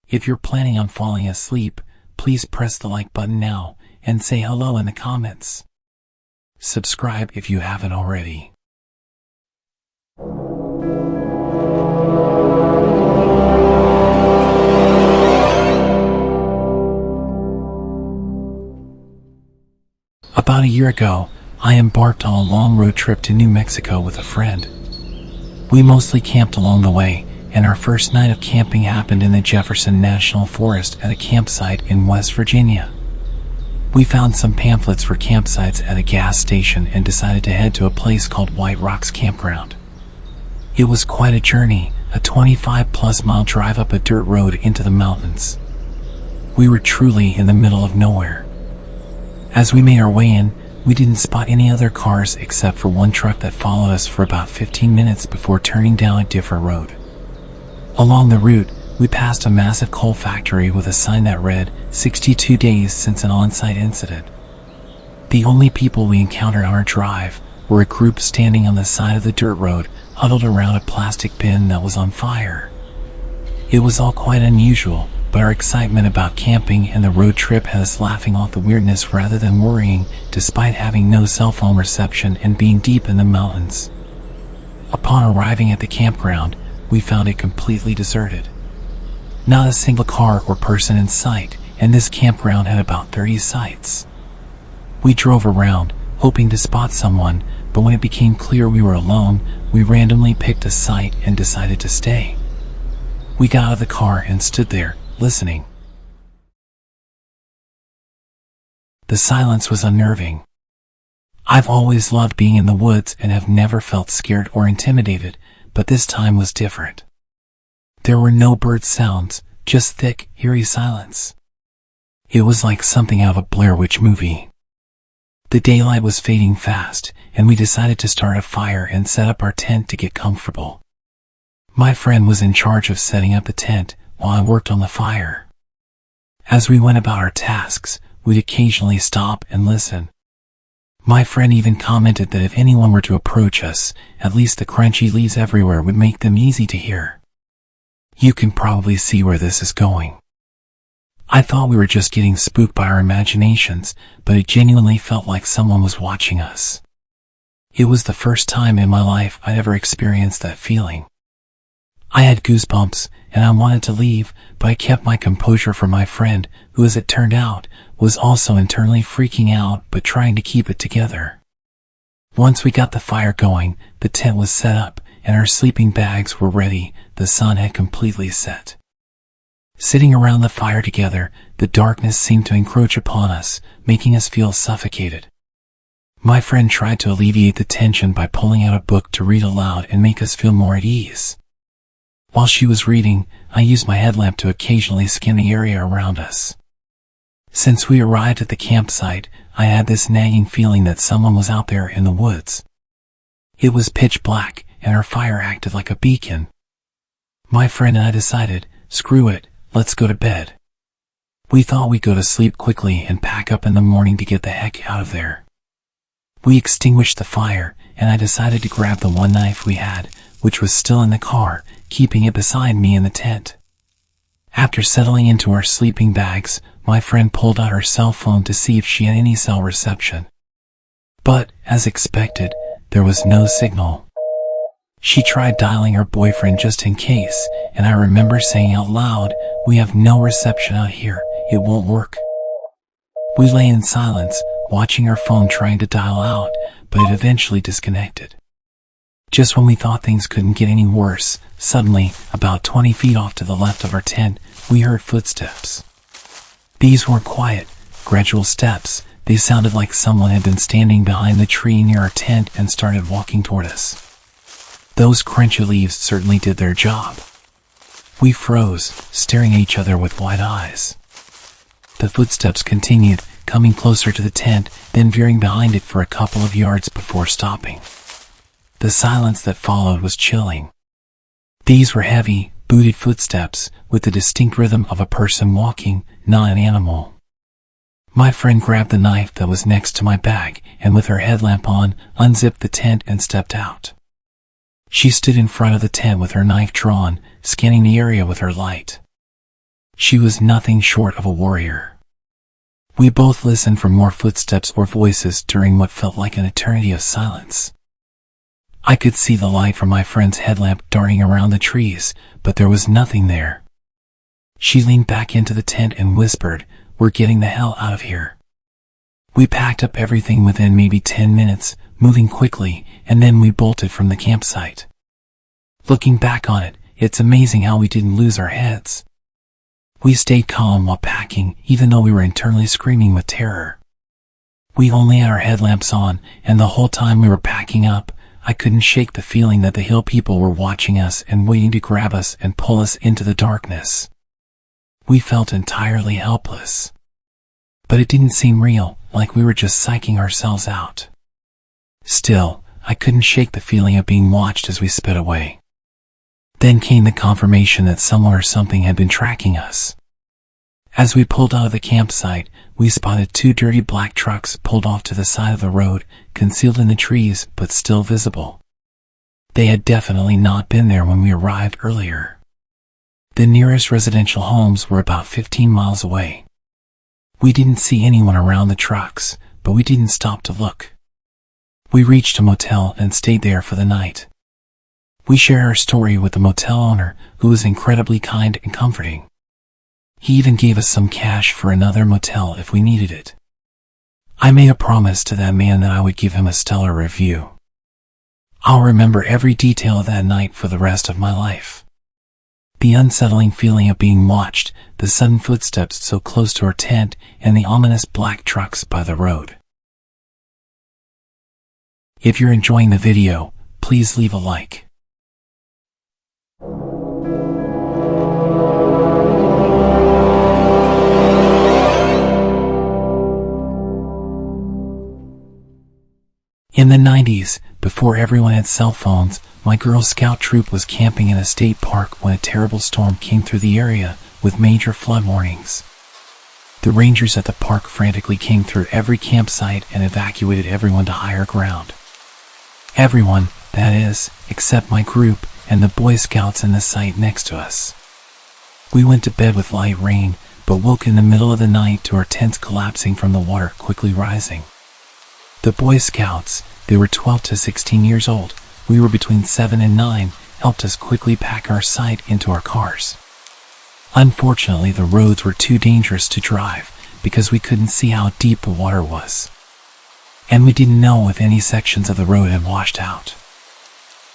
If you're planning on falling asleep, please press the like button now and say hello in the comments. Subscribe if you haven't already. About a year ago, I embarked on a long road trip to New Mexico with a friend. We mostly camped along the way, and our first night of camping happened in the Jefferson National Forest at a campsite in West Virginia. We found some pamphlets for campsites at a gas station and decided to head to a place called White Rocks Campground. It was quite a journey, a 25-plus mile drive up a dirt road into the mountains. We were truly in the middle of nowhere. As we made our way in, we didn't spot any other cars except for one truck that followed us for about 15 minutes before turning down a different road. Along the route, we passed a massive coal factory with a sign that read, 62 days since an on-site incident. The only people we encountered on our drive were a group standing on the side of the dirt road, huddled around a plastic bin that was on fire. It was all quite unusual, but our excitement about camping and the road trip had us laughing off the weirdness rather than worrying, despite having no cell phone reception and being deep in the mountains. Upon arriving at the campground, we found it completely deserted. Not a single car or person in sight, and this campground had about 30 sites. We drove around, hoping to spot someone, but when it became clear we were alone, we randomly picked a site and decided to stay. We got out of the car and stood there, listening. The silence was unnerving. I've always loved being in the woods and have never felt scared or intimidated, but this time was different. There were no bird sounds, just thick, eerie silence. It was like something out of a Blair Witch movie. The daylight was fading fast, and we decided to start a fire and set up our tent to get comfortable. My friend was in charge of setting up the tent, while I worked on the fire. As we went about our tasks, we'd occasionally stop and listen. My friend even commented that if anyone were to approach us, at least the crunchy leaves everywhere would make them easy to hear. You can probably see where this is going. I thought we were just getting spooked by our imaginations, but it genuinely felt like someone was watching us. It was the first time in my life I'd ever experienced that feeling. I had goosebumps, and I wanted to leave, but I kept my composure for my friend, who, as it turned out, was also internally freaking out but trying to keep it together. Once we got the fire going, the tent was set up, and our sleeping bags were ready. The sun had completely set. Sitting around the fire together, the darkness seemed to encroach upon us, making us feel suffocated. My friend tried to alleviate the tension by pulling out a book to read aloud and make us feel more at ease. While she was reading, I used my headlamp to occasionally scan the area around us. Since we arrived at the campsite, I had this nagging feeling that someone was out there in the woods. It was pitch black, and our fire acted like a beacon. My friend and I decided, screw it, let's go to bed. We thought we'd go to sleep quickly and pack up in the morning to get the heck out of there. We extinguished the fire, and I decided to grab the one knife we had, which was still in the car, keeping it beside me in the tent. After settling into our sleeping bags, my friend pulled out her cell phone to see if she had any cell reception. But, as expected, there was no signal. She tried dialing her boyfriend just in case, and I remember saying out loud, "We have no reception out here, it won't work." We lay in silence, watching her phone trying to dial out, but it eventually disconnected. Just when we thought things couldn't get any worse, suddenly, about 20 feet off to the left of our tent, we heard footsteps. These weren't quiet, gradual steps. They sounded like someone had been standing behind the tree near our tent and started walking toward us. Those crunchy leaves certainly did their job. We froze, staring at each other with wide eyes. The footsteps continued, coming closer to the tent, then veering behind it for a couple of yards before stopping. The silence that followed was chilling. These were heavy, booted footsteps, with the distinct rhythm of a person walking, not an animal. My friend grabbed the knife that was next to my bag, and with her headlamp on, unzipped the tent and stepped out. She stood in front of the tent with her knife drawn, scanning the area with her light. She was nothing short of a warrior. We both listened for more footsteps or voices during what felt like an eternity of silence. I could see the light from my friend's headlamp darting around the trees, but there was nothing there. She leaned back into the tent and whispered, "We're getting the hell out of here." We packed up everything within maybe 10 minutes, moving quickly, and then we bolted from the campsite. Looking back on it, it's amazing how we didn't lose our heads. We stayed calm while packing, even though we were internally screaming with terror. We only had our headlamps on, and the whole time we were packing up, I couldn't shake the feeling that the hill people were watching us and waiting to grab us and pull us into the darkness. We felt entirely helpless. But it didn't seem real, like we were just psyching ourselves out. Still, I couldn't shake the feeling of being watched as we sped away. Then came the confirmation that someone or something had been tracking us. As we pulled out of the campsite, we spotted 2 dirty black trucks pulled off to the side of the road, concealed in the trees but still visible. They had definitely not been there when we arrived earlier. The nearest residential homes were about 15 miles away. We didn't see anyone around the trucks, but we didn't stop to look. We reached a motel and stayed there for the night. We shared our story with the motel owner, who was incredibly kind and comforting. He even gave us some cash for another motel if we needed it. I made a promise to that man that I would give him a stellar review. I'll remember every detail of that night for the rest of my life. The unsettling feeling of being watched, the sudden footsteps so close to our tent, and the ominous black trucks by the road. If you're enjoying the video, please leave a like. In the 90s, before everyone had cell phones, my Girl Scout troop was camping in a state park when a terrible storm came through the area, with major flood warnings. The rangers at the park frantically came through every campsite and evacuated everyone to higher ground. Everyone, that is, except my group and the Boy Scouts in the site next to us. We went to bed with light rain, but woke in the middle of the night to our tents collapsing from the water quickly rising. The Boy Scouts, they were 12 to 16 years old, we were between 7 and 9, helped us quickly pack our site into our cars. Unfortunately, the roads were too dangerous to drive because we couldn't see how deep the water was. And we didn't know if any sections of the road had washed out.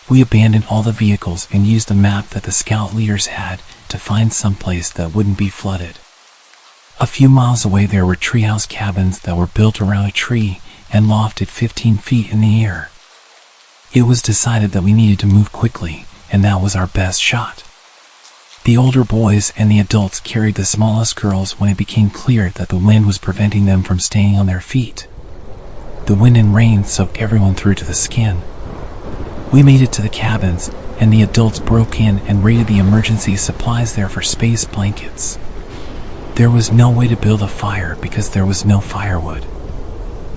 We abandoned all the vehicles and used the map that the scout leaders had to find some place that wouldn't be flooded. A few miles away there were treehouse cabins that were built around a tree and lofted 15 feet in the air. It was decided that we needed to move quickly, and that was our best shot. The older boys and the adults carried the smallest girls when it became clear that the wind was preventing them from staying on their feet. The wind and rain soaked everyone through to the skin. We made it to the cabins, and the adults broke in and raided the emergency supplies there for space blankets. There was no way to build a fire because there was no firewood.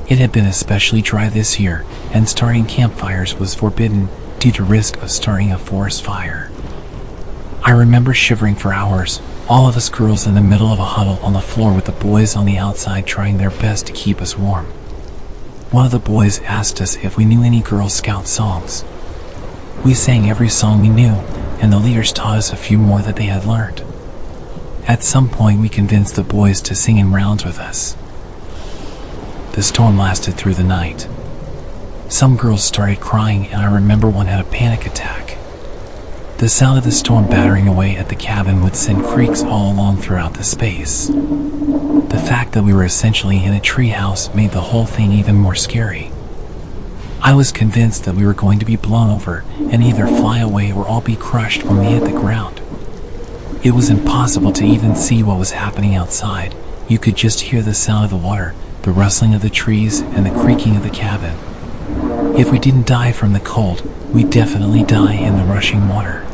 It had been especially dry this year, and starting campfires was forbidden due to risk of starting a forest fire. I remember shivering for hours, all of us girls in the middle of a huddle on the floor with the boys on the outside trying their best to keep us warm. One of the boys asked us if we knew any Girl Scout songs. We sang every song we knew, and the leaders taught us a few more that they had learned. At some point we convinced the boys to sing in rounds with us. The storm lasted through the night. Some girls started crying, and I remember one had a panic attack. The sound of the storm battering away at the cabin would send creaks all along throughout the space. The fact that we were essentially in a treehouse made the whole thing even more scary. I was convinced that we were going to be blown over and either fly away or all be crushed when we hit the ground. It was impossible to even see what was happening outside. You could just hear the sound of the water, the rustling of the trees, and the creaking of the cabin. If we didn't die from the cold, we'd definitely die in the rushing water.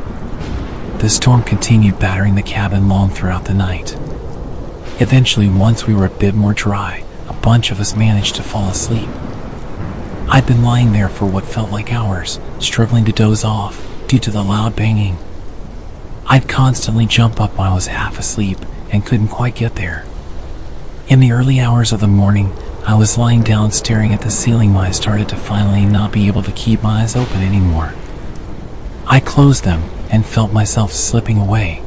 The storm continued battering the cabin long throughout the night. Eventually, once we were a bit more dry, a bunch of us managed to fall asleep. I'd been lying there for what felt like hours, struggling to doze off due to the loud banging. I'd constantly jump up when I was half asleep, and couldn't quite get there. In the early hours of the morning, I was lying down staring at the ceiling when I started to finally not be able to keep my eyes open anymore. I closed them and felt myself slipping away.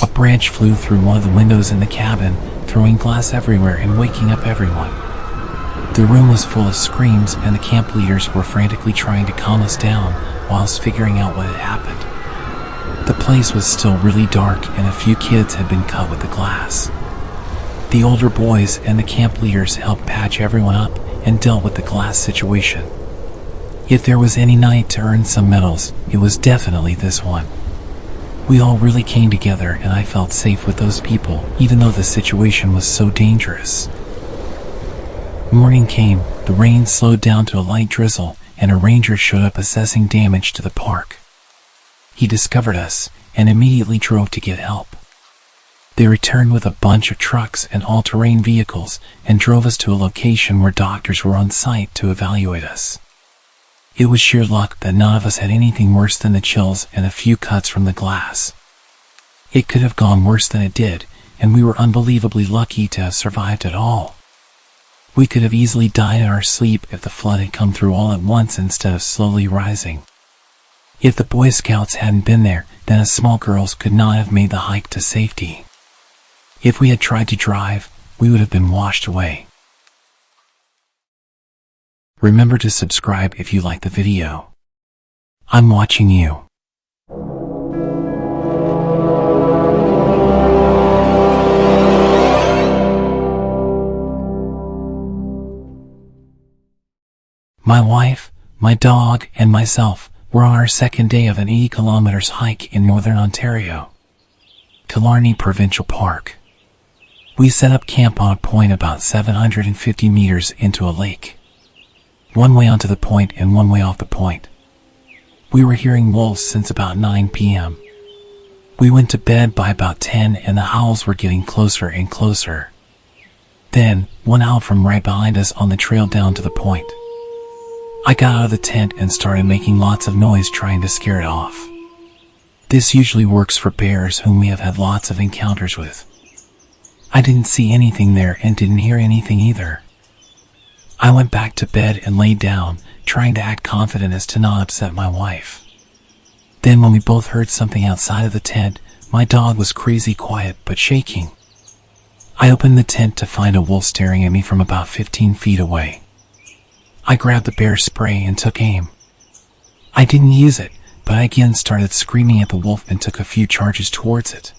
A branch flew through one of the windows in the cabin, throwing glass everywhere and waking up everyone. The room was full of screams, and the camp leaders were frantically trying to calm us down whilst figuring out what had happened. The place was still really dark, and a few kids had been cut with the glass. The older boys and the camp leaders helped patch everyone up and dealt with the glass situation. If there was any night to earn some medals, it was definitely this one. We all really came together, and I felt safe with those people, even though the situation was so dangerous. Morning came, the rain slowed down to a light drizzle, and a ranger showed up assessing damage to the park. He discovered us and immediately drove to get help. They returned with a bunch of trucks and all-terrain vehicles and drove us to a location where doctors were on site to evaluate us. It was sheer luck that none of us had anything worse than the chills and a few cuts from the glass. It could have gone worse than it did, and we were unbelievably lucky to have survived at all. We could have easily died in our sleep if the flood had come through all at once instead of slowly rising. If the Boy Scouts hadn't been there, then us small girls could not have made the hike to safety. If we had tried to drive, we would have been washed away. Remember to subscribe if you like the video. I'm watching you. My wife, my dog, and myself were on our second day of an 80 kilometers hike in northern Ontario, Killarney Provincial Park. We set up camp on a point about 750 meters into a lake. One way onto the point and one way off the point. We were hearing wolves since about 9 p.m. We went to bed by about 10, and the howls were getting closer and closer. Then, one owl from right behind us on the trail down to the point. I got out of the tent and started making lots of noise trying to scare it off. This usually works for bears whom we have had lots of encounters with. I didn't see anything there and didn't hear anything either. I went back to bed and laid down, trying to act confident as to not upset my wife. Then when we both heard something outside of the tent, my dog was crazy quiet but shaking. I opened the tent to find a wolf staring at me from about 15 feet away. I grabbed the bear spray and took aim. I didn't use it, but I again started screaming at the wolf and took a few charges towards it.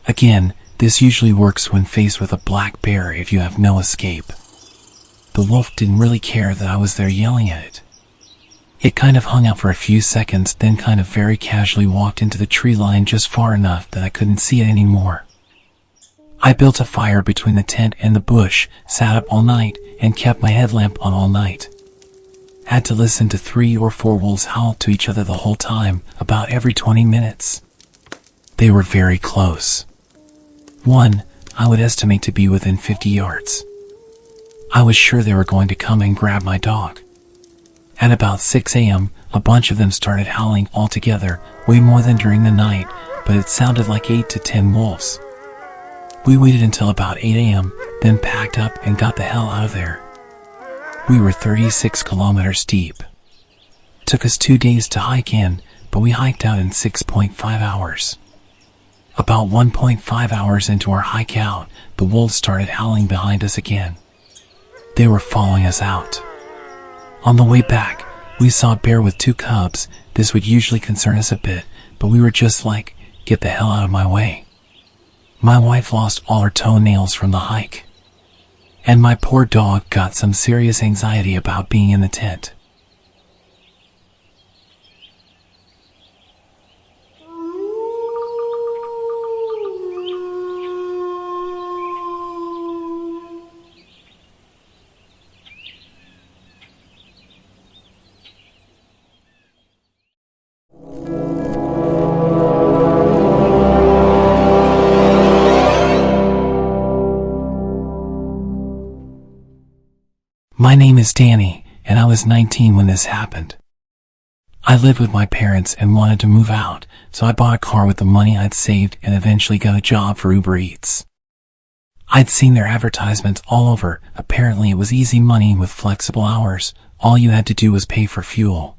Again, this usually works when faced with a black bear if you have no escape. The wolf didn't really care that I was there yelling at it. It kind of hung out for a few seconds, then kind of very casually walked into the tree line just far enough that I couldn't see it anymore. I built a fire between the tent and the bush, sat up all night, and kept my headlamp on all night. Had to listen to 3 or 4 wolves howl to each other the whole time, about every 20 minutes. They were very close. One, I would estimate to be within 50 yards. I was sure they were going to come and grab my dog. At about 6 a.m., a bunch of them started howling all together, way more than during the night, but it sounded like 8 to 10 wolves. We waited until about 8 a.m., then packed up and got the hell out of there. We were 36 kilometers deep. Took us 2 days to hike in, but we hiked out in 6.5 hours. About 1.5 hours into our hike out, the wolves started howling behind us again. They were following us out. On the way back, we saw a bear with 2 cubs. This would usually concern us a bit, but we were just like, get the hell out of my way. My wife lost all her toenails from the hike. And my poor dog got some serious anxiety about being in the tent. My name is Danny, and I was 19 when this happened. I lived with my parents and wanted to move out, so I bought a car with the money I'd saved and eventually got a job for Uber Eats. I'd seen their advertisements all over. Apparently it was easy money with flexible hours. All you had to do was pay for fuel.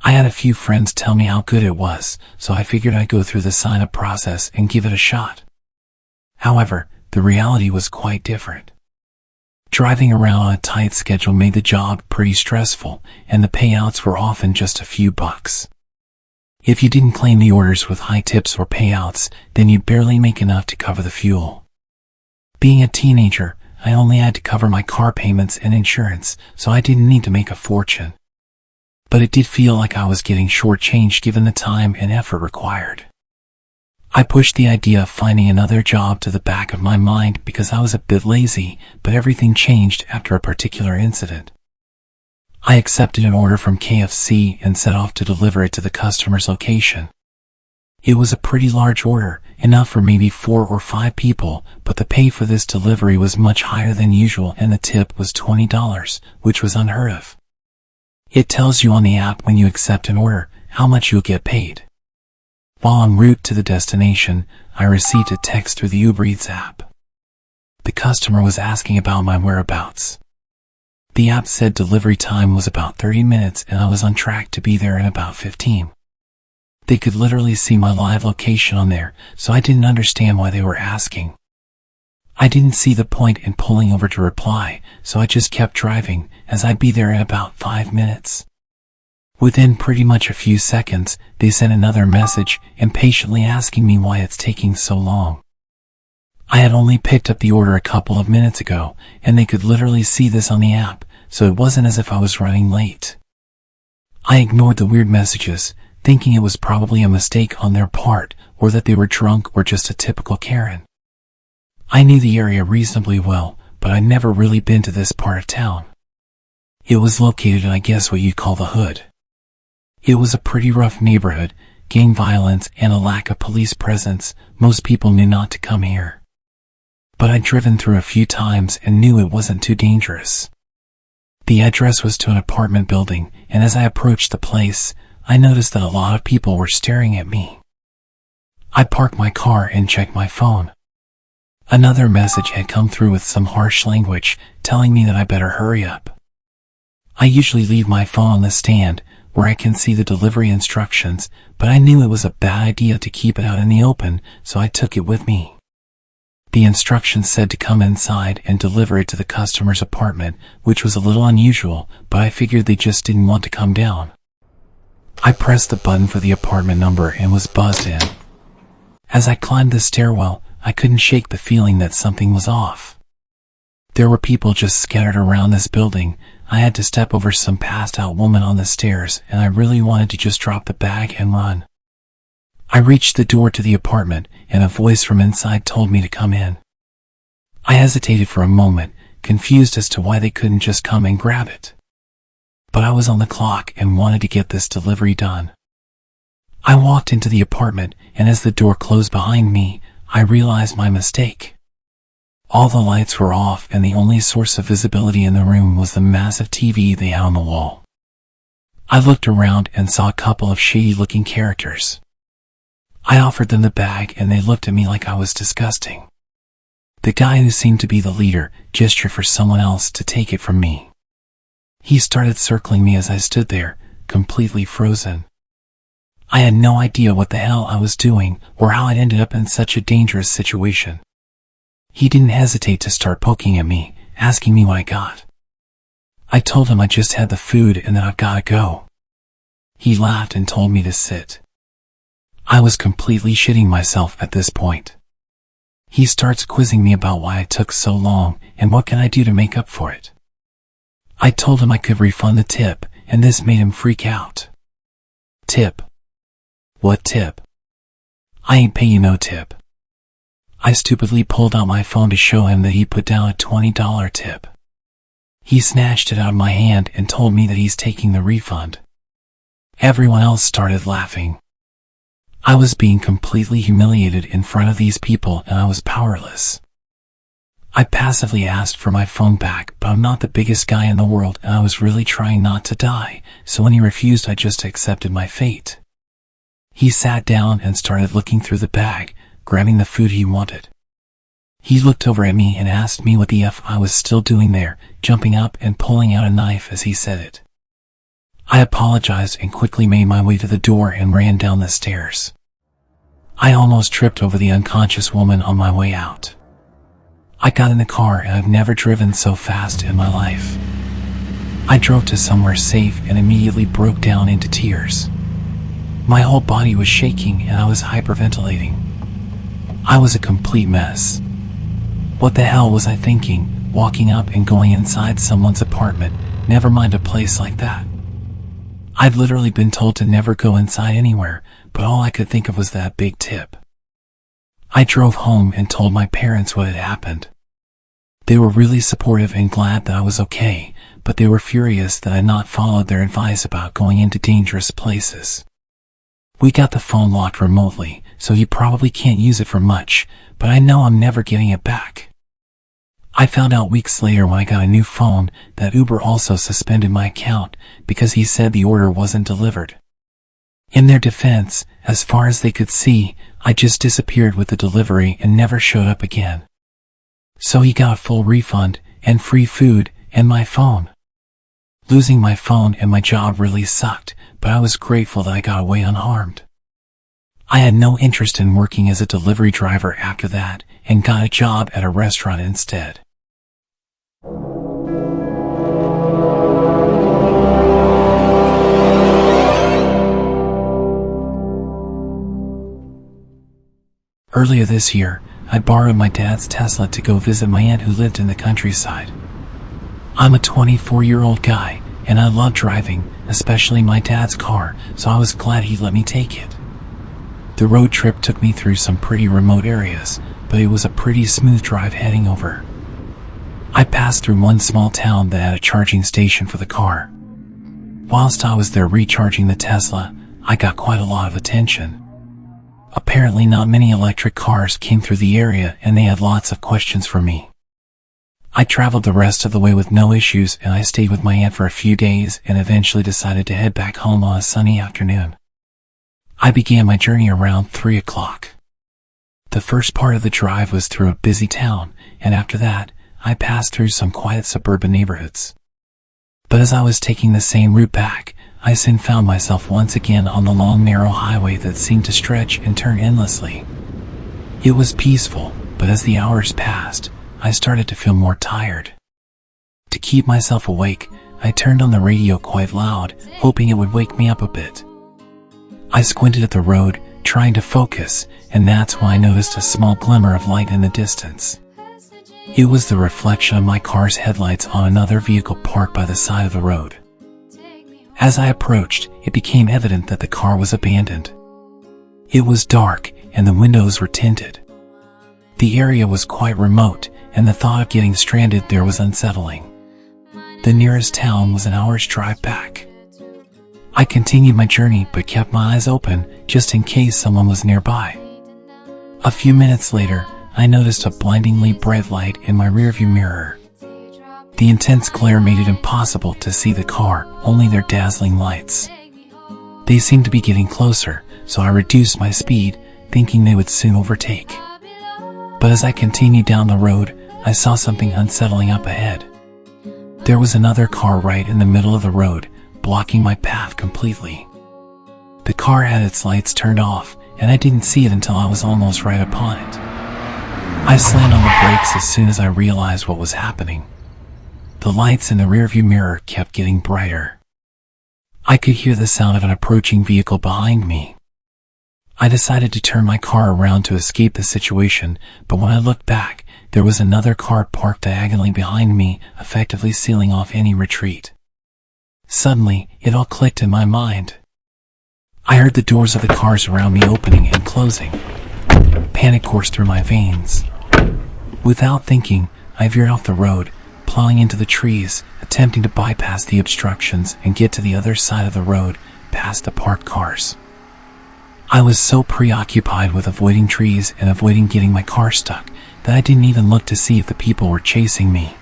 I had a few friends tell me how good it was, so I figured I'd go through the sign-up process and give it a shot. However, the reality was quite different. Driving around on a tight schedule made the job pretty stressful, and the payouts were often just a few bucks. If you didn't claim the orders with high tips or payouts, then you'd barely make enough to cover the fuel. Being a teenager, I only had to cover my car payments and insurance, so I didn't need to make a fortune. But it did feel like I was getting shortchanged given the time and effort required. I pushed the idea of finding another job to the back of my mind because I was a bit lazy, but everything changed after a particular incident. I accepted an order from KFC and set off to deliver it to the customer's location. It was a pretty large order, enough for maybe 4 or 5 people, but the pay for this delivery was much higher than usual and the tip was $20, which was unheard of. It tells you on the app when you accept an order how much you'll get paid. While en route to the destination, I received a text through the Uber Eats app. The customer was asking about my whereabouts. The app said delivery time was about 30 minutes and I was on track to be there in about 15. They could literally see my live location on there, so I didn't understand why they were asking. I didn't see the point in pulling over to reply, so I just kept driving, as I'd be there in about 5 minutes. Within pretty much a few seconds, they sent another message, impatiently asking me why it's taking so long. I had only picked up the order a couple of minutes ago, and they could literally see this on the app, so it wasn't as if I was running late. I ignored the weird messages, thinking it was probably a mistake on their part, or that they were drunk or just a typical Karen. I knew the area reasonably well, but I'd never really been to this part of town. It was located in, I guess, what you'd call the hood. It was a pretty rough neighborhood, gang violence and a lack of police presence. Most people knew not to come here. But I'd driven through a few times and knew it wasn't too dangerous. The address was to an apartment building, and as I approached the place, I noticed that a lot of people were staring at me. I parked my car and checked my phone. Another message had come through with some harsh language, telling me that I better hurry up. I usually leave my phone on the stand, where I can see the delivery instructions, but I knew it was a bad idea to keep it out in the open, so I took it with me. The instructions said to come inside and deliver it to the customer's apartment, which was a little unusual, but I figured they just didn't want to come down. I pressed the button for the apartment number and was buzzed in. As I climbed the stairwell, I couldn't shake the feeling that something was off. There were people just scattered around this building. I had to step over some passed-out woman on the stairs, and I really wanted to just drop the bag and run. I reached the door to the apartment, and a voice from inside told me to come in. I hesitated for a moment, confused as to why they couldn't just come and grab it. But I was on the clock and wanted to get this delivery done. I walked into the apartment, and as the door closed behind me, I realized my mistake. All the lights were off and the only source of visibility in the room was the massive TV they had on the wall. I looked around and saw a couple of shady-looking characters. I offered them the bag and they looked at me like I was disgusting. The guy who seemed to be the leader gestured for someone else to take it from me. He started circling me as I stood there, completely frozen. I had no idea what the hell I was doing or how I'd ended up in such a dangerous situation. He didn't hesitate to start poking at me, asking me what I got. I told him I just had the food and that I've gotta go. He laughed and told me to sit. I was completely shitting myself at this point. He starts quizzing me about why it took so long and what can I do to make up for it. I told him I could refund the tip, and this made him freak out. Tip? What tip? I ain't pay you no tip. I stupidly pulled out my phone to show him that he put down a $20 tip. He snatched it out of my hand and told me that he's taking the refund. Everyone else started laughing. I was being completely humiliated in front of these people and I was powerless. I passively asked for my phone back, but I'm not the biggest guy in the world and I was really trying not to die, so when he refused I just accepted my fate. He sat down and started looking through the bag, grabbing the food he wanted. He looked over at me and asked me what the F I was still doing there, jumping up and pulling out a knife as he said it. I apologized and quickly made my way to the door and ran down the stairs. I almost tripped over the unconscious woman on my way out. I got in the car and I've never driven so fast in my life. I drove to somewhere safe and immediately broke down into tears. My whole body was shaking and I was hyperventilating. I was a complete mess. What the hell was I thinking, walking up and going inside someone's apartment, never mind a place like that? I'd literally been told to never go inside anywhere, but all I could think of was that big tip. I drove home and told my parents what had happened. They were really supportive and glad that I was okay, but they were furious that I had not followed their advice about going into dangerous places. We got the phone locked remotely, so you probably can't use it for much, but I know I'm never getting it back. I found out weeks later when I got a new phone that Uber also suspended my account because he said the order wasn't delivered. In their defense, as far as they could see, I just disappeared with the delivery and never showed up again. So he got a full refund and free food and my phone. Losing my phone and my job really sucked, but I was grateful that I got away unharmed. I had no interest in working as a delivery driver after that and got a job at a restaurant instead. Earlier this year, I borrowed my dad's Tesla to go visit my aunt who lived in the countryside. I'm a 24-year-old guy, and I love driving, especially my dad's car, so I was glad he let me take it. The road trip took me through some pretty remote areas, but it was a pretty smooth drive heading over. I passed through one small town that had a charging station for the car. Whilst I was there recharging the Tesla, I got quite a lot of attention. Apparently not many electric cars came through the area and they had lots of questions for me. I traveled the rest of the way with no issues and I stayed with my aunt for a few days and eventually decided to head back home on a sunny afternoon. I began my journey around 3 o'clock. The first part of the drive was through a busy town, and after that, I passed through some quiet suburban neighborhoods. But as I was taking the same route back, I soon found myself once again on the long narrow highway that seemed to stretch and turn endlessly. It was peaceful, but as the hours passed, I started to feel more tired. To keep myself awake, I turned on the radio quite loud, hoping it would wake me up a bit. I squinted at the road, trying to focus, and that's when I noticed a small glimmer of light in the distance. It was the reflection of my car's headlights on another vehicle parked by the side of the road. As I approached, it became evident that the car was abandoned. It was dark, and the windows were tinted. The area was quite remote, and the thought of getting stranded there was unsettling. The nearest town was an hour's drive back. I continued my journey but kept my eyes open just in case someone was nearby. A few minutes later, I noticed a blindingly bright light in my rearview mirror. The intense glare made it impossible to see the car, only their dazzling lights. They seemed to be getting closer, so I reduced my speed, thinking they would soon overtake. But as I continued down the road, I saw something unsettling up ahead. There was another car right in the middle of the road, blocking my path completely. The car had its lights turned off, and I didn't see it until I was almost right upon it. I slammed on the brakes as soon as I realized what was happening. The lights in the rearview mirror kept getting brighter. I could hear the sound of an approaching vehicle behind me. I decided to turn my car around to escape the situation, but when I looked back, there was another car parked diagonally behind me, effectively sealing off any retreat. Suddenly, it all clicked in my mind. I heard the doors of the cars around me opening and closing. Panic coursed through my veins. Without thinking, I veered off the road, plowing into the trees, attempting to bypass the obstructions and get to the other side of the road, past the parked cars. I was so preoccupied with avoiding trees and avoiding getting my car stuck that I didn't even look to see if the people were chasing me.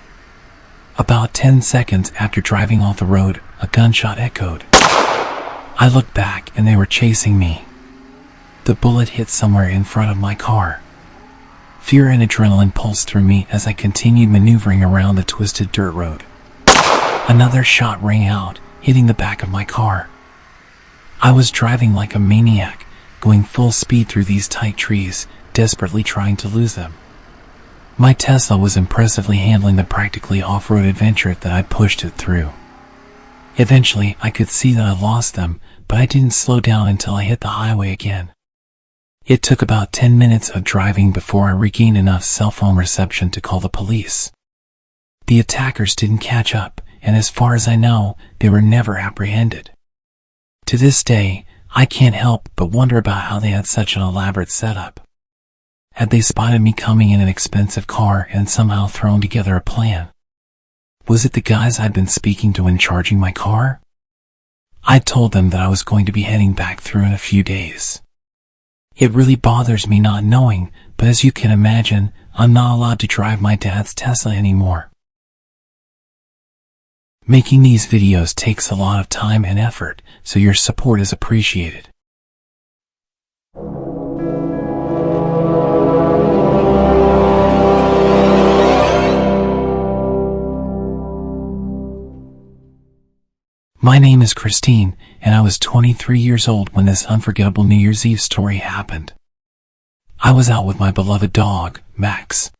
About 10 seconds after driving off the road, a gunshot echoed. I looked back and they were chasing me. The bullet hit somewhere in front of my car. Fear and adrenaline pulsed through me as I continued maneuvering around the twisted dirt road. Another shot rang out, hitting the back of my car. I was driving like a maniac, going full speed through these tight trees, desperately trying to lose them. My Tesla was impressively handling the practically off-road adventure that I pushed it through. Eventually, I could see that I lost them, but I didn't slow down until I hit the highway again. It took about 10 minutes of driving before I regained enough cell phone reception to call the police. The attackers didn't catch up, and as far as I know, they were never apprehended. To this day, I can't help but wonder about how they had such an elaborate setup. Had they spotted me coming in an expensive car and somehow thrown together a plan? Was it the guys I'd been speaking to when charging my car? I told them that I was going to be heading back through in a few days. It really bothers me not knowing, but as you can imagine, I'm not allowed to drive my dad's Tesla anymore. Making these videos takes a lot of time and effort, so your support is appreciated. My name is Christine, and I was 23 years old when this unforgettable New Year's Eve story happened. I was out with my beloved dog, Max.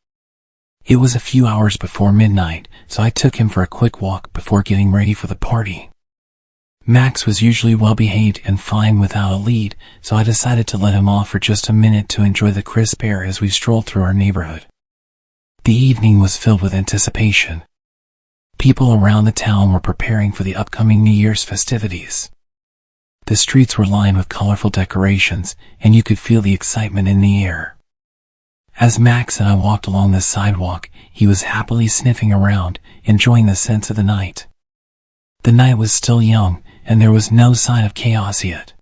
It was a few hours before midnight, so I took him for a quick walk before getting ready for the party. Max was usually well behaved and fine without a lead, so I decided to let him off for just a minute to enjoy the crisp air as we strolled through our neighborhood. The evening was filled with anticipation. People around the town were preparing for the upcoming New Year's festivities. The streets were lined with colorful decorations, and you could feel the excitement in the air. As Max and I walked along the sidewalk, he was happily sniffing around, enjoying the scents of the night. The night was still young, and there was no sign of chaos yet.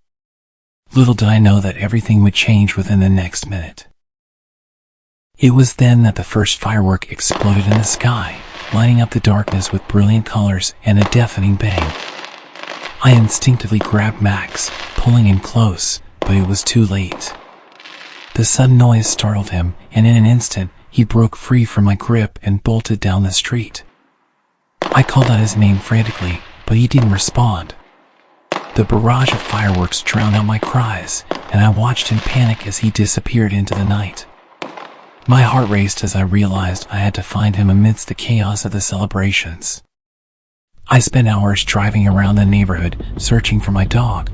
Little did I know that everything would change within the next minute. It was then that the first firework exploded in the sky, lighting up the darkness with brilliant colors and a deafening bang. I instinctively grabbed Max, pulling him close, but it was too late. The sudden noise startled him, and in an instant, he broke free from my grip and bolted down the street. I called out his name frantically, but he didn't respond. The barrage of fireworks drowned out my cries, and I watched in panic as he disappeared into the night. My heart raced as I realized I had to find him amidst the chaos of the celebrations. I spent hours driving around the neighborhood, searching for my dog.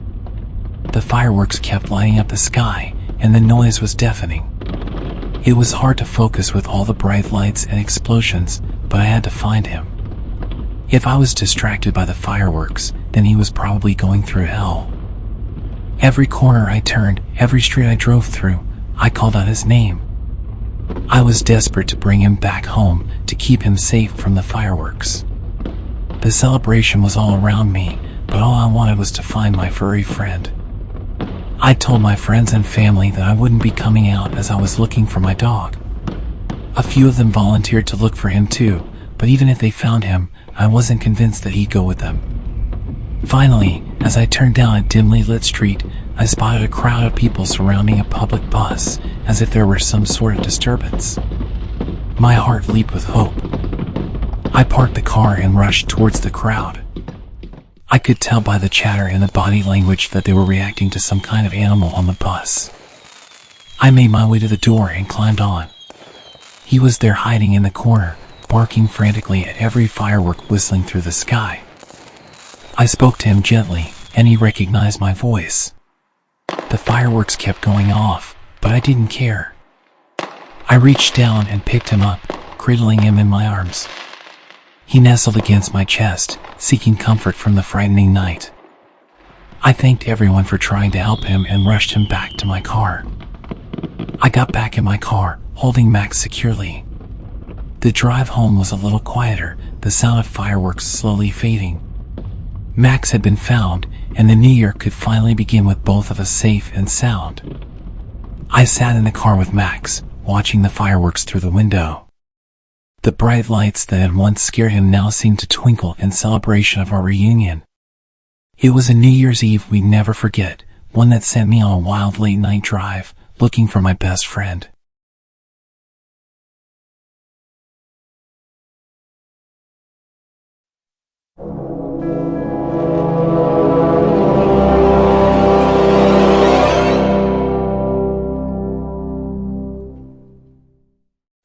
The fireworks kept lighting up the sky, and the noise was deafening. It was hard to focus with all the bright lights and explosions, but I had to find him. If I was distracted by the fireworks, then he was probably going through hell. Every corner I turned, every street I drove through, I called out his name. I was desperate to bring him back home, to keep him safe from the fireworks. The celebration was all around me, but all I wanted was to find my furry friend. I told my friends and family that I wouldn't be coming out as I was looking for my dog. A few of them volunteered to look for him too, but even if they found him, I wasn't convinced that he'd go with them. Finally, as I turned down a dimly lit street, I spotted a crowd of people surrounding a public bus, as if there were some sort of disturbance. My heart leaped with hope. I parked the car and rushed towards the crowd. I could tell by the chatter and the body language that they were reacting to some kind of animal on the bus. I made my way to the door and climbed on. He was there hiding in the corner, barking frantically at every firework whistling through the sky. I spoke to him gently, and he recognized my voice. The fireworks kept going off, but I didn't care. I reached down and picked him up, cradling him in my arms. He nestled against my chest, seeking comfort from the frightening night. I thanked everyone for trying to help him and rushed him back to my car. I got back in my car, holding Max securely. The drive home was a little quieter, the sound of fireworks slowly fading. Max had been found, and the new year could finally begin with both of us safe and sound. I sat in the car with Max, watching the fireworks through the window. The bright lights that had once scared him now seemed to twinkle in celebration of our reunion. It was a New Year's Eve we'd never forget, one that sent me on a wild late-night drive, looking for my best friend.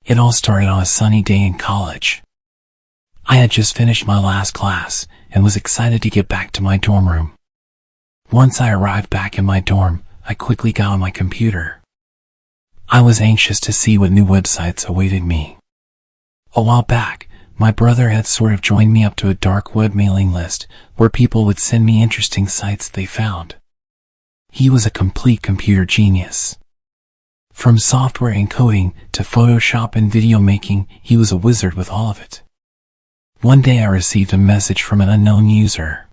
It all started on a sunny day in college. I had just finished my last class and was excited to get back to my dorm room. Once I arrived back in my dorm, I quickly got on my computer. I was anxious to see what new websites awaited me. A while back, my brother had sort of joined me up to a dark web mailing list where people would send me interesting sites they found. He was a complete computer genius. From software encoding to Photoshop and video making, he was a wizard with all of it. One day I received a message from an unknown user.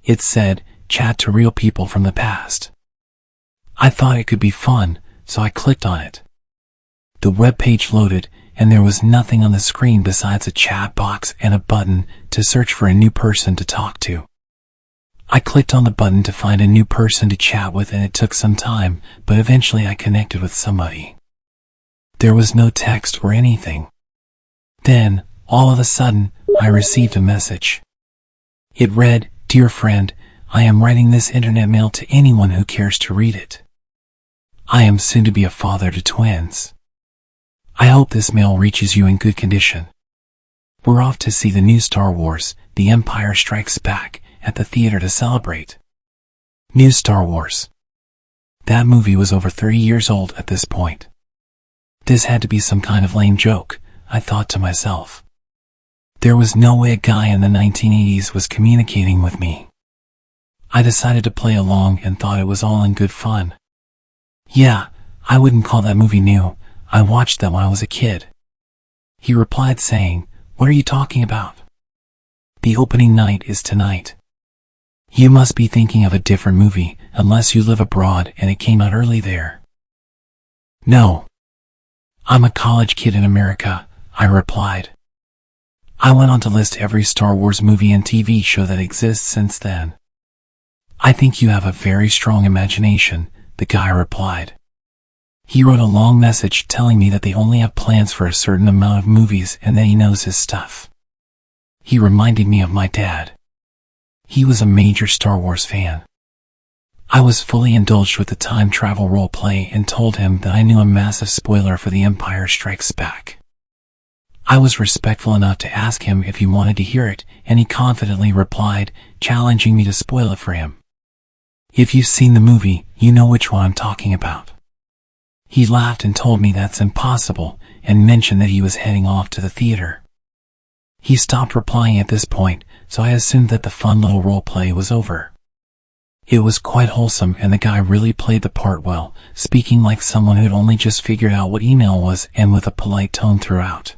It said, "Chat to real people from the past." I thought it could be fun, so I clicked on it. The web page loaded, and there was nothing on the screen besides a chat box and a button to search for a new person to talk to. I clicked on the button to find a new person to chat with, and it took some time, but eventually I connected with somebody. There was no text or anything. Then, all of a sudden, I received a message. It read, "Dear friend, I am writing this internet mail to anyone who cares to read it. I am soon to be a father to twins. I hope this mail reaches you in good condition. We're off to see the new Star Wars, The Empire Strikes Back, at the theater to celebrate." New Star Wars. That movie was over 30 years old at this point. This had to be some kind of lame joke, I thought to myself. There was no way a guy in the 1980s was communicating with me. I decided to play along and thought it was all in good fun. "Yeah, I wouldn't call that movie new. I watched that when I was a kid." He replied saying, "What are you talking about? The opening night is tonight. You must be thinking of a different movie, unless you live abroad and it came out early there." "No. I'm a college kid in America," I replied. I went on to list every Star Wars movie and TV show that exists since then. "I think you have a very strong imagination," the guy replied. He wrote a long message telling me that they only have plans for a certain amount of movies and that he knows his stuff. He reminded me of my dad. He was a major Star Wars fan. I was fully indulged with the time travel role play and told him that I knew a massive spoiler for The Empire Strikes Back. I was respectful enough to ask him if he wanted to hear it, and he confidently replied, challenging me to spoil it for him. "If you've seen the movie, you know which one I'm talking about." He laughed and told me that's impossible, and mentioned that he was heading off to the theater. He stopped replying at this point, so I assumed that the fun little role play was over. It was quite wholesome, and the guy really played the part well, speaking like someone who'd only just figured out what email was and with a polite tone throughout.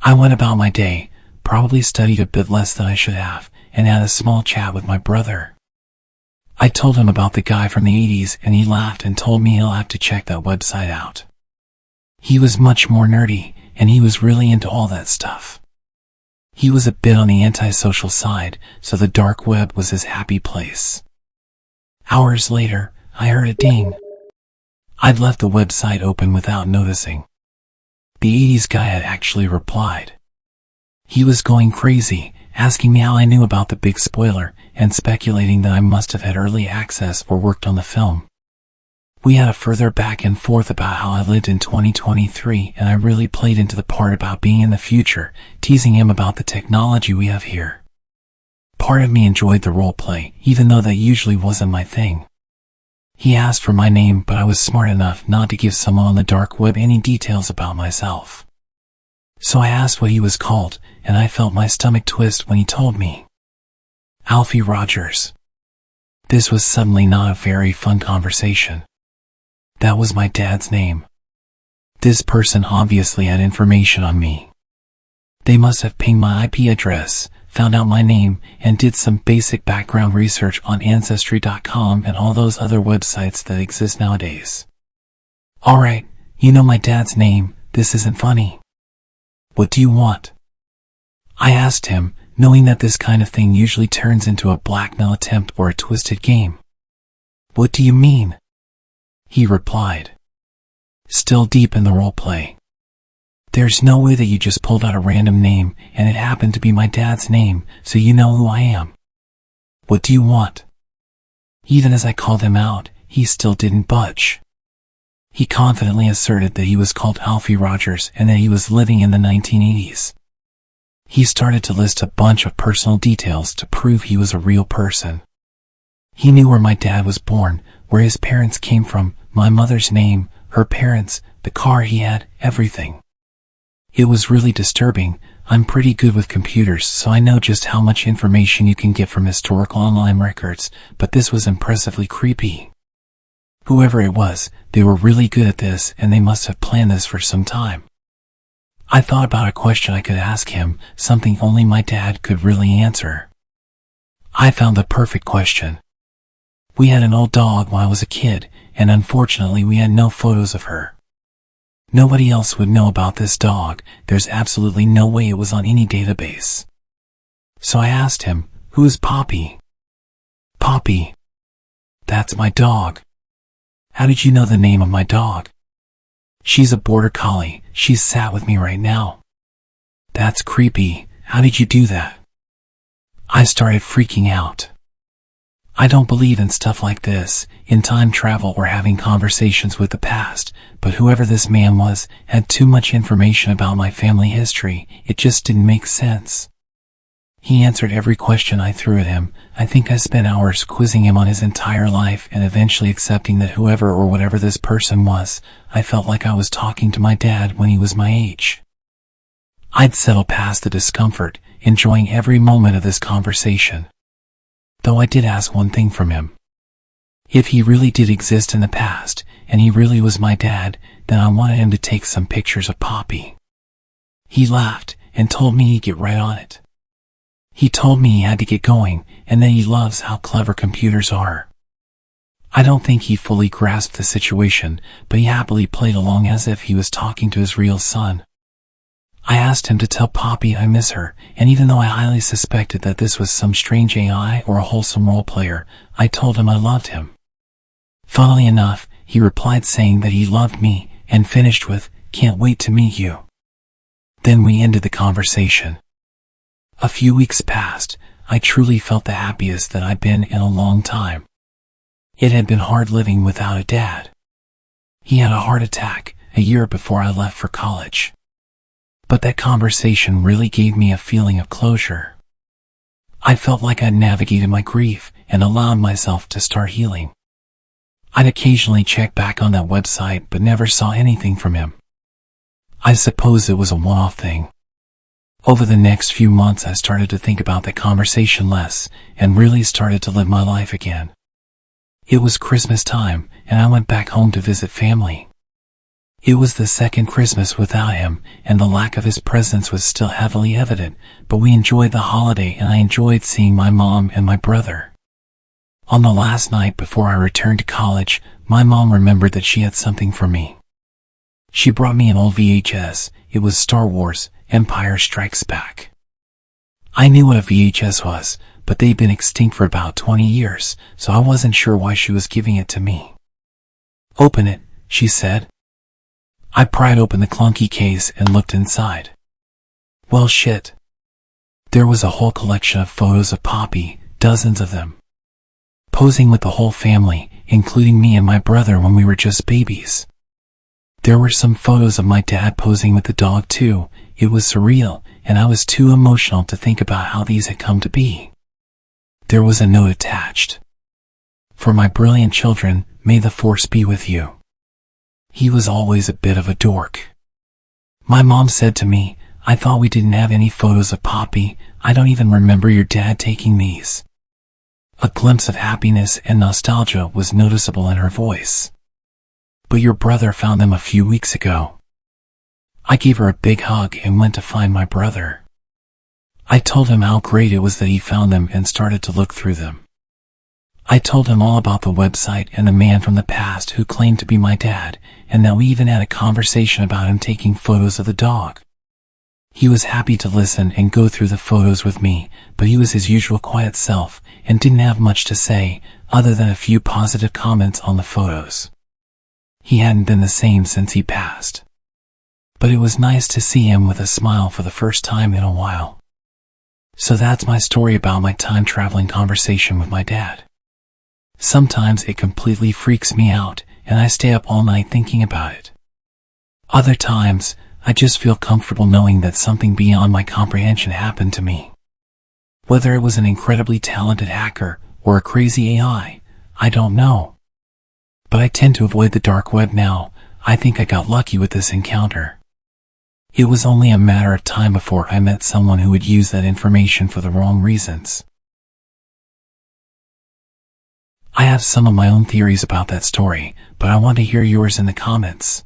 I went about my day, probably studied a bit less than I should have, and had a small chat with my brother. I told him about the guy from the 80s, and he laughed and told me he'll have to check that website out. He was much more nerdy, and he was really into all that stuff. He was a bit on the antisocial side, so the dark web was his happy place. Hours later, I heard a ding. I'd left the website open without noticing. The 80s guy had actually replied. He was going crazy, asking me how I knew about the big spoiler, and speculating that I must have had early access or worked on the film. We had a further back and forth about how I lived in 2023, and I really played into the part about being in the future, teasing him about the technology we have here. Part of me enjoyed the role play, even though that usually wasn't my thing. He asked for my name, but I was smart enough not to give someone on the dark web any details about myself. So I asked what he was called, and I felt my stomach twist when he told me. Alfie Rogers. This was suddenly not a very fun conversation. That was my dad's name. This person obviously had information on me. They must have pinged my IP address, found out my name, and did some basic background research on Ancestry.com and all those other websites that exist nowadays. Alright, You know my dad's name, this isn't funny. What do you want? I asked him, knowing that this kind of thing usually turns into a blackmail attempt or a twisted game. What do you mean? He replied, still deep in the roleplay. There's no way that you just pulled out a random name and it happened to be my dad's name, so you know who I am. What do you want? Even as I called him out, he still didn't budge. He confidently asserted that he was called Alfie Rogers and that he was living in the 1980s. He started to list a bunch of personal details to prove he was a real person. He knew where my dad was born, where his parents came from, my mother's name, her parents, the car he had, everything. It was really disturbing. I'm pretty good with computers, so I know just how much information you can get from historical online records, but this was impressively creepy. Whoever it was, they were really good at this, and they must have planned this for some time. I thought about a question I could ask him, something only my dad could really answer. I found the perfect question. We had an old dog when I was a kid, and unfortunately we had no photos of her. Nobody else would know about this dog. There's absolutely no way it was on any database. So I asked him, who is Poppy? Poppy. That's my dog. How did you know the name of my dog? She's a border collie. She's sat with me right now. That's creepy. How did you do that? I started freaking out. I don't believe in stuff like this, in time travel or having conversations with the past, but whoever this man was had too much information about my family history. It just didn't make sense. He answered every question I threw at him. I think I spent hours quizzing him on his entire life and eventually accepting that whoever or whatever this person was, I felt like I was talking to my dad when he was my age. I'd settle past the discomfort, enjoying every moment of this conversation. Though I did ask one thing from him. If he really did exist in the past, and he really was my dad, then I wanted him to take some pictures of Poppy. He laughed and told me he'd get right on it. He told me he had to get going, and that he loves how clever computers are. I don't think he fully grasped the situation, but he happily played along as if he was talking to his real son. I asked him to tell Poppy I miss her, and even though I highly suspected that this was some strange AI or a wholesome role player, I told him I loved him. Funnily enough, he replied saying that he loved me, and finished with, "Can't wait to meet you." Then we ended the conversation. A few weeks passed. I truly felt the happiest that I'd been in a long time. It had been hard living without a dad. He had a heart attack a year before I left for college. But that conversation really gave me a feeling of closure. I felt like I'd navigated my grief and allowed myself to start healing. I'd occasionally check back on that website but never saw anything from him. I suppose it was a one-off thing. Over the next few months I started to think about that conversation less and really started to live my life again. It was Christmas time and I went back home to visit family. It was the second Christmas without him, and the lack of his presence was still heavily evident, but we enjoyed the holiday and I enjoyed seeing my mom and my brother. On the last night before I returned to college, my mom remembered that she had something for me. She brought me an old VHS. It was Star Wars, Empire Strikes Back. I knew what a VHS was, but they'd been extinct for about 20 years, so I wasn't sure why she was giving it to me. "Open it," she said. I pried open the clunky case and looked inside. Well, shit. There was a whole collection of photos of Poppy, dozens of them. Posing with the whole family, including me and my brother when we were just babies. There were some photos of my dad posing with the dog too. It was surreal, and I was too emotional to think about how these had come to be. There was a note attached. "For my brilliant children, may the force be with you." He was always a bit of a dork. My mom said to me, "I thought we didn't have any photos of Poppy. I don't even remember your dad taking these." A glimpse of happiness and nostalgia was noticeable in her voice. "But your brother found them a few weeks ago." I gave her a big hug and went to find my brother. I told him how great it was that he found them and started to look through them. I told him all about the website and the man from the past who claimed to be my dad, and that we even had a conversation about him taking photos of the dog. He was happy to listen and go through the photos with me, but he was his usual quiet self and didn't have much to say other than a few positive comments on the photos. He hadn't been the same since he passed. But it was nice to see him with a smile for the first time in a while. So that's my story about my time-traveling conversation with my dad. Sometimes it completely freaks me out, and I stay up all night thinking about it. Other times, I just feel comfortable knowing that something beyond my comprehension happened to me. Whether it was an incredibly talented hacker or a crazy AI, I don't know. But I tend to avoid the dark web now. I think I got lucky with this encounter. It was only a matter of time before I met someone who would use that information for the wrong reasons. I have some of my own theories about that story, but I want to hear yours in the comments.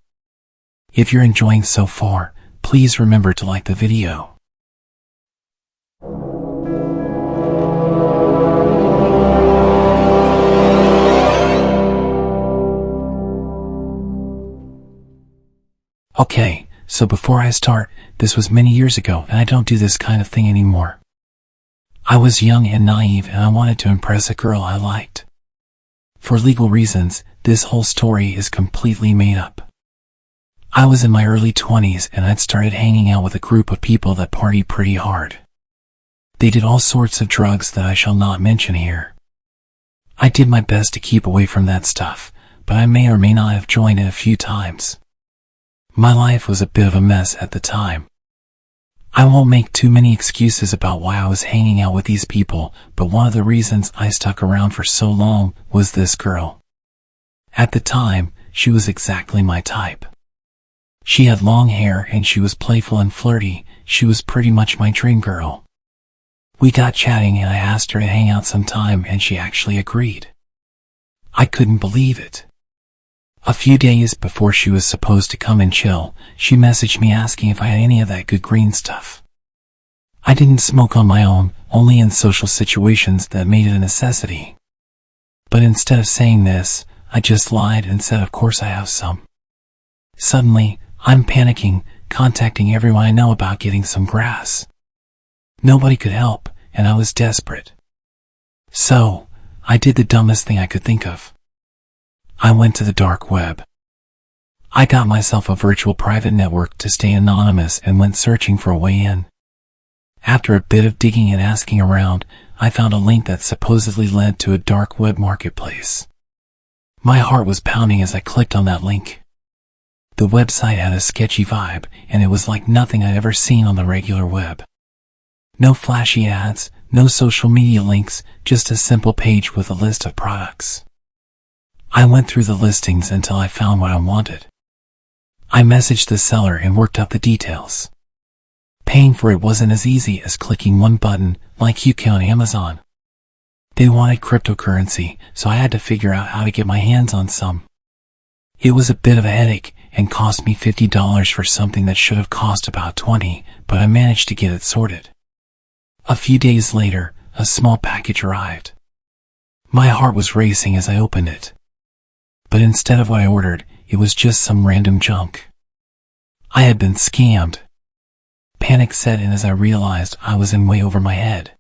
If you're enjoying so far, please remember to like the video. Okay, so before I start, this was many years ago and I don't do this kind of thing anymore. I was young and naive and I wanted to impress a girl I liked. For legal reasons, this whole story is completely made up. I was in my early 20s and I'd started hanging out with a group of people that party pretty hard. They did all sorts of drugs that I shall not mention here. I did my best to keep away from that stuff, but I may or may not have joined in a few times. My life was a bit of a mess at the time. I won't make too many excuses about why I was hanging out with these people, but one of the reasons I stuck around for so long was this girl. At the time, she was exactly my type. She had long hair and she was playful and flirty. She was pretty much my dream girl. We got chatting and I asked her to hang out sometime and she actually agreed. I couldn't believe it. A few days before she was supposed to come and chill, she messaged me asking if I had any of that good green stuff. I didn't smoke on my own, only in social situations that made it a necessity. But instead of saying this, I just lied and said of course I have some. Suddenly, I'm panicking, contacting everyone I know about getting some grass. Nobody could help, and I was desperate. So, I did the dumbest thing I could think of. I went to the dark web. I got myself a virtual private network to stay anonymous and went searching for a way in. After a bit of digging and asking around, I found a link that supposedly led to a dark web marketplace. My heart was pounding as I clicked on that link. The website had a sketchy vibe, and it was like nothing I'd ever seen on the regular web. No flashy ads, no social media links, just a simple page with a list of products. I went through the listings until I found what I wanted. I messaged the seller and worked out the details. Paying for it wasn't as easy as clicking one button like you can on Amazon. They wanted cryptocurrency, so I had to figure out how to get my hands on some. It was a bit of a headache and cost me $50 for something that should have cost about $20, but I managed to get it sorted. A few days later, a small package arrived. My heart was racing as I opened it. But instead of what I ordered, it was just some random junk. I had been scammed. Panic set in as I realized I was in way over my head.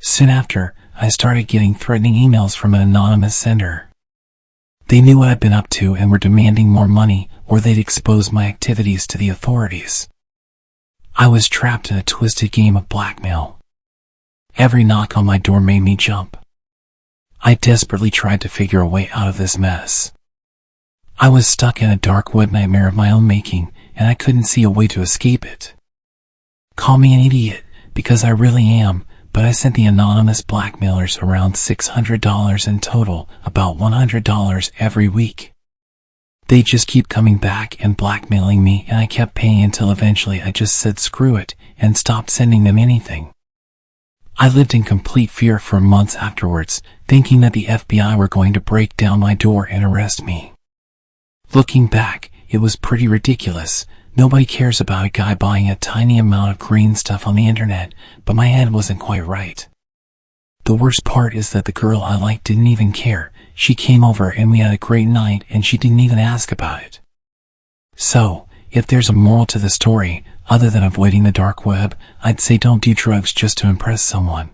Soon after, I started getting threatening emails from an anonymous sender. They knew what I'd been up to and were demanding more money, or they'd expose my activities to the authorities. I was trapped in a twisted game of blackmail. Every knock on my door made me jump. I desperately tried to figure a way out of this mess. I was stuck in a dark web nightmare of my own making, and I couldn't see a way to escape it. Call me an idiot, because I really am, but I sent the anonymous blackmailers around $600 in total, about $100 every week. They just keep coming back and blackmailing me, and I kept paying until eventually I just said screw it, and stopped sending them anything. I lived in complete fear for months afterwards, thinking that the FBI were going to break down my door and arrest me. Looking back, it was pretty ridiculous. Nobody cares about a guy buying a tiny amount of green stuff on the internet, but my head wasn't quite right. The worst part is that the girl I liked didn't even care. She came over and we had a great night and she didn't even ask about it. So, if there's a moral to the story, other than avoiding the dark web, I'd say don't do drugs just to impress someone.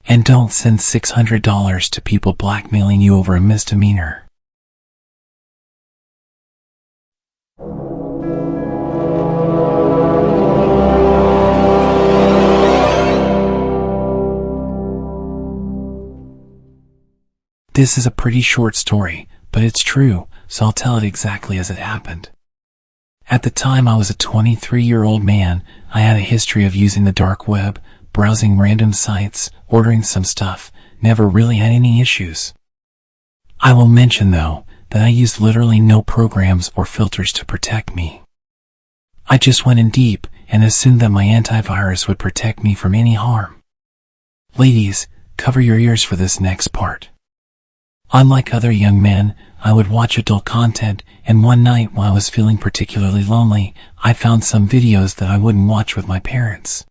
And don't send $600 to people blackmailing you over a misdemeanor. This is a pretty short story, but it's true, so I'll tell it exactly as it happened. At the time I was a 23-year-old man, I had a history of using the dark web, browsing random sites, ordering some stuff, never really had any issues. I will mention though, that I used literally no programs or filters to protect me. I just went in deep, and assumed that my antivirus would protect me from any harm. Ladies, cover your ears for this next part. Unlike other young men, I would watch adult content, and one night while I was feeling particularly lonely, I found some videos that I wouldn't watch with my parents.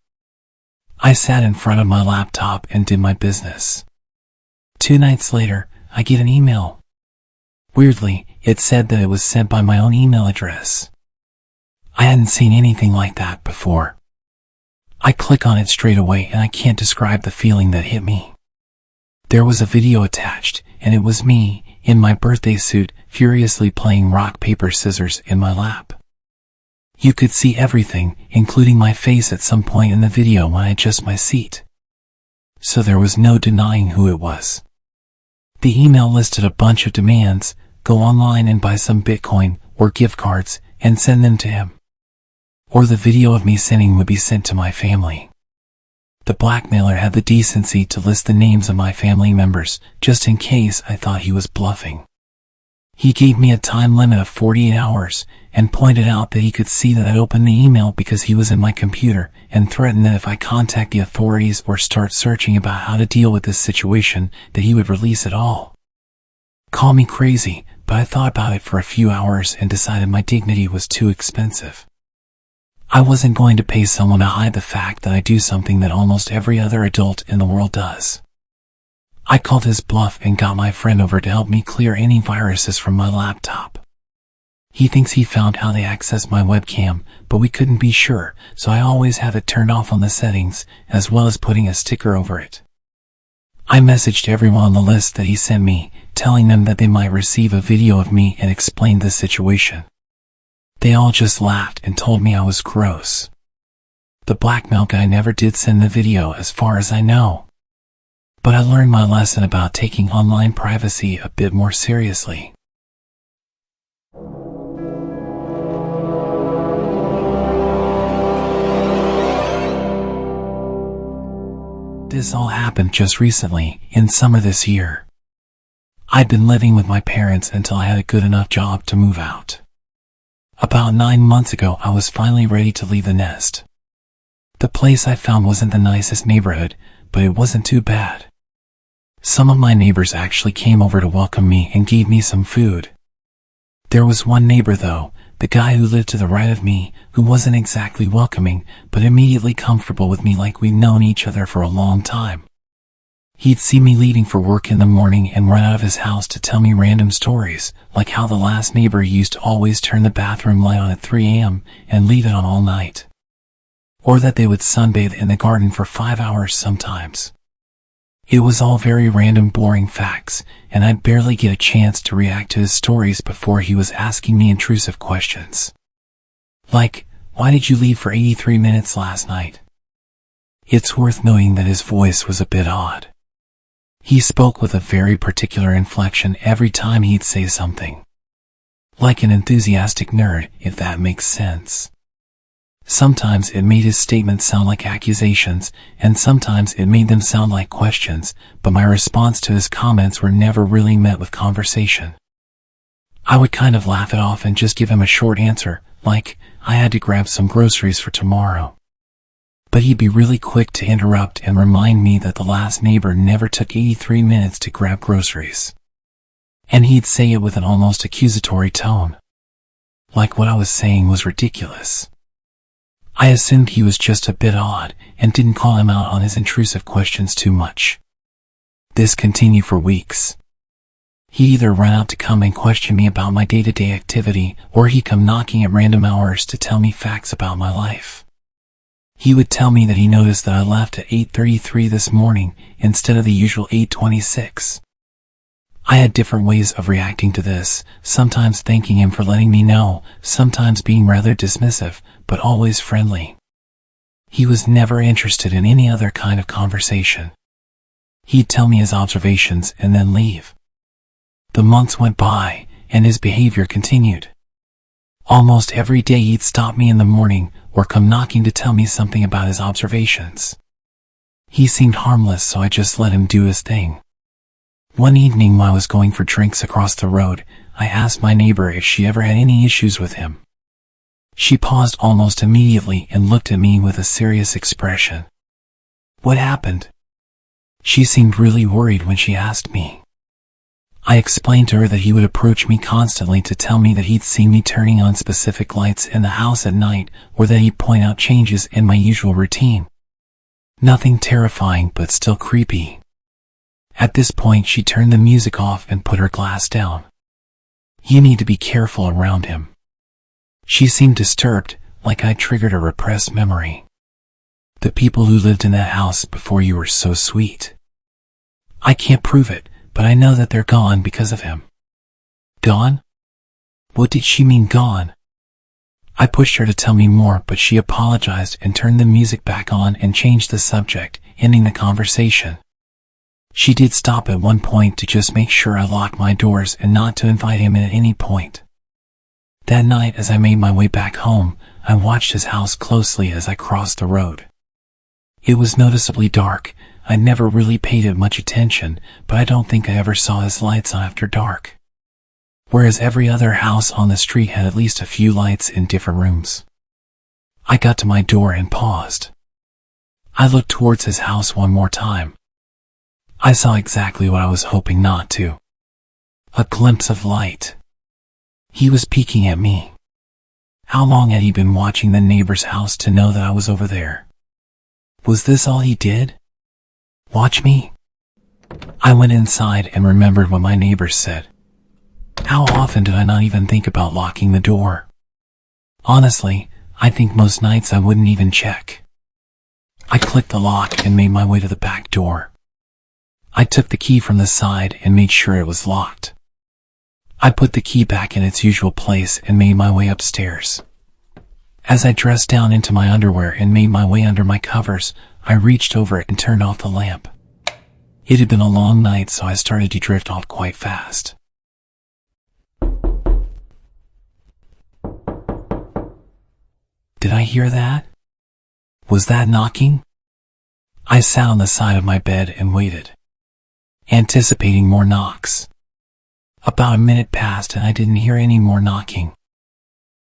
I sat in front of my laptop and did my business. 2 nights later, I get an email. Weirdly, it said that it was sent by my own email address. I hadn't seen anything like that before. I click on it straight away and I can't describe the feeling that hit me. There was a video attached, and it was me, in my birthday suit, furiously playing rock, paper, scissors in my lap. You could see everything, including my face at some point in the video when I adjust my seat. So there was no denying who it was. The email listed a bunch of demands: go online and buy some Bitcoin or gift cards and send them to him. Or the video of me sending would be sent to my family. The blackmailer had the decency to list the names of my family members, just in case I thought he was bluffing. He gave me a time limit of 48 hours, and pointed out that he could see that I'd opened the email because he was in my computer, and threatened that if I contact the authorities or start searching about how to deal with this situation, that he would release it all. Call me crazy, but I thought about it for a few hours and decided my dignity was too expensive. I wasn't going to pay someone to hide the fact that I do something that almost every other adult in the world does. I called his bluff and got my friend over to help me clear any viruses from my laptop. He thinks he found how they access my webcam, but we couldn't be sure, so I always have it turned off on the settings, as well as putting a sticker over it. I messaged everyone on the list that he sent me, telling them that they might receive a video of me, and explained the situation. They all just laughed and told me I was gross. The blackmail guy never did send the video as far as I know. But I learned my lesson about taking online privacy a bit more seriously. This all happened just recently, in summer this year. I'd been living with my parents until I had a good enough job to move out. About 9 months ago, I was finally ready to leave the nest. The place I found wasn't the nicest neighborhood, but it wasn't too bad. Some of my neighbors actually came over to welcome me and gave me some food. There was one neighbor though, the guy who lived to the right of me, who wasn't exactly welcoming, but immediately comfortable with me like we'd known each other for a long time. He'd see me leaving for work in the morning and run out of his house to tell me random stories, like how the last neighbor used to always turn the bathroom light on at 3 a.m. and leave it on all night. Or that they would sunbathe in the garden for 5 hours sometimes. It was all very random, boring facts, and I'd barely get a chance to react to his stories before he was asking me intrusive questions. Like, why did you leave for 83 minutes last night? It's worth noting that his voice was a bit odd. He spoke with a very particular inflection every time he'd say something. Like an enthusiastic nerd, if that makes sense. Sometimes it made his statements sound like accusations, and sometimes it made them sound like questions, but my response to his comments were never really met with conversation. I would kind of laugh it off and just give him a short answer, like, I had to grab some groceries for tomorrow. But he'd be really quick to interrupt and remind me that the last neighbor never took 83 minutes to grab groceries. And he'd say it with an almost accusatory tone. Like what I was saying was ridiculous. I assumed he was just a bit odd, and didn't call him out on his intrusive questions too much. This continued for weeks. He'd either run out to come and question me about my day-to-day activity, or he'd come knocking at random hours to tell me facts about my life. He would tell me that he noticed that I left at 8:33 this morning instead of the usual 8:26. I had different ways of reacting to this, sometimes thanking him for letting me know, sometimes being rather dismissive, but always friendly. He was never interested in any other kind of conversation. He'd tell me his observations and then leave. The months went by, and his behavior continued. Almost every day he'd stop me in the morning or come knocking to tell me something about his observations. He seemed harmless, so I just let him do his thing. One evening while I was going for drinks across the road, I asked my neighbor if she ever had any issues with him. She paused almost immediately and looked at me with a serious expression. What happened? She seemed really worried when she asked me. I explained to her that he would approach me constantly to tell me that he'd seen me turning on specific lights in the house at night, or that he'd point out changes in my usual routine. Nothing terrifying, but still creepy. At this point, she turned the music off and put her glass down. You need to be careful around him. She seemed disturbed, like I triggered a repressed memory. The people who lived in that house before you were so sweet. I can't prove it, but I know that they're gone because of him. Gone? What did she mean gone? I pushed her to tell me more, but she apologized and turned the music back on and changed the subject, ending the conversation. She did stop at one point to just make sure I locked my doors and not to invite him in at any point. That night, as I made my way back home, I watched his house closely as I crossed the road. It was noticeably dark. I never really paid it much attention, but I don't think I ever saw his lights on after dark. Whereas every other house on the street had at least a few lights in different rooms. I got to my door and paused. I looked towards his house one more time. I saw exactly what I was hoping not to. A glimpse of light. He was peeking at me. How long had he been watching the neighbor's house to know that I was over there? Was this all he did? Watch me? I went inside and remembered what my neighbors said. How often did I not even think about locking the door? Honestly, I think most nights I wouldn't even check. I clicked the lock and made my way to the back door. I took the key from the side and made sure it was locked. I put the key back in its usual place and made my way upstairs. As I dressed down into my underwear and made my way under my covers, I reached over it and turned off the lamp. It had been a long night, so I started to drift off quite fast. Did I hear that? Was that knocking? I sat on the side of my bed and waited, anticipating more knocks. About a minute passed and I didn't hear any more knocking,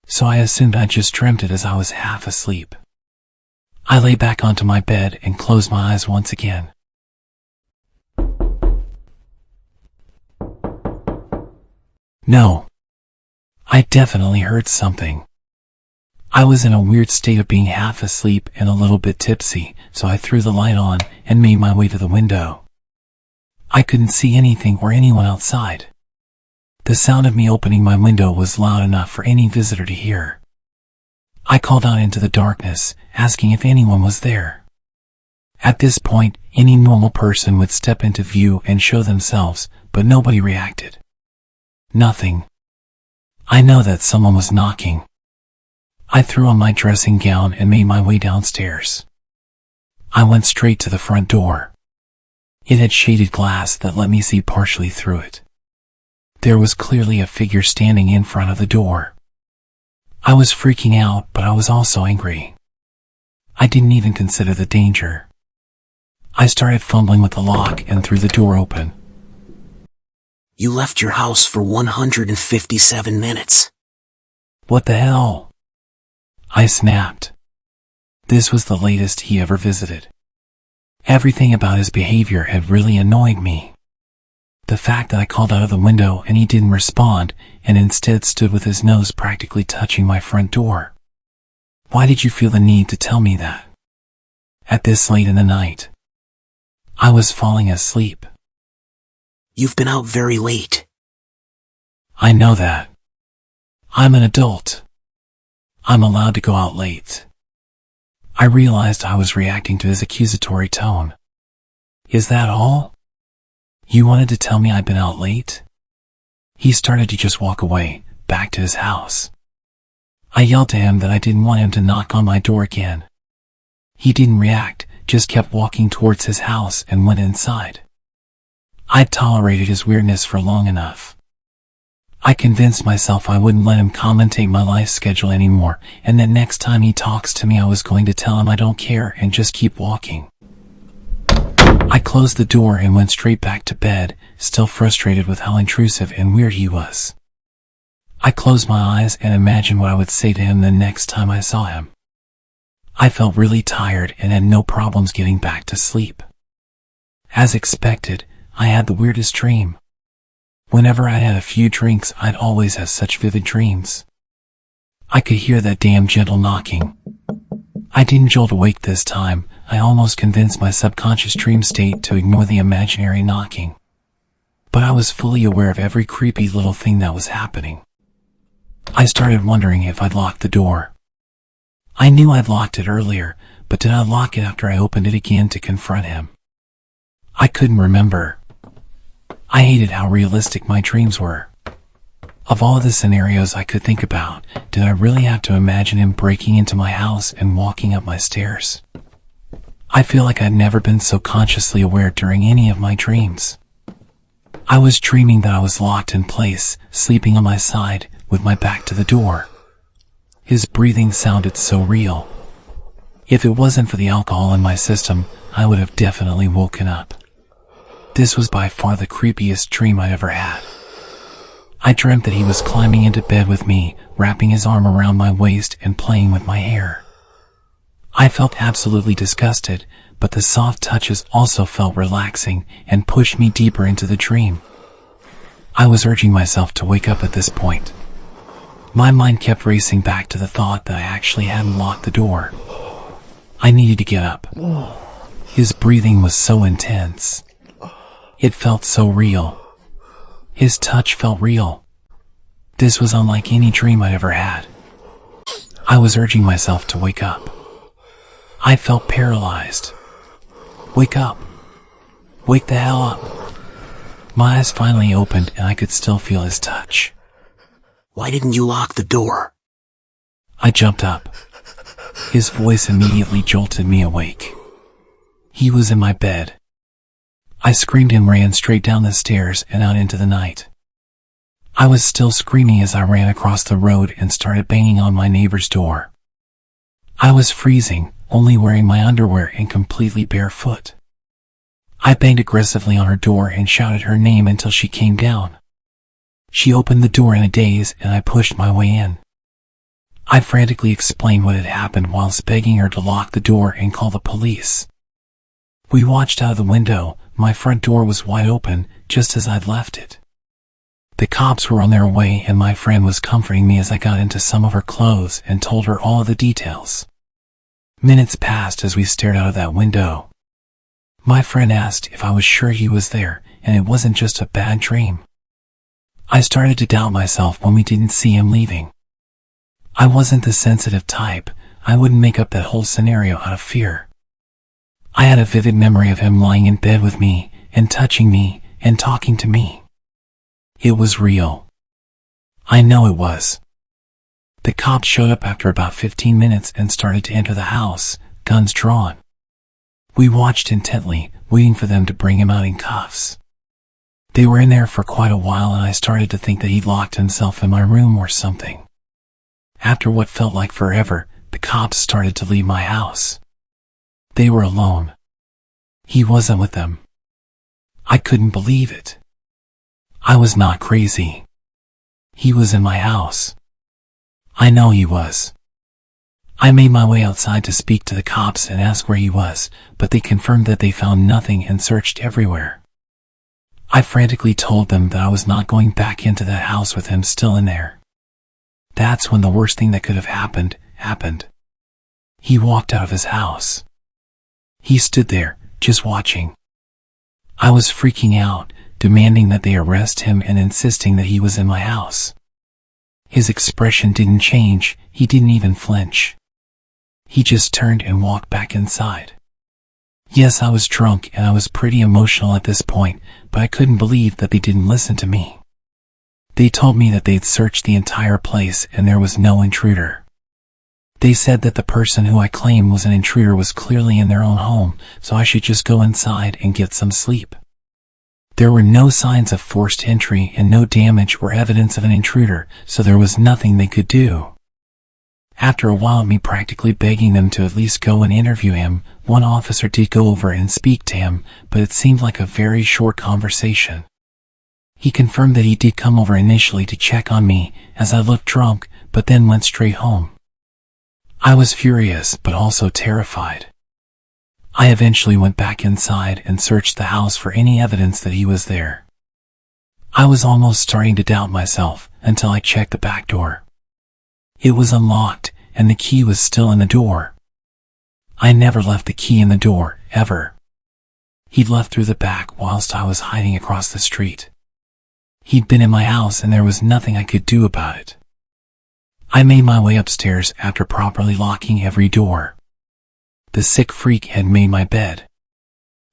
so I assumed I just dreamt it as I was half asleep. I lay back onto my bed and closed my eyes once again. No. I definitely heard something. I was in a weird state of being half asleep and a little bit tipsy, so I threw the light on and made my way to the window. I couldn't see anything or anyone outside. The sound of me opening my window was loud enough for any visitor to hear. I called out into the darkness, asking if anyone was there. At this point, any normal person would step into view and show themselves, but nobody reacted. Nothing. I know that someone was knocking. I threw on my dressing gown and made my way downstairs. I went straight to the front door. It had shaded glass that let me see partially through it. There was clearly a figure standing in front of the door. I was freaking out, but I was also angry. I didn't even consider the danger. I started fumbling with the lock and threw the door open. You left your house for 157 minutes. What the hell? I snapped. This was the latest he ever visited. Everything about his behavior had really annoyed me. The fact that I called out of the window and he didn't respond, and instead stood with his nose practically touching my front door. Why did you feel the need to tell me that? At this late in the night? I was falling asleep. You've been out very late. I know that. I'm an adult. I'm allowed to go out late. I realized I was reacting to his accusatory tone. Is that all? You wanted to tell me I'd been out late? He started to just walk away, back to his house. I yelled to him that I didn't want him to knock on my door again. He didn't react, just kept walking towards his house and went inside. I'd tolerated his weirdness for long enough. I convinced myself I wouldn't let him commentate my life schedule anymore, and that next time he talks to me I was going to tell him I don't care and just keep walking. I closed the door and went straight back to bed, still frustrated with how intrusive and weird he was. I closed my eyes and imagined what I would say to him the next time I saw him. I felt really tired and had no problems getting back to sleep. As expected, I had the weirdest dream. Whenever I had a few drinks, I'd always have such vivid dreams. I could hear that damn gentle knocking. I didn't jolt awake this time. I almost convinced my subconscious dream state to ignore the imaginary knocking. But I was fully aware of every creepy little thing that was happening. I started wondering if I'd locked the door. I knew I'd locked it earlier, but did I lock it after I opened it again to confront him? I couldn't remember. I hated how realistic my dreams were. Of all the scenarios I could think about, did I really have to imagine him breaking into my house and walking up my stairs? I feel like I'd never been so consciously aware during any of my dreams. I was dreaming that I was locked in place, sleeping on my side, with my back to the door. His breathing sounded so real. If it wasn't for the alcohol in my system, I would have definitely woken up. This was by far the creepiest dream I'd ever had. I dreamt that he was climbing into bed with me, wrapping his arm around my waist and playing with my hair. I felt absolutely disgusted, but the soft touches also felt relaxing and pushed me deeper into the dream. I was urging myself to wake up at this point. My mind kept racing back to the thought that I actually hadn't locked the door. I needed to get up. His breathing was so intense. It felt so real. His touch felt real. This was unlike any dream I'd ever had. I was urging myself to wake up. I felt paralyzed. Wake up. Wake the hell up. My eyes finally opened and I could still feel his touch. Why didn't you lock the door? I jumped up. His voice immediately jolted me awake. He was in my bed. I screamed and ran straight down the stairs and out into the night. I was still screaming as I ran across the road and started banging on my neighbor's door. I was freezing, only wearing my underwear and completely barefoot. I banged aggressively on her door and shouted her name until she came down. She opened the door in a daze and I pushed my way in. I frantically explained what had happened whilst begging her to lock the door and call the police. We watched out of the window. My front door was wide open, just as I'd left it. The cops were on their way and my friend was comforting me as I got into some of her clothes and told her all of the details. Minutes passed as we stared out of that window. My friend asked if I was sure he was there and it wasn't just a bad dream. I started to doubt myself when we didn't see him leaving. I wasn't the sensitive type. I wouldn't make up that whole scenario out of fear. I had a vivid memory of him lying in bed with me and touching me and talking to me. It was real. I know it was. The cops showed up after about 15 minutes and started to enter the house, guns drawn. We watched intently, waiting for them to bring him out in cuffs. They were in there for quite a while and I started to think that he'd locked himself in my room or something. After what felt like forever, the cops started to leave my house. They were alone. He wasn't with them. I couldn't believe it. I was not crazy. He was in my house. I know he was. I made my way outside to speak to the cops and ask where he was, but they confirmed that they found nothing and searched everywhere. I frantically told them that I was not going back into that house with him still in there. That's when the worst thing that could have happened. He walked out of his house. He stood there, just watching. I was freaking out, demanding that they arrest him and insisting that he was in my house. His expression didn't change, he didn't even flinch. He just turned and walked back inside. Yes, I was drunk and I was pretty emotional at this point, but I couldn't believe that they didn't listen to me. They told me that they'd searched the entire place and there was no intruder. They said that the person who I claimed was an intruder was clearly in their own home, so I should just go inside and get some sleep. There were no signs of forced entry and no damage or evidence of an intruder, so there was nothing they could do. After a while of me practically begging them to at least go and interview him, one officer did go over and speak to him, but it seemed like a very short conversation. He confirmed that he did come over initially to check on me, as I looked drunk, but then went straight home. I was furious, but also terrified. I eventually went back inside and searched the house for any evidence that he was there. I was almost starting to doubt myself, until I checked the back door. It was unlocked, and the key was still in the door. I never left the key in the door, ever. He'd left through the back whilst I was hiding across the street. He'd been in my house and there was nothing I could do about it. I made my way upstairs after properly locking every door. The sick freak had made my bed.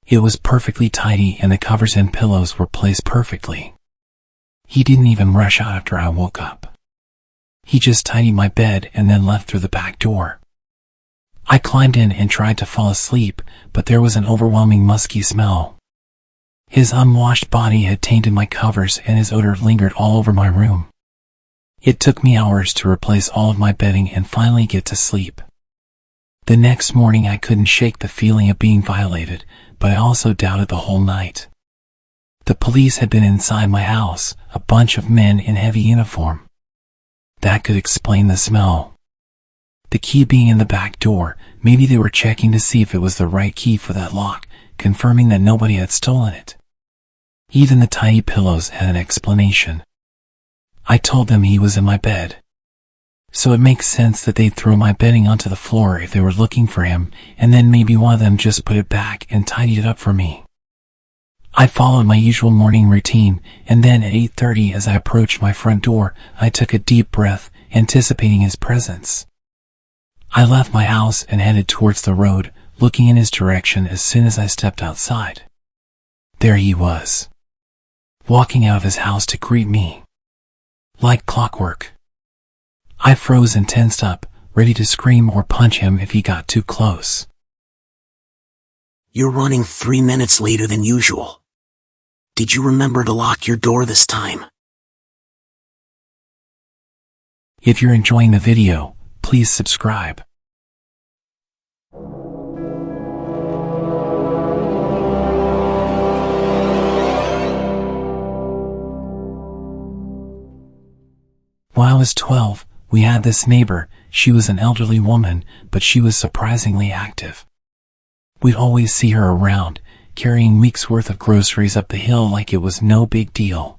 It was perfectly tidy and the covers and pillows were placed perfectly. He didn't even rush out after I woke up. He just tidied my bed and then left through the back door. I climbed in and tried to fall asleep, but there was an overwhelming musky smell. His unwashed body had tainted my covers and his odor lingered all over my room. It took me hours to replace all of my bedding and finally get to sleep. The next morning I couldn't shake the feeling of being violated, but I also doubted the whole night. The police had been inside my house, a bunch of men in heavy uniform. That could explain the smell. The key being in the back door, maybe they were checking to see if it was the right key for that lock, confirming that nobody had stolen it. Even the tiny pillows had an explanation. I told them he was in my bed. So it makes sense that they'd throw my bedding onto the floor if they were looking for him, and then maybe one of them just put it back and tidied it up for me. I followed my usual morning routine, and then at 8:30 as I approached my front door, I took a deep breath, anticipating his presence. I left my house and headed towards the road, looking in his direction as soon as I stepped outside. There he was, walking out of his house to greet me. Like clockwork. I froze and tensed up, ready to scream or punch him if he got too close. You're running 3 minutes later than usual. Did you remember to lock your door this time? If you're enjoying the video, please subscribe. When I was 12, we had this neighbor. She was an elderly woman, but she was surprisingly active. We'd always see her around, carrying weeks' worth of groceries up the hill like it was no big deal.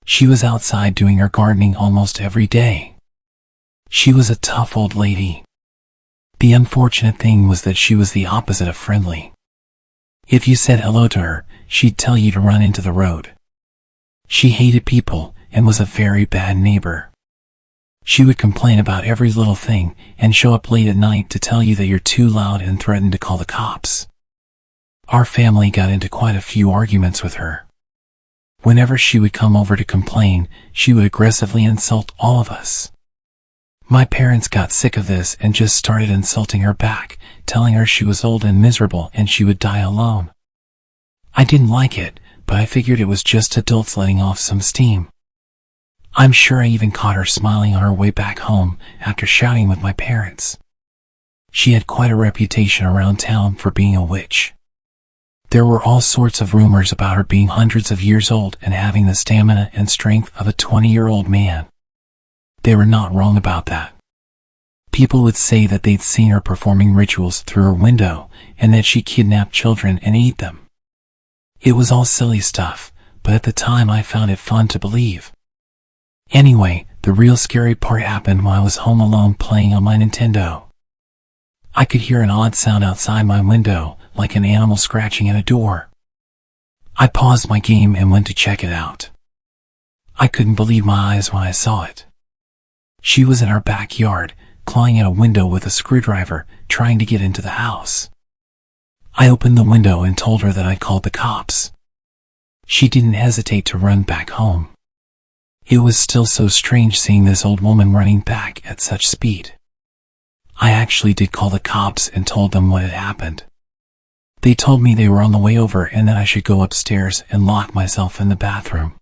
She was outside doing her gardening almost every day. She was a tough old lady. The unfortunate thing was that she was the opposite of friendly. If you said hello to her, she'd tell you to run into the road. She hated people and was a very bad neighbor. She would complain about every little thing and show up late at night to tell you that you're too loud and threaten to call the cops. Our family got into quite a few arguments with her. Whenever she would come over to complain, she would aggressively insult all of us. My parents got sick of this and just started insulting her back, telling her she was old and miserable and she would die alone. I didn't like it, but I figured it was just adults letting off some steam. I'm sure I even caught her smiling on her way back home after shouting with my parents. She had quite a reputation around town for being a witch. There were all sorts of rumors about her being hundreds of years old and having the stamina and strength of a 20-year-old man. They were not wrong about that. People would say that they'd seen her performing rituals through her window and that she kidnapped children and ate them. It was all silly stuff, but at the time I found it fun to believe. Anyway, the real scary part happened when I was home alone playing on my Nintendo. I could hear an odd sound outside my window, like an animal scratching at a door. I paused my game and went to check it out. I couldn't believe my eyes when I saw it. She was in our backyard, clawing at a window with a screwdriver, trying to get into the house. I opened the window and told her that I'd called the cops. She didn't hesitate to run back home. It was still so strange seeing this old woman running back at such speed. I actually did call the cops and told them what had happened. They told me they were on the way over and that I should go upstairs and lock myself in the bathroom.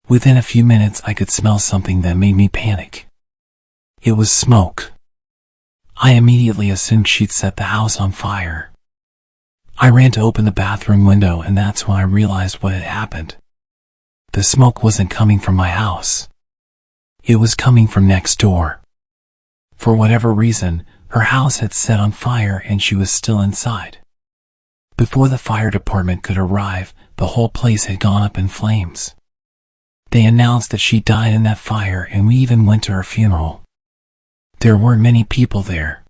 Within a few minutes I could smell something that made me panic. It was smoke. I immediately assumed she'd set the house on fire. I ran to open the bathroom window and that's when I realized what had happened. The smoke wasn't coming from my house. It was coming from next door. For whatever reason, her house had set on fire and she was still inside. Before the fire department could arrive, the whole place had gone up in flames. They announced that she died in that fire and we even went to her funeral. There weren't many people there.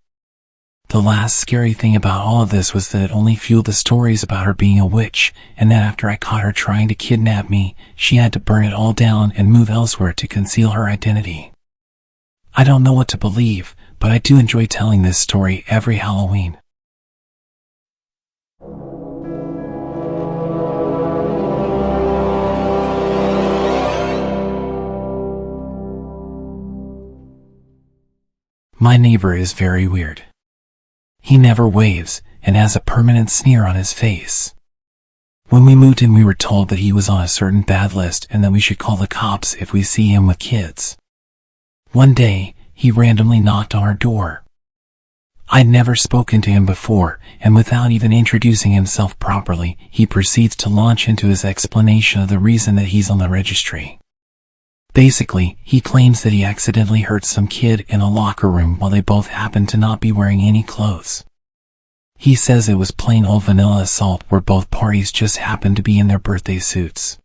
The last scary thing about all of this was that it only fueled the stories about her being a witch, and that after I caught her trying to kidnap me, she had to burn it all down and move elsewhere to conceal her identity. I don't know what to believe, but I do enjoy telling this story every Halloween. My neighbor is very weird. He never waves and has a permanent sneer on his face. When we moved in, we were told that he was on a certain bad list and that we should call the cops if we see him with kids. One day, he randomly knocked on our door. I'd never spoken to him before, and without even introducing himself properly, he proceeds to launch into his explanation of the reason that he's on the registry. Basically, he claims that he accidentally hurt some kid in a locker room while they both happened to not be wearing any clothes. He says it was plain old vanilla assault where both parties just happened to be in their birthday suits.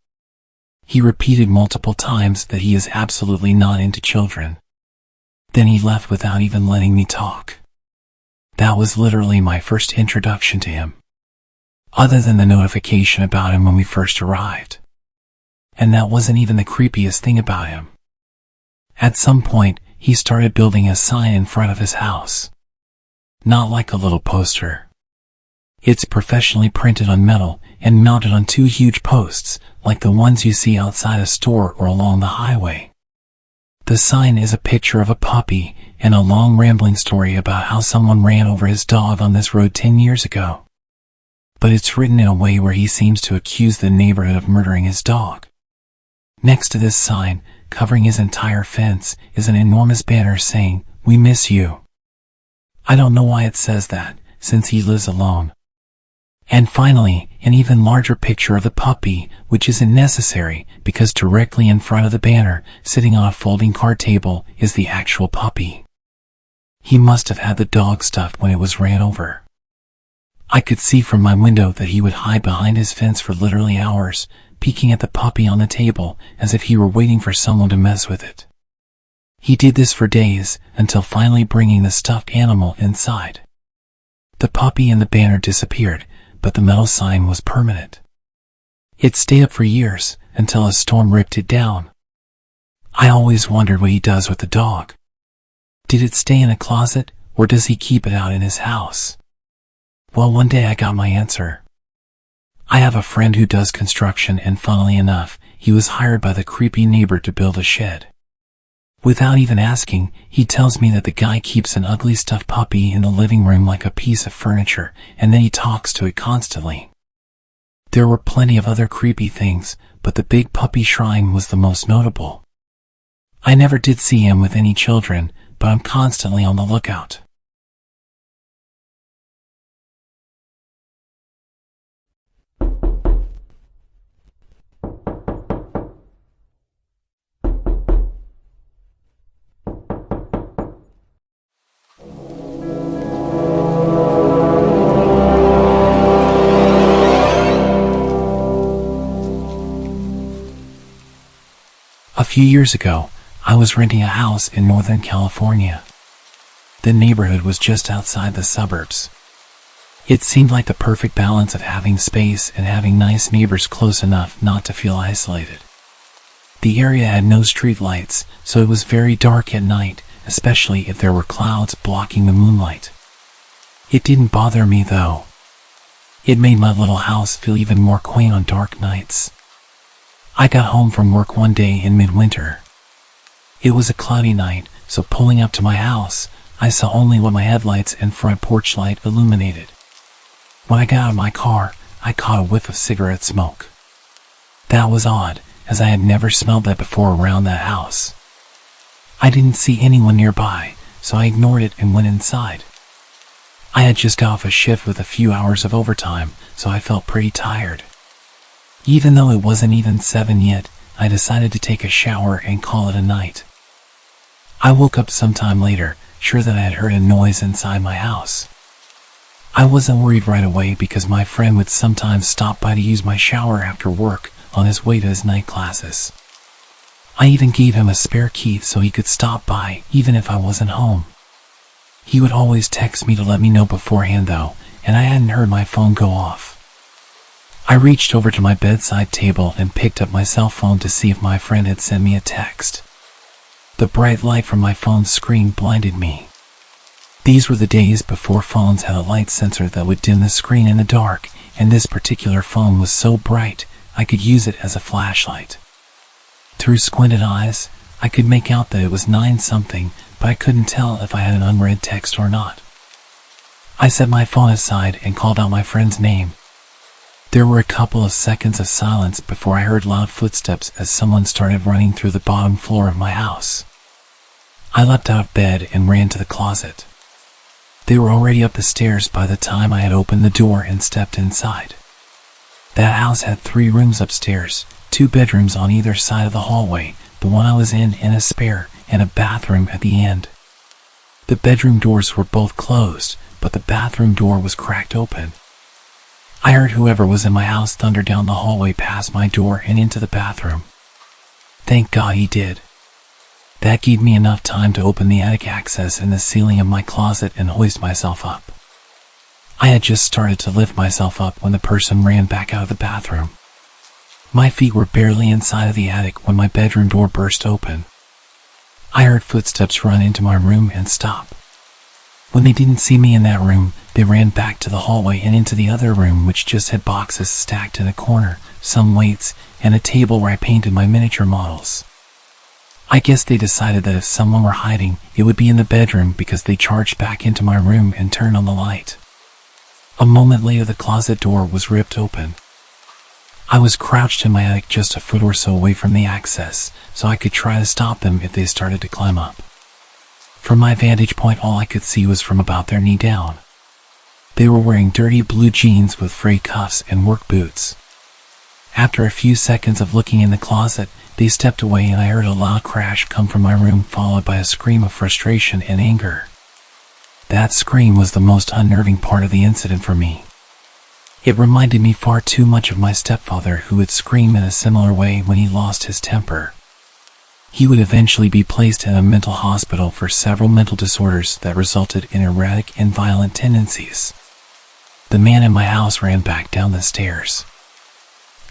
He repeated multiple times that he is absolutely not into children. Then he left without even letting me talk. That was literally my first introduction to him. Other than the notification about him when we first arrived. And that wasn't even the creepiest thing about him. At some point, he started building a sign in front of his house. Not like a little poster. It's professionally printed on metal and mounted on two huge posts, like the ones you see outside a store or along the highway. The sign is a picture of a puppy and a long rambling story about how someone ran over his dog on this road 10 years ago. But it's written in a way where he seems to accuse the neighborhood of murdering his dog. Next to this sign, covering his entire fence, is an enormous banner saying, "We miss you." I don't know why it says that, since he lives alone. And finally, an even larger picture of the puppy, which isn't necessary, because directly in front of the banner, sitting on a folding card table, is the actual puppy. He must have had the dog stuffed when it was ran over. I could see from my window that he would hide behind his fence for literally hours, peeking at the puppy on the table, as if he were waiting for someone to mess with it. He did this for days, until finally bringing the stuffed animal inside. The puppy and the banner disappeared, but the metal sign was permanent. It stayed up for years, until a storm ripped it down. I always wondered what he does with the dog. Did it stay in a closet, or does he keep it out in his house? Well, one day I got my answer. I have a friend who does construction, and funnily enough, he was hired by the creepy neighbor to build a shed. Without even asking, he tells me that the guy keeps an ugly stuffed puppy in the living room like a piece of furniture, and then he talks to it constantly. There were plenty of other creepy things, but the big puppy shrine was the most notable. I never did see him with any children, but I'm constantly on the lookout. A few years ago, I was renting a house in Northern California. The neighborhood was just outside the suburbs. It seemed like the perfect balance of having space and having nice neighbors close enough not to feel isolated. The area had no street lights, so it was very dark at night, especially if there were clouds blocking the moonlight. It didn't bother me though. It made my little house feel even more quaint on dark nights. I got home from work one day in midwinter. It was a cloudy night, so pulling up to my house, I saw only what my headlights and front porch light illuminated. When I got out of my car, I caught a whiff of cigarette smoke. That was odd, as I had never smelled that before around that house. I didn't see anyone nearby, so I ignored it and went inside. I had just got off a shift with a few hours of overtime, so I felt pretty tired. Even though it wasn't even 7 yet, I decided to take a shower and call it a night. I woke up sometime later, sure that I had heard a noise inside my house. I wasn't worried right away because my friend would sometimes stop by to use my shower after work on his way to his night classes. I even gave him a spare key so he could stop by even if I wasn't home. He would always text me to let me know beforehand though, and I hadn't heard my phone go off. I reached over to my bedside table and picked up my cell phone to see if my friend had sent me a text. The bright light from my phone's screen blinded me. These were the days before phones had a light sensor that would dim the screen in the dark, and this particular phone was so bright I could use it as a flashlight. Through squinted eyes, I could make out that it was 9-something, but I couldn't tell if I had an unread text or not. I set my phone aside and called out my friend's name. There were a couple of seconds of silence before I heard loud footsteps as someone started running through the bottom floor of my house. I leapt out of bed and ran to the closet. They were already up the stairs by the time I had opened the door and stepped inside. That house had 3 rooms upstairs, 2 bedrooms on either side of the hallway, the one I was in and a spare, and a bathroom at the end. The bedroom doors were both closed, but the bathroom door was cracked open. I heard whoever was in my house thunder down the hallway past my door and into the bathroom. Thank God he did. That gave me enough time to open the attic access in the ceiling of my closet and hoist myself up. I had just started to lift myself up when the person ran back out of the bathroom. My feet were barely inside of the attic when my bedroom door burst open. I heard footsteps run into my room and stop. When they didn't see me in that room, they ran back to the hallway and into the other room, which just had boxes stacked in a corner, some weights, and a table where I painted my miniature models. I guess they decided that if someone were hiding, it would be in the bedroom because they charged back into my room and turned on the light. A moment later, the closet door was ripped open. I was crouched in my attic just a foot or so away from the access, so I could try to stop them if they started to climb up. From my vantage point, all I could see was from about their knee down. They were wearing dirty blue jeans with frayed cuffs and work boots. After a few seconds of looking in the closet, they stepped away and I heard a loud crash come from my room, followed by a scream of frustration and anger. That scream was the most unnerving part of the incident for me. It reminded me far too much of my stepfather, who would scream in a similar way when he lost his temper. He would eventually be placed in a mental hospital for several mental disorders that resulted in erratic and violent tendencies. The man in my house ran back down the stairs.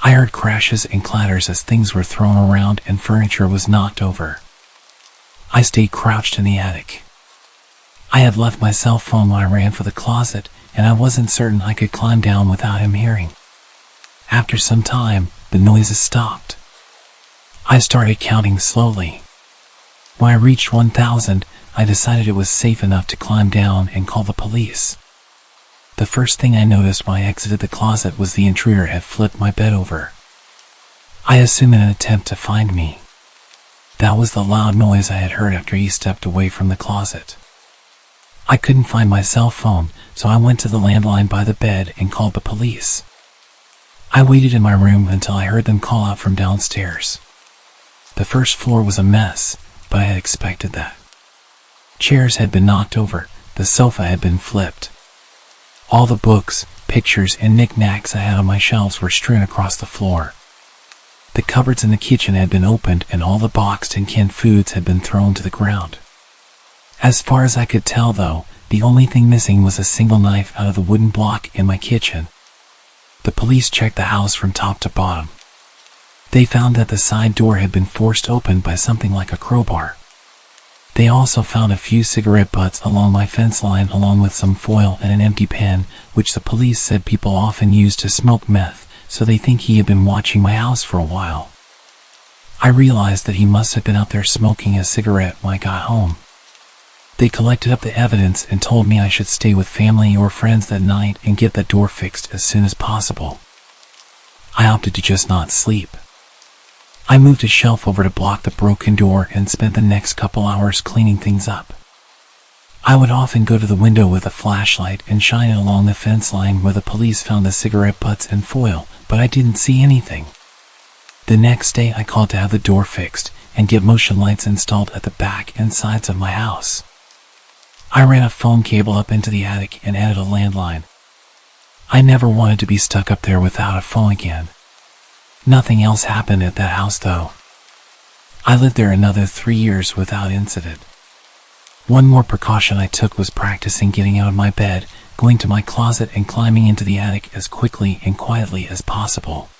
I heard crashes and clatters as things were thrown around and furniture was knocked over. I stayed crouched in the attic. I had left my cell phone when I ran for the closet, and I wasn't certain I could climb down without him hearing. After some time, the noises stopped. I started counting slowly. When I reached 1,000, I decided it was safe enough to climb down and call the police. The first thing I noticed when I exited the closet was the intruder had flipped my bed over. I assumed in an attempt to find me. That was the loud noise I had heard after he stepped away from the closet. I couldn't find my cell phone, so I went to the landline by the bed and called the police. I waited in my room until I heard them call out from downstairs. The first floor was a mess, but I had expected that. Chairs had been knocked over, the sofa had been flipped. All the books, pictures, and knickknacks I had on my shelves were strewn across the floor. The cupboards in the kitchen had been opened and all the boxed and canned foods had been thrown to the ground. As far as I could tell though, The only thing missing was a single knife out of the wooden block in my kitchen. The police checked the house from top to bottom. They found that the side door had been forced open by something like a crowbar. They also found a few cigarette butts along my fence line, along with some foil and an empty pen, which the police said people often use to smoke meth, so they think he had been watching my house for a while. I realized that he must have been out there smoking a cigarette when I got home. They collected up the evidence and told me I should stay with family or friends that night and get that door fixed as soon as possible. I opted to just not sleep. I moved a shelf over to block the broken door and spent the next couple hours cleaning things up. I would often go to the window with a flashlight and shine it along the fence line where the police found the cigarette butts and foil, but I didn't see anything. The next day I called to have the door fixed and get motion lights installed at the back and sides of my house. I ran a phone cable up into the attic and added a landline. I never wanted to be stuck up there without a phone again. Nothing else happened at that house though. I lived there another 3 years without incident. One more precaution I took was practicing getting out of my bed, going to my closet and climbing into the attic as quickly and quietly as possible.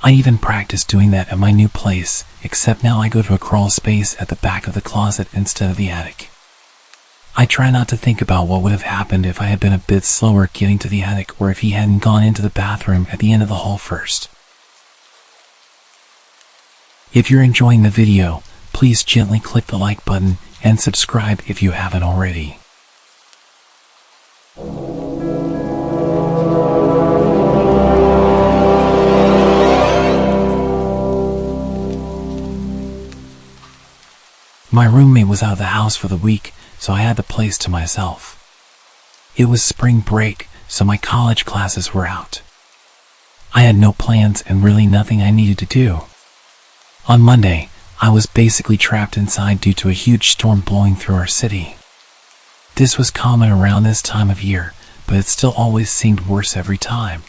I even practiced doing that at my new place, except now I go to a crawl space at the back of the closet instead of the attic. I try not to think about what would have happened if I had been a bit slower getting to the attic, or if he hadn't gone into the bathroom at the end of the hall first. If you're enjoying the video, please gently click the like button and subscribe if you haven't already. My roommate was out of the house for the week, so I had the place to myself. It was spring break, so my college classes were out. I had no plans and really nothing I needed to do. On Monday, I was basically trapped inside due to a huge storm blowing through our city. This was common around this time of year, but it still always seemed worse every time.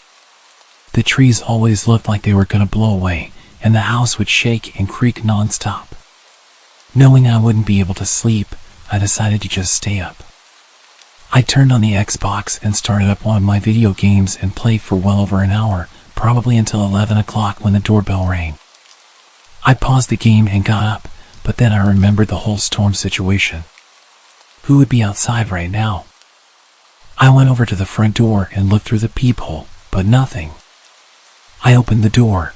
The trees always looked like they were going to blow away, and the house would shake and creak non-stop. Knowing I wouldn't be able to sleep, I decided to just stay up. I turned on the Xbox and started up one of my video games and played for well over an hour, probably until 11 o'clock when the doorbell rang. I paused the game and got up, but then I remembered the whole storm situation. Who would be outside right now? I went over to the front door and looked through the peephole, but nothing. I opened the door.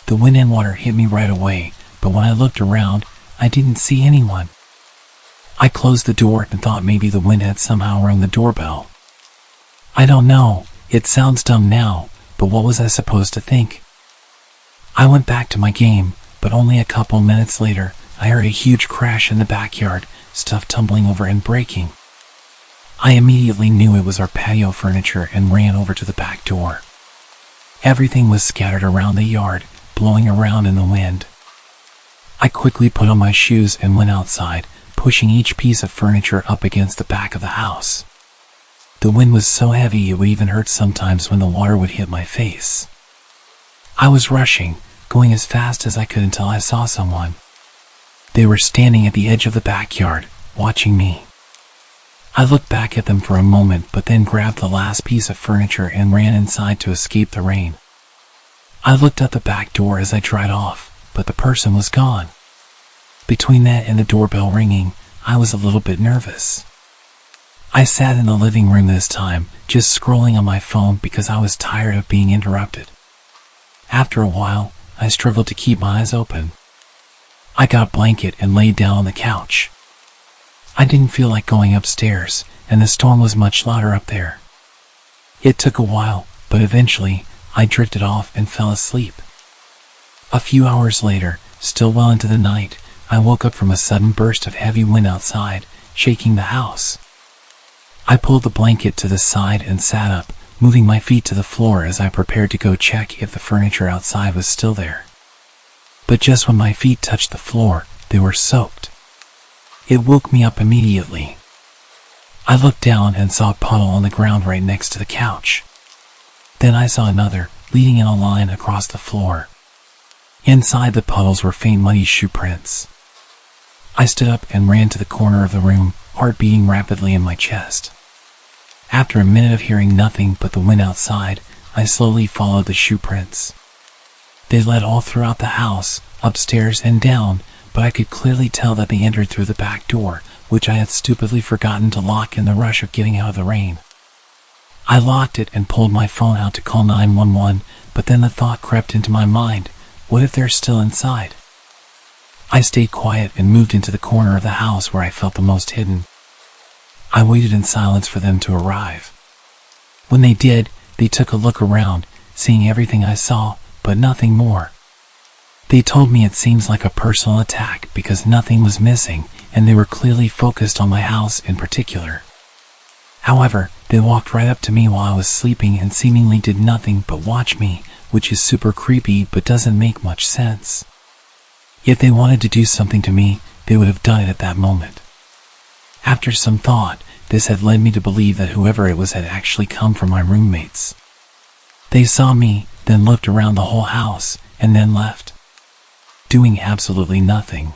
The wind and water hit me right away, but when I looked around, I didn't see anyone. I closed the door and thought maybe the wind had somehow rung the doorbell. I don't know, it sounds dumb now, but what was I supposed to think? I went back to my game, but only a couple minutes later, I heard a huge crash in the backyard, stuff tumbling over and breaking. I immediately knew it was our patio furniture and ran over to the back door. Everything was scattered around the yard, blowing around in the wind. I quickly put on my shoes and went outside, pushing each piece of furniture up against the back of the house. The wind was so heavy it would even hurt sometimes when the water would hit my face. I was rushing, going as fast as I could until I saw someone. They were standing at the edge of the backyard, watching me. I looked back at them for a moment, but then grabbed the last piece of furniture and ran inside to escape the rain. I looked out the back door as I dried off, but the person was gone. Between that and the doorbell ringing, I was a little bit nervous. I sat in the living room this time, just scrolling on my phone because I was tired of being interrupted. After a while, I struggled to keep my eyes open. I got a blanket and laid down on the couch. I didn't feel like going upstairs, and the storm was much louder up there. It took a while, but eventually, I drifted off and fell asleep. A few hours later, still well into the night, I woke up from a sudden burst of heavy wind outside, shaking the house. I pulled the blanket to the side and sat up, moving my feet to the floor as I prepared to go check if the furniture outside was still there. But just when my feet touched the floor, they were soaked. It woke me up immediately. I looked down and saw a puddle on the ground right next to the couch. Then I saw another, leading in a line across the floor. Inside the puddles were faint muddy shoe prints. I stood up and ran to the corner of the room, heart beating rapidly in my chest. After a minute of hearing nothing but the wind outside, I slowly followed the shoe prints. They led all throughout the house, upstairs and down, but I could clearly tell that they entered through the back door, which I had stupidly forgotten to lock in the rush of getting out of the rain. I locked it and pulled my phone out to call 911, but then the thought crept into my mind, what if they're still inside? I stayed quiet and moved into the corner of the house where I felt the most hidden. I waited in silence for them to arrive. When they did, they took a look around, seeing everything I saw, but nothing more. They told me it seems like a personal attack because nothing was missing, and they were clearly focused on my house in particular. However, they walked right up to me while I was sleeping and seemingly did nothing but watch me, which is super creepy but doesn't make much sense. If they wanted to do something to me, they would have done it at that moment. After some thought, this had led me to believe that whoever it was had actually come from my roommates. They saw me, then looked around the whole house, and then left, doing absolutely nothing.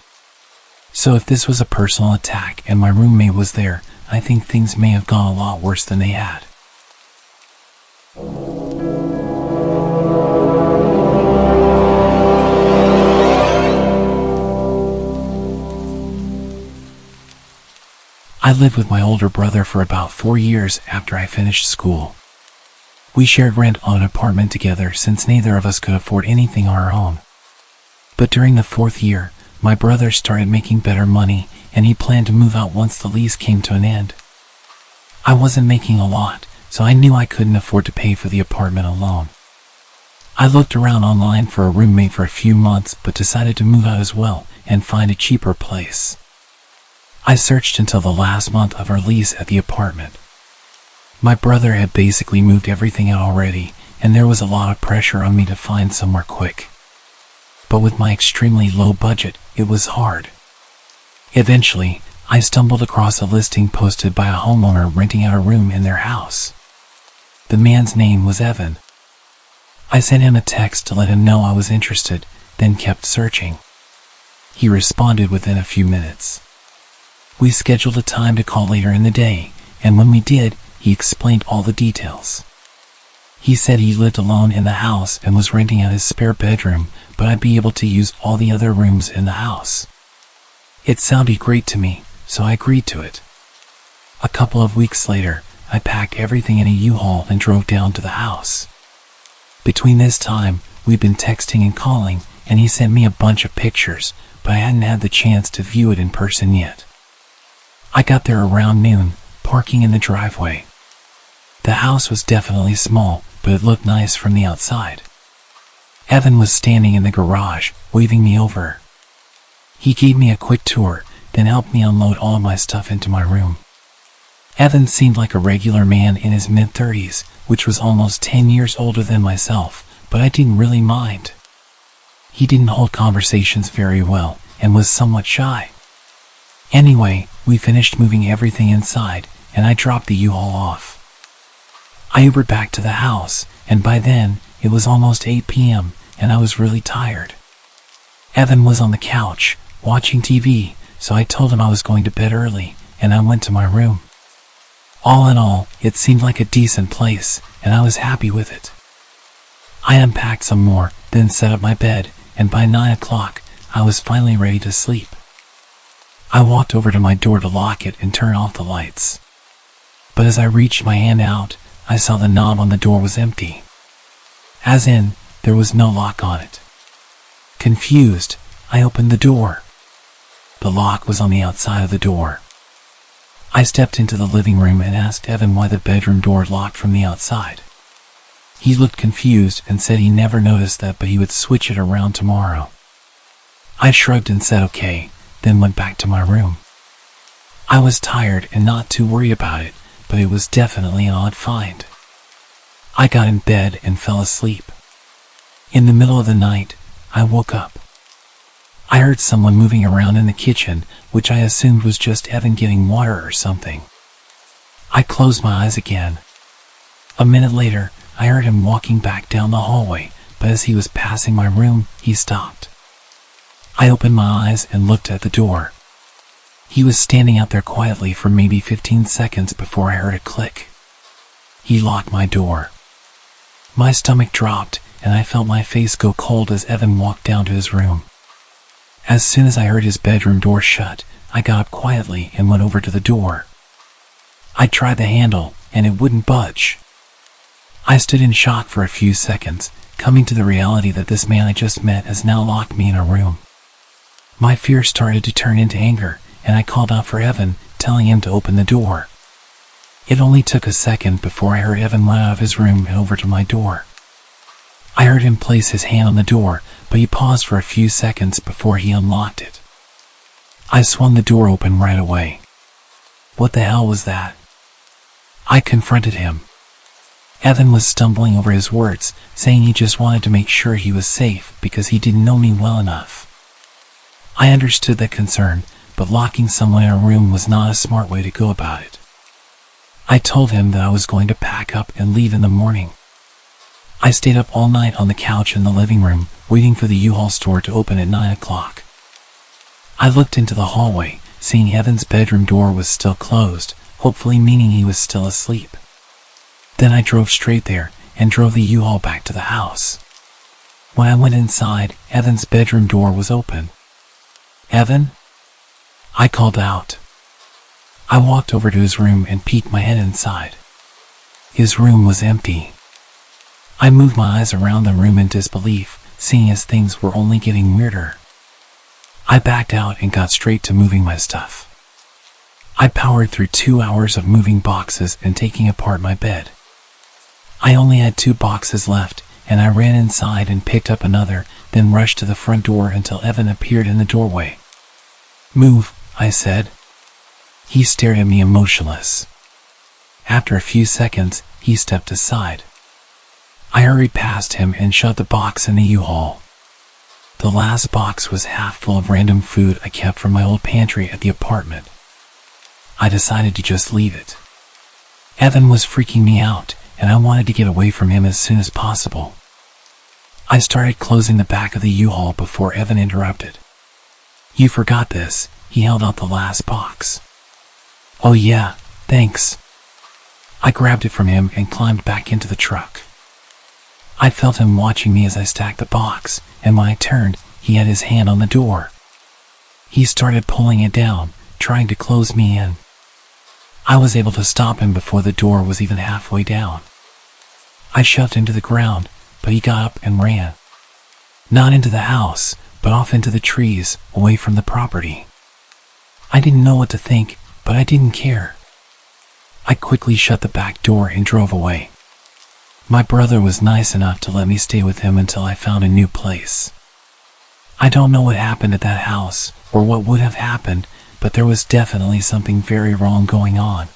So if this was a personal attack and my roommate was there, I think things may have gone a lot worse than they had. I lived with my older brother for about 4 years after I finished school. We shared rent on an apartment together since neither of us could afford anything on our own. But during the 4th year, my brother started making better money, and he planned to move out once the lease came to an end. I wasn't making a lot, so I knew I couldn't afford to pay for the apartment alone. I looked around online for a roommate for a few months, but decided to move out as well and find a cheaper place. I searched until the last month of our lease at the apartment. My brother had basically moved everything out already, and there was a lot of pressure on me to find somewhere quick. But with my extremely low budget, it was hard. Eventually, I stumbled across a listing posted by a homeowner renting out a room in their house. The man's name was Evan. I sent him a text to let him know I was interested, then kept searching. He responded within a few minutes. We scheduled a time to call later in the day, and when we did, he explained all the details. He said he lived alone in the house and was renting out his spare bedroom, but I'd be able to use all the other rooms in the house. It sounded great to me, so I agreed to it. A couple of weeks later, I packed everything in a U-Haul and drove down to the house. Between this time, we'd been texting and calling, and he sent me a bunch of pictures, but I hadn't had the chance to view it in person yet. I got there around noon, parking in the driveway. The house was definitely small, but it looked nice from the outside. Evan was standing in the garage, waving me over. He gave me a quick tour, then helped me unload all of my stuff into my room. Evan seemed like a regular man in his mid-30s, which was almost 10 years older than myself, but I didn't really mind. He didn't hold conversations very well, and was somewhat shy. Anyway, we finished moving everything inside, and I dropped the U-Haul off. I Ubered back to the house, and by then, it was almost 8 p.m., and I was really tired. Evan was on the couch, watching TV, so I told him I was going to bed early, and I went to my room. All in all, it seemed like a decent place, and I was happy with it. I unpacked some more, then set up my bed, and by 9 o'clock, I was finally ready to sleep. I walked over to my door to lock it and turn off the lights. But as I reached my hand out, I saw the knob on the door was empty. As in, there was no lock on it. Confused, I opened the door. The lock was on the outside of the door. I stepped into the living room and asked Evan why the bedroom door locked from the outside. He looked confused and said he never noticed that, but he would switch it around tomorrow. I shrugged and said okay, then went back to my room. I was tired and not too worried about it, but it was definitely an odd find. I got in bed and fell asleep. In the middle of the night, I woke up. I heard someone moving around in the kitchen, which I assumed was just Evan getting water or something. I closed my eyes again. A minute later, I heard him walking back down the hallway, but as he was passing my room, he stopped. I opened my eyes and looked at the door. He was standing out there quietly for maybe 15 seconds before I heard a click. He locked my door. My stomach dropped, and I felt my face go cold as Evan walked down to his room. As soon as I heard his bedroom door shut, I got up quietly and went over to the door. I tried the handle, and it wouldn't budge. I stood in shock for a few seconds, coming to the reality that this man I just met has now locked me in a room. My fear started to turn into anger, and I called out for Evan, telling him to open the door. It only took a second before I heard Evan run out of his room and over to my door. I heard him place his hand on the door, but he paused for a few seconds before he unlocked it. I swung the door open right away. What the hell was that? I confronted him. Evan was stumbling over his words, saying he just wanted to make sure he was safe because he didn't know me well enough. I understood that concern, but locking someone in a room was not a smart way to go about it. I told him that I was going to pack up and leave in the morning. I stayed up all night on the couch in the living room, waiting for the U-Haul store to open at 9 o'clock. I looked into the hallway, seeing Evan's bedroom door was still closed, hopefully meaning he was still asleep. Then I drove straight there and drove the U-Haul back to the house. When I went inside, Evan's bedroom door was open. "Evan?" I called out. I walked over to his room and peeked my head inside. His room was empty. I moved my eyes around the room in disbelief, seeing as things were only getting weirder. I backed out and got straight to moving my stuff. I powered through 2 hours of moving boxes and taking apart my bed. I only had 2 boxes left, and I ran inside and picked up another, then rushed to the front door until Evan appeared in the doorway. "Move," I said. He stared at me emotionless. After a few seconds, he stepped aside. I hurried past him and shoved the box in the U-Haul. The last box was half full of random food I kept from my old pantry at the apartment. I decided to just leave it. Evan was freaking me out, and I wanted to get away from him as soon as possible. I started closing the back of the U-Haul before Evan interrupted. "You forgot this." He held out the last box. "Oh yeah, thanks." I grabbed it from him and climbed back into the truck. I felt him watching me as I stacked the box, and when I turned, he had his hand on the door. He started pulling it down, trying to close me in. I was able to stop him before the door was even halfway down. I shoved him to the ground, but he got up and ran. Not into the house, but off into the trees, away from the property. I didn't know what to think, but I didn't care. I quickly shut the back door and drove away. My brother was nice enough to let me stay with him until I found a new place. I don't know what happened at that house, or what would have happened, but there was definitely something very wrong going on.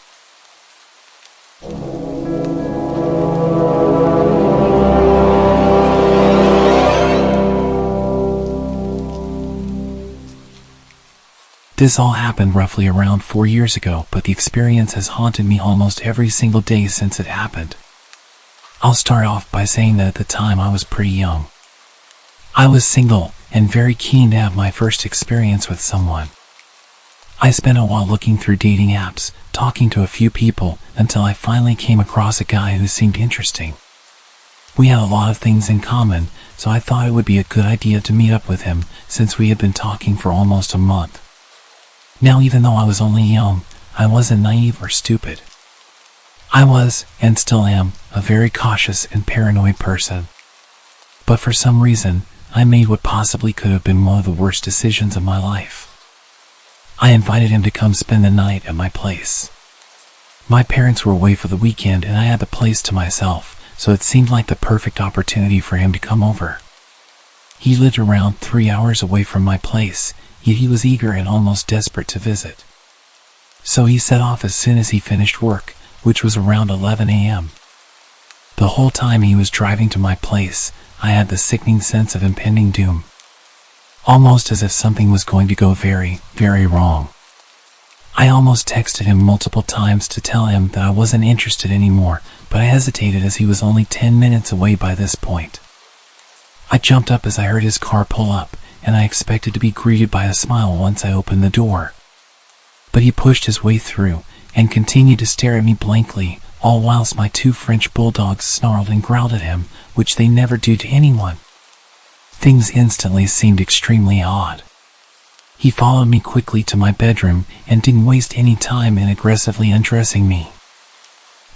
This all happened roughly around 4 years ago, but the experience has haunted me almost every single day since it happened. I'll start off by saying that at the time I was pretty young. I was single and very keen to have my first experience with someone. I spent a while looking through dating apps, talking to a few people, until I finally came across a guy who seemed interesting. We had a lot of things in common, so I thought it would be a good idea to meet up with him since we had been talking for almost a month. Now, even though I was only young, I wasn't naive or stupid. I was, and still am, a very cautious and paranoid person. But for some reason, I made what possibly could have been one of the worst decisions of my life. I invited him to come spend the night at my place. My parents were away for the weekend and I had the place to myself, so it seemed like the perfect opportunity for him to come over. He lived around 3 hours away from my place, yet he was eager and almost desperate to visit. So he set off as soon as he finished work, which was around 11 a.m. The whole time he was driving to my place, I had the sickening sense of impending doom. Almost as if something was going to go very, very wrong. I almost texted him multiple times to tell him that I wasn't interested anymore, but I hesitated as he was only 10 minutes away by this point. I jumped up as I heard his car pull up, and I expected to be greeted by a smile once I opened the door. But he pushed his way through and continued to stare at me blankly, all whilst my 2 French bulldogs snarled and growled at him, which they never do to anyone. Things instantly seemed extremely odd. He followed me quickly to my bedroom and didn't waste any time in aggressively undressing me.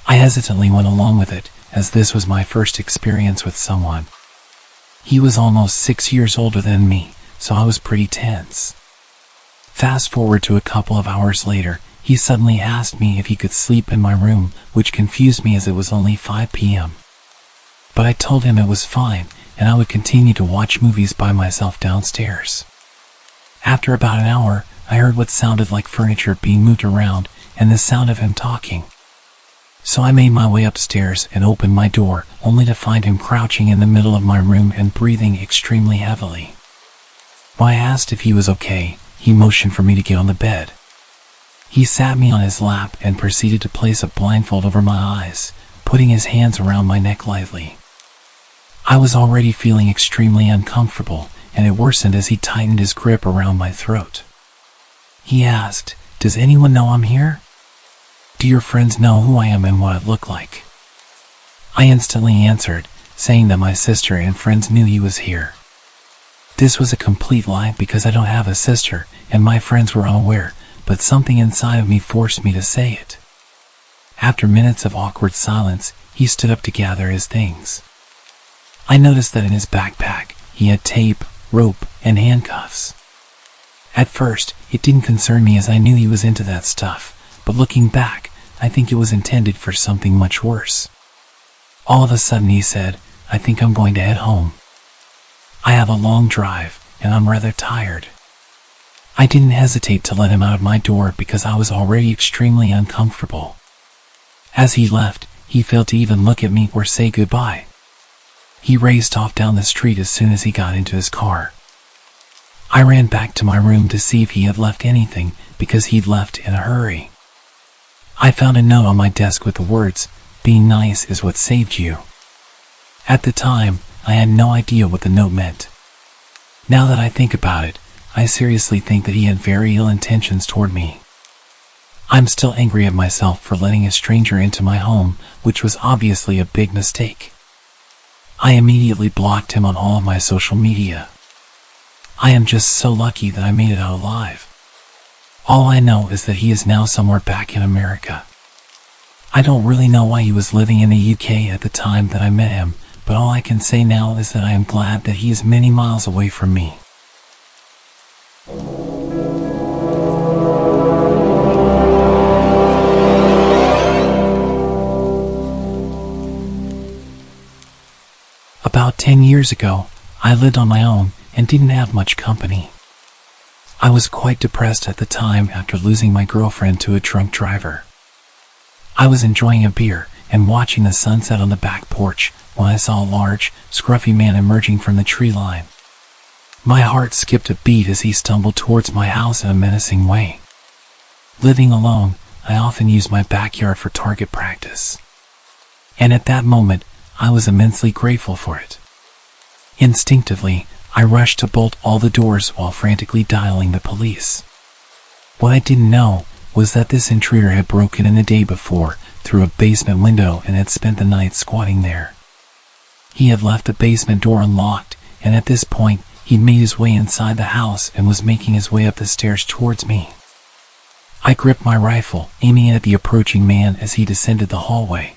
I hesitantly went along with it, as this was my first experience with someone. He was almost 6 years older than me, so I was pretty tense. Fast forward to a couple of hours later, he suddenly asked me if he could sleep in my room, which confused me as it was only 5 p.m. But I told him it was fine, and I would continue to watch movies by myself downstairs. After about an hour, I heard what sounded like furniture being moved around and the sound of him talking. So I made my way upstairs and opened my door, only to find him crouching in the middle of my room and breathing extremely heavily. When I asked if he was okay, he motioned for me to get on the bed. He sat me on his lap and proceeded to place a blindfold over my eyes, putting his hands around my neck lightly. I was already feeling extremely uncomfortable, and it worsened as he tightened his grip around my throat. He asked, "Does anyone know I'm here? Do your friends know who I am and what I look like?" I instantly answered, saying that my sister and friends knew he was here. This was a complete lie because I don't have a sister, and my friends were unaware, but something inside of me forced me to say it. After minutes of awkward silence, he stood up to gather his things. I noticed that in his backpack, he had tape, rope, and handcuffs. At first, it didn't concern me as I knew he was into that stuff, but looking back, I think it was intended for something much worse. All of a sudden he said, "I think I'm going to head home. I have a long drive, and I'm rather tired." I didn't hesitate to let him out of my door because I was already extremely uncomfortable. As he left, he failed to even look at me or say goodbye. He raced off down the street as soon as he got into his car. I ran back to my room to see if he had left anything, because he'd left in a hurry. I found a note on my desk with the words, "Being nice is what saved you." At the time, I had no idea what the note meant. Now that I think about it, I seriously think that he had very ill intentions toward me. I'm still angry at myself for letting a stranger into my home, which was obviously a big mistake. I immediately blocked him on all of my social media. I am just so lucky that I made it out alive. All I know is that he is now somewhere back in America. I don't really know why he was living in the UK at the time that I met him, but all I can say now is that I am glad that he is many miles away from me. About 10 years ago, I lived on my own and didn't have much company. I was quite depressed at the time after losing my girlfriend to a drunk driver. I was enjoying a beer and watching the sunset on the back porch when I saw a large, scruffy man emerging from the tree line. My heart skipped a beat as he stumbled towards my house in a menacing way. Living alone, I often used my backyard for target practice. And at that moment, I was immensely grateful for it. Instinctively, I rushed to bolt all the doors while frantically dialing the police. What I didn't know was that this intruder had broken in the day before through a basement window and had spent the night squatting there. He had left the basement door unlocked, and at this point, he'd made his way inside the house and was making his way up the stairs towards me. I gripped my rifle, aiming at the approaching man as he descended the hallway.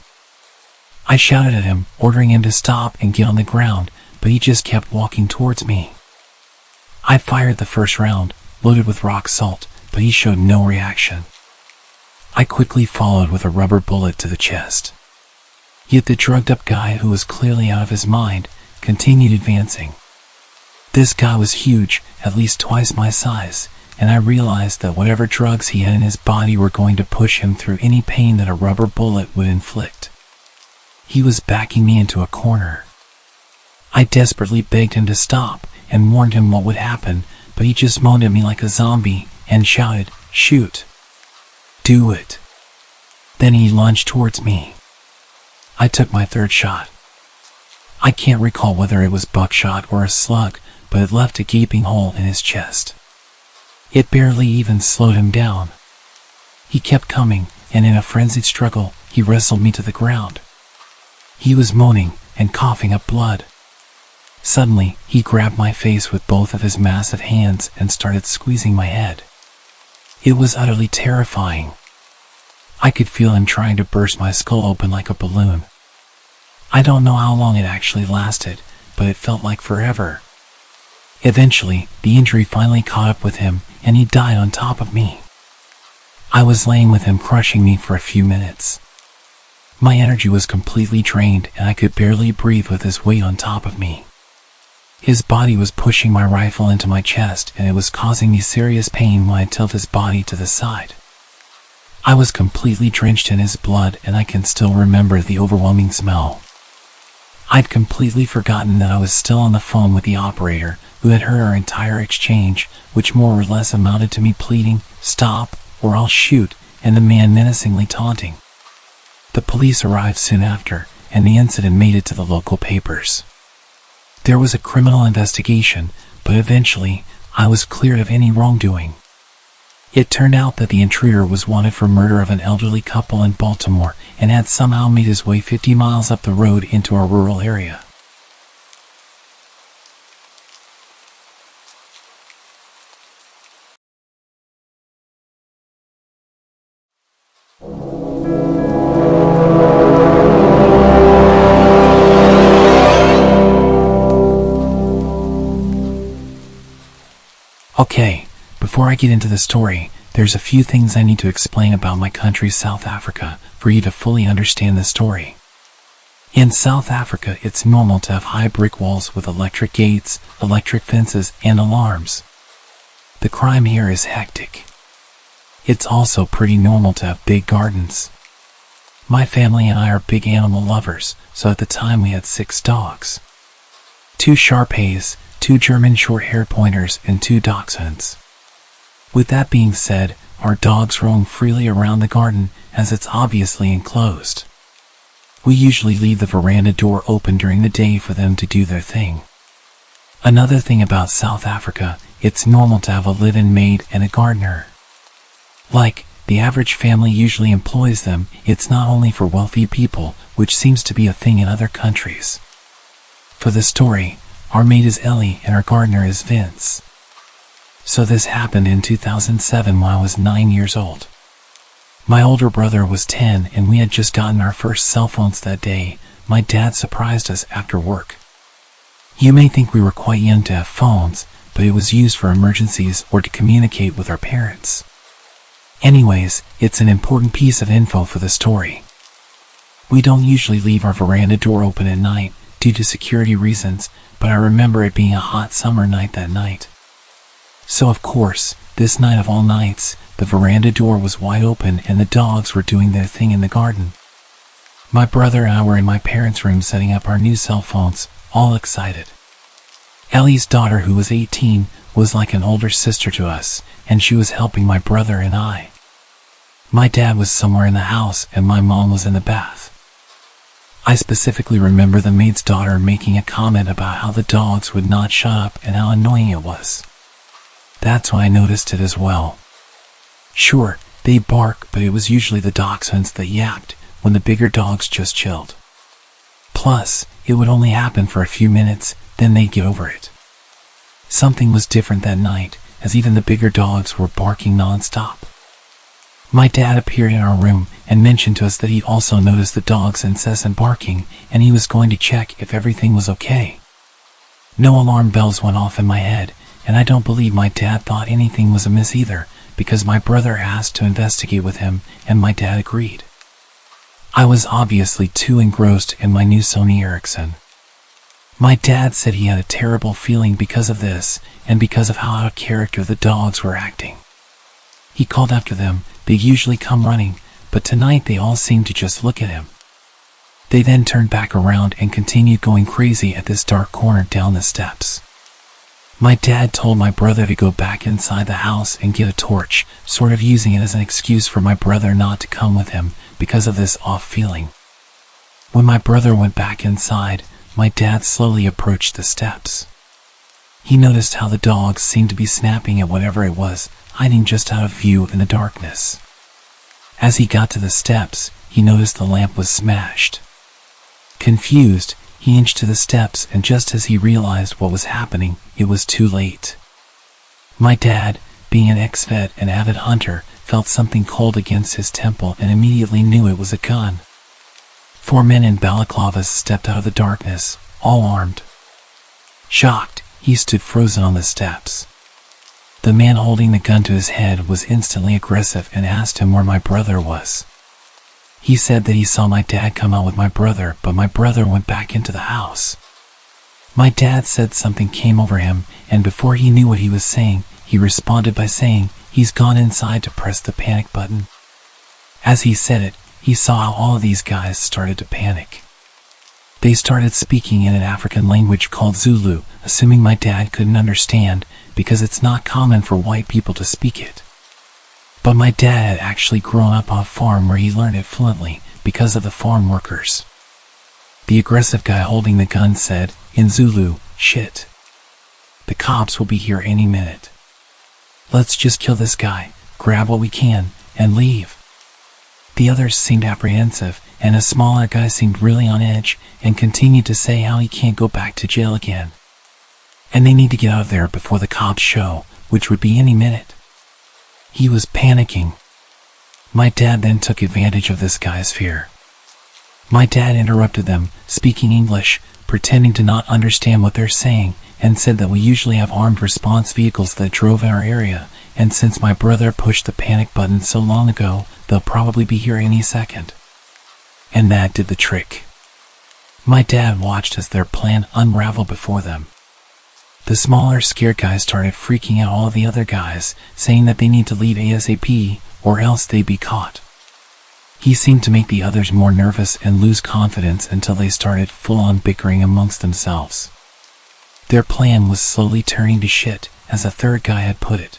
I shouted at him, ordering him to stop and get on the ground, but he just kept walking towards me. I fired the first round, loaded with rock salt, but he showed no reaction. I quickly followed with a rubber bullet to the chest. Yet the drugged-up guy, who was clearly out of his mind, continued advancing. This guy was huge, at least twice my size, and I realized that whatever drugs he had in his body were going to push him through any pain that a rubber bullet would inflict. He was backing me into a corner. I desperately begged him to stop and warned him what would happen, but he just moaned at me like a zombie and shouted, "Shoot! Do it!" Then he lunged towards me. I took my third shot. I can't recall whether it was buckshot or a slug, but it left a gaping hole in his chest. It barely even slowed him down. He kept coming, and in a frenzied struggle, he wrestled me to the ground. He was moaning and coughing up blood. Suddenly, he grabbed my face with both of his massive hands and started squeezing my head. It was utterly terrifying. I could feel him trying to burst my skull open like a balloon. I don't know how long it actually lasted, but it felt like forever. Eventually, the injury finally caught up with him, and he died on top of me. I was laying with him crushing me for a few minutes. My energy was completely drained, and I could barely breathe with his weight on top of me. His body was pushing my rifle into my chest, and it was causing me serious pain when I tilted his body to the side. I was completely drenched in his blood, and I can still remember the overwhelming smell. I'd completely forgotten that I was still on the phone with the operator, who had heard our entire exchange, which more or less amounted to me pleading, "Stop, or I'll shoot," and the man menacingly taunting. The police arrived soon after, and the incident made it to the local papers. There was a criminal investigation, but eventually, I was cleared of any wrongdoing. It turned out that the intruder was wanted for murder of an elderly couple in Baltimore and had somehow made his way 50 miles up the road into a rural area. Okay, before I get into the story, there's a few things I need to explain about my country, South Africa, for you to fully understand the story. In South Africa, it's normal to have high brick walls with electric gates, electric fences, and alarms. The crime here is hectic. It's also pretty normal to have big gardens. My family and I are big animal lovers, so at the time we had 6 dogs. 2 Shar-Peis, 2 German short-haired pointers, and 2 dachshunds. With that being said, our dogs roam freely around the garden as it's obviously enclosed. We usually leave the veranda door open during the day for them to do their thing. Another thing about South Africa, it's normal to have a live-in maid and a gardener. Like, the average family usually employs them. It's not only for wealthy people, which seems to be a thing in other countries. For the story, our maid is Ellie and our gardener is Vince. So this happened in 2007 when I was 9 years old. My older brother was 10 and we had just gotten our first cell phones that day. My dad surprised us after work. You may think we were quite young to have phones, but it was used for emergencies or to communicate with our parents. Anyways, it's an important piece of info for the story. We don't usually leave our veranda door open at night due to security reasons, but I remember it being a hot summer night that night. So of course, this night of all nights, the veranda door was wide open and the dogs were doing their thing in the garden. My brother and I were in my parents' room setting up our new cell phones, all excited. Ellie's daughter, who was 18, was like an older sister to us, and she was helping my brother and I. My dad was somewhere in the house and my mom was in the bath. I specifically remember the maid's daughter making a comment about how the dogs would not shut up and how annoying it was. That's why I noticed it as well. Sure, they bark, but it was usually the dachshunds that yapped when the bigger dogs just chilled. Plus, it would only happen for a few minutes, then they'd get over it. Something was different that night, as even the bigger dogs were barking non-stop. My dad appeared in our room and mentioned to us that he'd also noticed the dog's incessant barking, and he was going to check if everything was okay. No alarm bells went off in my head, and I don't believe my dad thought anything was amiss either, because my brother asked to investigate with him, and my dad agreed. I was obviously too engrossed in my new Sony Ericsson. My dad said he had a terrible feeling because of this, and because of how out of character the dogs were acting. He called after them. They usually come running, but tonight they all seemed to just look at him. They then turned back around and continued going crazy at this dark corner down the steps. My dad told my brother to go back inside the house and get a torch, sort of using it as an excuse for my brother not to come with him because of this off feeling. When my brother went back inside, my dad slowly approached the steps. He noticed how the dogs seemed to be snapping at whatever it was, hiding just out of view in the darkness. As he got to the steps, he noticed the lamp was smashed. Confused, he inched to the steps, and just as he realized what was happening, it was too late. My dad, being an ex-vet and avid hunter, felt something cold against his temple and immediately knew it was a gun. 4 men in balaclavas stepped out of the darkness, all armed. Shocked, he stood frozen on the steps. The man holding the gun to his head was instantly aggressive and asked him where my brother was. He said that he saw my dad come out with my brother, but my brother went back into the house. My dad said something came over him, and before he knew what he was saying, he responded by saying, "He's gone inside to press the panic button." As he said it, he saw how all of these guys started to panic. They started speaking in an African language called Zulu, assuming my dad couldn't understand, because it's not common for white people to speak it. But my dad had actually grown up on a farm where he learned it fluently because of the farm workers. The aggressive guy holding the gun said, in Zulu, "Shit. The cops will be here any minute. Let's just kill this guy, grab what we can, and leave." The others seemed apprehensive, and a smaller guy seemed really on edge and continued to say how he can't go back to jail again. And they need to get out of there before the cops show, which would be any minute. He was panicking. My dad then took advantage of this guy's fear. My dad interrupted them, speaking English, pretending to not understand what they're saying, and said that we usually have armed response vehicles that drove in our area, and since my brother pushed the panic button so long ago, they'll probably be here any second. And that did the trick. My dad watched as their plan unraveled before them. The smaller scared guys started freaking out all of the other guys, saying that they need to leave ASAP, or else they'd be caught. He seemed to make the others more nervous and lose confidence until they started full-on bickering amongst themselves. Their plan was slowly turning to shit, as a third guy had put it.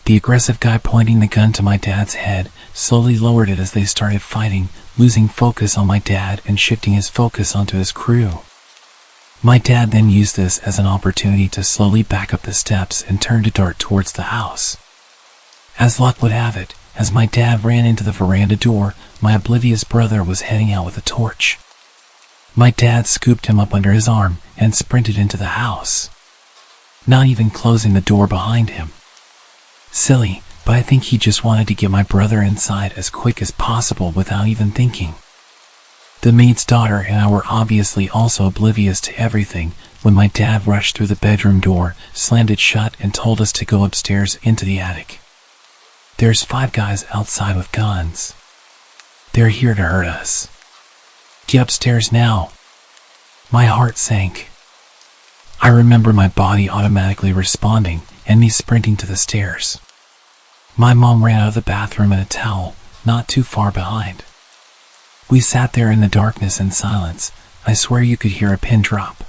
The aggressive guy pointing the gun to my dad's head slowly lowered it as they started fighting, losing focus on my dad and shifting his focus onto his crew. My dad then used this as an opportunity to slowly back up the steps and turn to dart towards the house. As luck would have it, as my dad ran into the veranda door, my oblivious brother was heading out with a torch. My dad scooped him up under his arm and sprinted into the house, not even closing the door behind him. Silly, but I think he just wanted to get my brother inside as quick as possible without even thinking. The maid's daughter and I were obviously also oblivious to everything when my dad rushed through the bedroom door, slammed it shut, and told us to go upstairs into the attic. There's 5 guys outside with guns. They're here to hurt us. Get upstairs now. My heart sank. I remember my body automatically responding and me sprinting to the stairs. My mom ran out of the bathroom in a towel, not too far behind. We sat there in the darkness and silence. I swear you could hear a pin drop.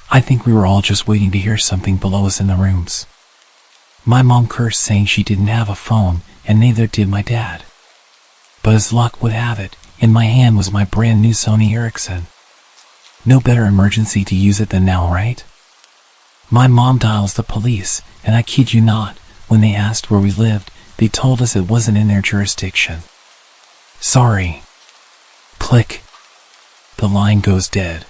I think we were all just waiting to hear something below us in the rooms. My mom cursed, saying she didn't have a phone, and neither did my dad. But as luck would have it, in my hand was my brand new Sony Ericsson. No better emergency to use it than now, right? My mom dials the police, and I kid you not, when they asked where we lived, they told us it wasn't in their jurisdiction. Sorry. Click. The line goes dead.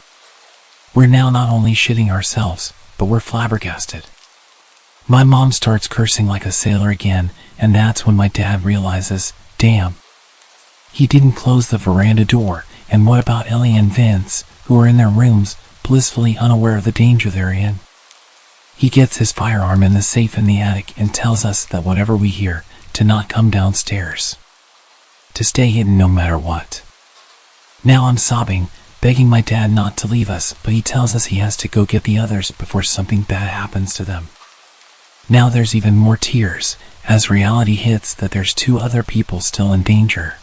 We're now not only shitting ourselves, but we're flabbergasted. My mom starts cursing like a sailor again, and that's when my dad realizes, damn. He didn't close the veranda door, and what about Ellie and Vince, who are in their rooms, blissfully unaware of the danger they're in? He gets his firearm in the safe in the attic and tells us that whatever we hear, to not come downstairs. To stay hidden no matter what. Now I'm sobbing, begging my dad not to leave us, but he tells us he has to go get the others before something bad happens to them. Now there's even more tears, as reality hits that there's 2 other people still in danger.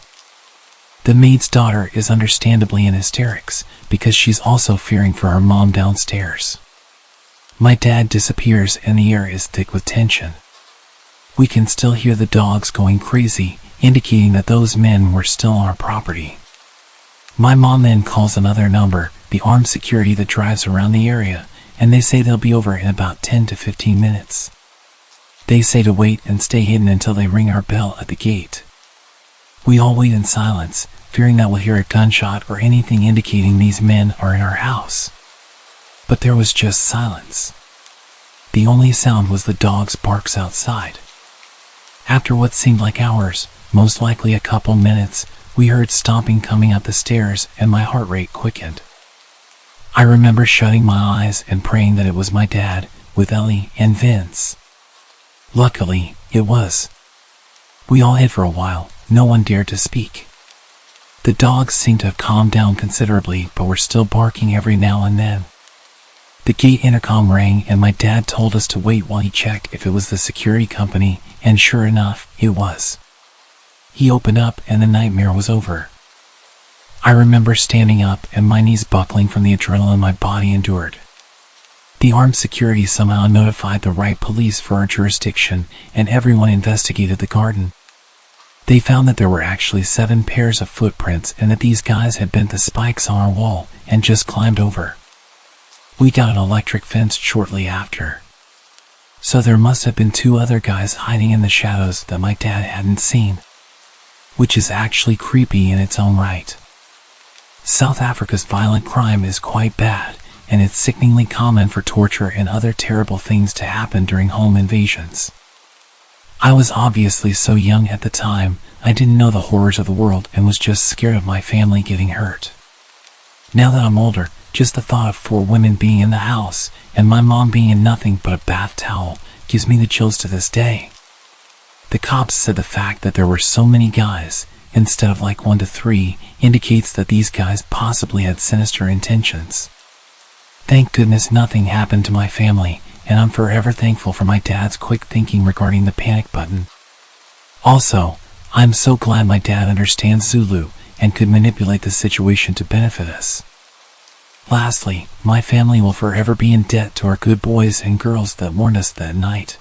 The maid's daughter is understandably in hysterics, because she's also fearing for her mom downstairs. My dad disappears and the air is thick with tension. We can still hear the dogs going crazy, indicating that those men were still on our property. My mom then calls another number, the armed security that drives around the area, and they say they'll be over in about 10 to 15 minutes. They say to wait and stay hidden until they ring our bell at the gate. We all wait in silence, fearing that we'll hear a gunshot or anything indicating these men are in our house. But there was just silence. The only sound was the dog's barks outside. After what seemed like hours, most likely a couple minutes, we heard stomping coming up the stairs and my heart rate quickened. I remember shutting my eyes and praying that it was my dad, with Ellie and Vince. Luckily, it was. We all hid for a while. No one dared to speak. The dogs seemed to have calmed down considerably, but were still barking every now and then. The gate intercom rang and my dad told us to wait while he checked if it was the security company, and sure enough, it was. He opened up and the nightmare was over. I remember standing up and my knees buckling from the adrenaline my body endured. The armed security somehow notified the right police for our jurisdiction, and everyone investigated the garden. They found that there were actually 7 pairs of footprints and that these guys had bent the spikes on our wall and just climbed over. We got an electric fence shortly after. So there must have been 2 other guys hiding in the shadows that my dad hadn't seen. Which is actually creepy in its own right. South Africa's violent crime is quite bad, and it's sickeningly common for torture and other terrible things to happen during home invasions. I was obviously so young at the time, I didn't know the horrors of the world and was just scared of my family getting hurt. Now that I'm older, just the thought of 4 women being in the house, and my mom being in nothing but a bath towel, gives me the chills to this day. The cops said the fact that there were so many guys, instead of like 1 to 3, indicates that these guys possibly had sinister intentions. Thank goodness nothing happened to my family, and I'm forever thankful for my dad's quick thinking regarding the panic button. Also, I'm so glad my dad understands Zulu and could manipulate the situation to benefit us. Lastly, my family will forever be in debt to our good boys and girls that warned us that night.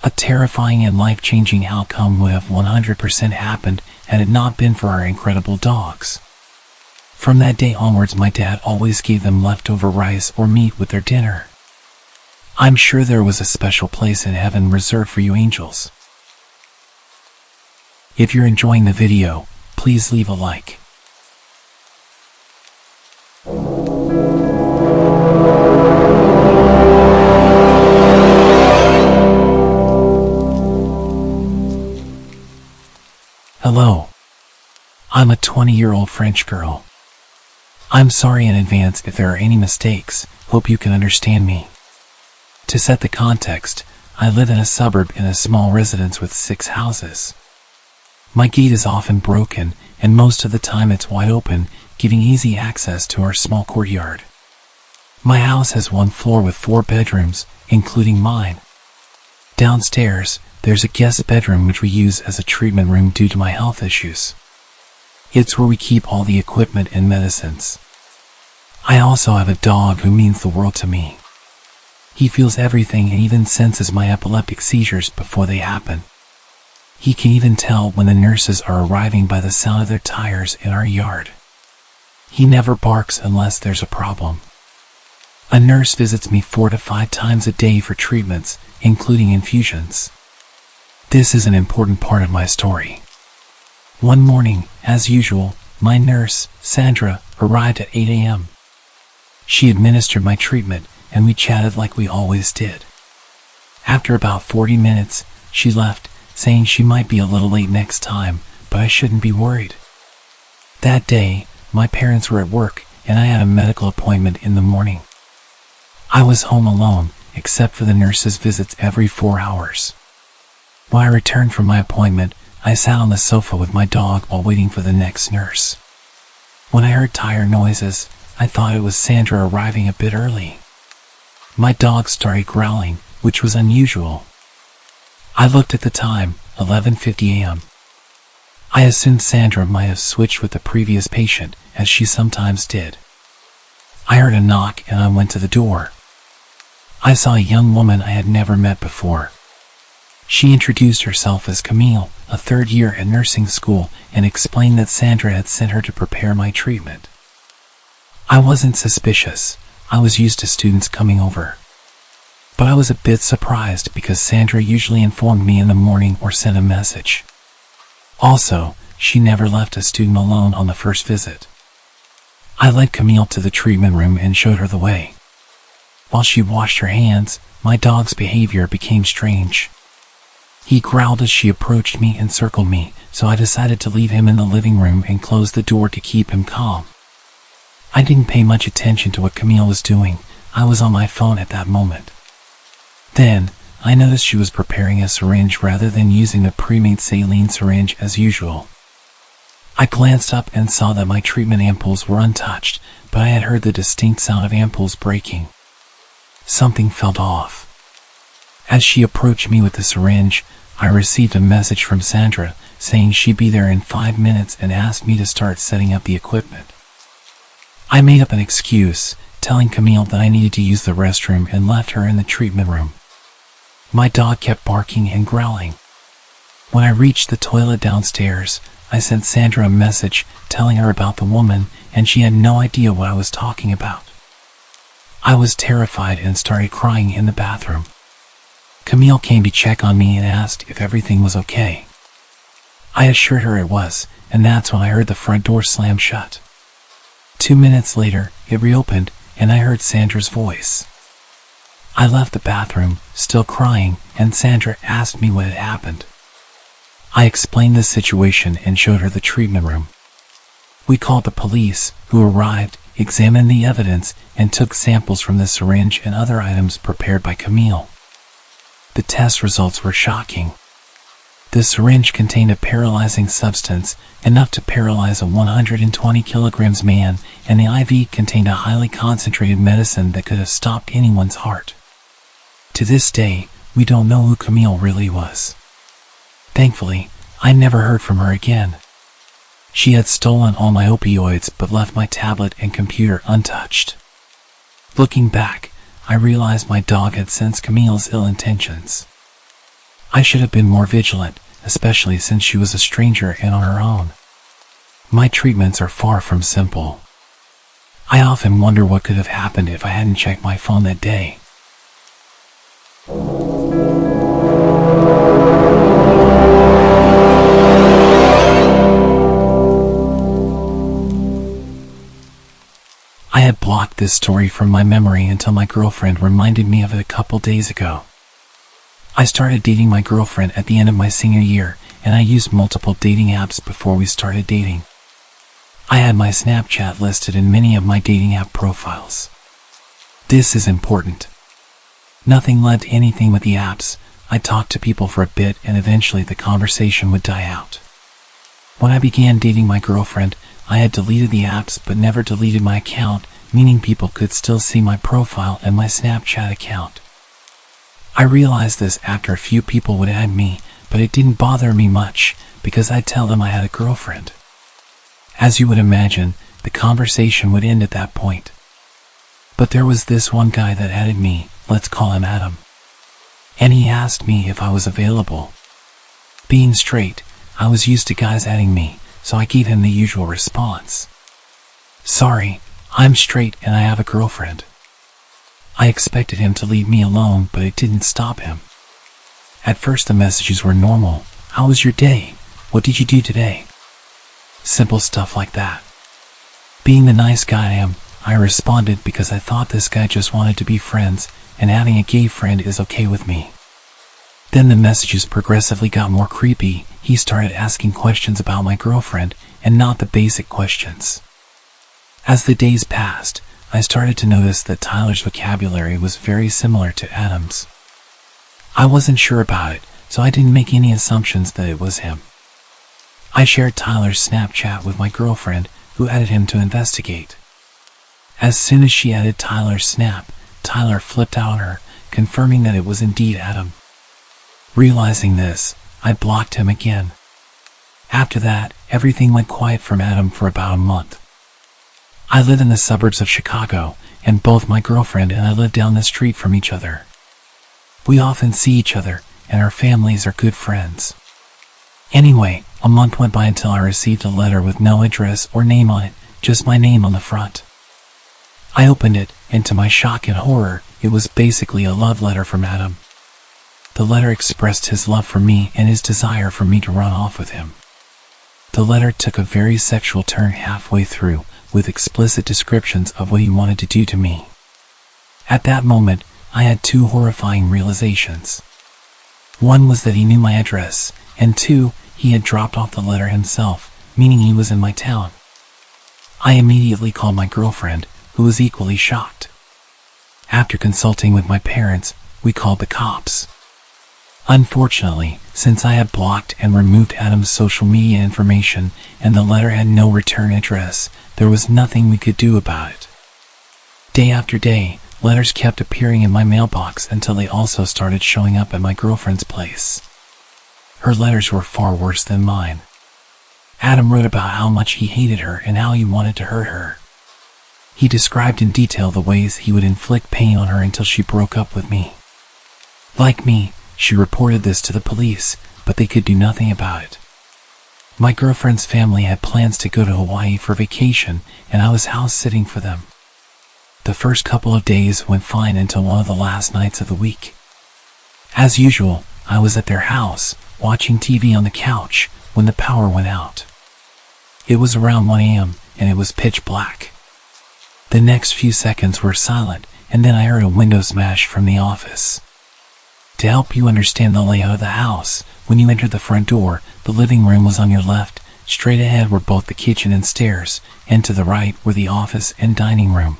A terrifying and life-changing outcome would have 100% happened had it not been for our incredible dogs. From that day onwards, my dad always gave them leftover rice or meat with their dinner. I'm sure there was a special place in heaven reserved for you angels. If you're enjoying the video, please leave a like. Hello. I'm a 20-year-old French girl. I'm sorry in advance if there are any mistakes, hope you can understand me. To set the context, I live in a suburb in a small residence with 6 houses. My gate is often broken, and most of the time it's wide open, giving easy access to our small courtyard. My house has 1 floor with 4 bedrooms, including mine. Downstairs, there's a guest bedroom which we use as a treatment room due to my health issues. It's where we keep all the equipment and medicines. I also have a dog who means the world to me. He feels everything and even senses my epileptic seizures before they happen. He can even tell when the nurses are arriving by the sound of their tires in our yard. He never barks unless there's a problem. A nurse visits me 4 to 5 times a day for treatments, including infusions. This is an important part of my story. One morning, as usual, my nurse, Sandra, arrived at 8 a.m. She administered my treatment, and we chatted like we always did. After about 40 minutes, she left, saying she might be a little late next time, but I shouldn't be worried. That day, my parents were at work, and I had a medical appointment in the morning. I was home alone, except for the nurse's visits every 4 hours. When I returned from my appointment, I sat on the sofa with my dog while waiting for the next nurse. When I heard tire noises, I thought it was Sandra arriving a bit early. My dog started growling, which was unusual. I looked at the time, 11:50 a.m. I assumed Sandra might have switched with the previous patient, as she sometimes did. I heard a knock and I went to the door. I saw a young woman I had never met before. She introduced herself as Camille, a 3rd year at nursing school, and explained that Sandra had sent her to prepare my treatment. I wasn't suspicious. I was used to students coming over. But I was a bit surprised because Sandra usually informed me in the morning or sent a message. Also, she never left a student alone on the first visit. I led Camille to the treatment room and showed her the way. While she washed her hands, my dog's behavior became strange. He growled as she approached me and circled me, so I decided to leave him in the living room and close the door to keep him calm. I didn't pay much attention to what Camille was doing. I was on my phone at that moment. Then, I noticed she was preparing a syringe rather than using the pre-made saline syringe as usual. I glanced up and saw that my treatment ampoules were untouched, but I had heard the distinct sound of ampoules breaking. Something felt off. As she approached me with the syringe, I received a message from Sandra saying she'd be there in 5 minutes and asked me to start setting up the equipment. I made up an excuse, telling Camille that I needed to use the restroom and left her in the treatment room. My dog kept barking and growling. When I reached the toilet downstairs, I sent Sandra a message telling her about the woman, and she had no idea what I was talking about. I was terrified and started crying in the bathroom. Camille came to check on me and asked if everything was okay. I assured her it was, and that's when I heard the front door slam shut. 2 minutes later, it reopened, and I heard Sandra's voice. I left the bathroom, still crying, and Sandra asked me what had happened. I explained the situation and showed her the treatment room. We called the police, who arrived, examined the evidence, and took samples from the syringe and other items prepared by Camille. The test results were shocking. The syringe contained a paralyzing substance, enough to paralyze a 120 kilograms man, and the IV contained a highly concentrated medicine that could have stopped anyone's heart. To this day, we don't know who Camille really was. Thankfully, I never heard from her again. She had stolen all my opioids but left my tablet and computer untouched. Looking back, I realized my dog had sensed Camille's ill intentions. I should have been more vigilant, especially since she was a stranger and on her own. My treatments are far from simple. I often wonder what could have happened if I hadn't checked my phone that day. I had blocked this story from my memory until my girlfriend reminded me of it a couple days ago. I started dating my girlfriend at the end of my senior year, and I used multiple dating apps before we started dating. I had my Snapchat listed in many of my dating app profiles. This is important. Nothing led to anything with the apps. I talked to people for a bit and eventually the conversation would die out. When I began dating my girlfriend, I had deleted the apps but never deleted my account, meaning people could still see my profile and my Snapchat account. I realized this after a few people would add me, but it didn't bother me much because I'd tell them I had a girlfriend. As you would imagine, the conversation would end at that point. But there was this one guy that added me, let's call him Adam. And he asked me if I was available. Being straight, I was used to guys adding me, so I gave him the usual response. Sorry, I'm straight and I have a girlfriend. I expected him to leave me alone, but it didn't stop him. At first the messages were normal. How was your day? What did you do today? Simple stuff like that. Being the nice guy I am, I responded because I thought this guy just wanted to be friends, and having a gay friend is okay with me. Then the messages progressively got more creepy. He started asking questions about my girlfriend, and not the basic questions. As the days passed, I started to notice that Tyler's vocabulary was very similar to Adam's. I wasn't sure about it, so I didn't make any assumptions that it was him. I shared Tyler's Snapchat with my girlfriend, who added him to investigate. As soon as she added Tyler's snap, Tyler flipped out on her, confirming that it was indeed Adam. Realizing this, I blocked him again. After that, everything went quiet from Adam for about a month. I live in the suburbs of Chicago, and both my girlfriend and I live down the street from each other. We often see each other, and our families are good friends. Anyway, a month went by until I received a letter with no address or name on it, just my name on the front. I opened it, and to my shock and horror, it was basically a love letter from Adam. The letter expressed his love for me and his desire for me to run off with him. The letter took a very sexual turn halfway through, with explicit descriptions of what he wanted to do to me. At that moment, I had two horrifying realizations. One was that he knew my address, and two, he had dropped off the letter himself, meaning he was in my town. I immediately called my girlfriend, who was equally shocked. After consulting with my parents, we called the cops. Unfortunately, since I had blocked and removed Adam's social media information and the letter had no return address, there was nothing we could do about it. Day after day, letters kept appearing in my mailbox until they also started showing up at my girlfriend's place. Her letters were far worse than mine. Adam wrote about how much he hated her and how he wanted to hurt her. He described in detail the ways he would inflict pain on her until she broke up with me. Like me, she reported this to the police, but they could do nothing about it. My girlfriend's family had plans to go to Hawaii for vacation, and I was house-sitting for them. The first couple of days went fine until one of the last nights of the week. As usual, I was at their house, watching TV on the couch, when the power went out. It was around 1 a.m., and it was pitch black. The next few seconds were silent, and then I heard a window smash from the office. To help you understand the layout of the house, when you entered the front door, the living room was on your left, straight ahead were both the kitchen and stairs, and to the right were the office and dining room.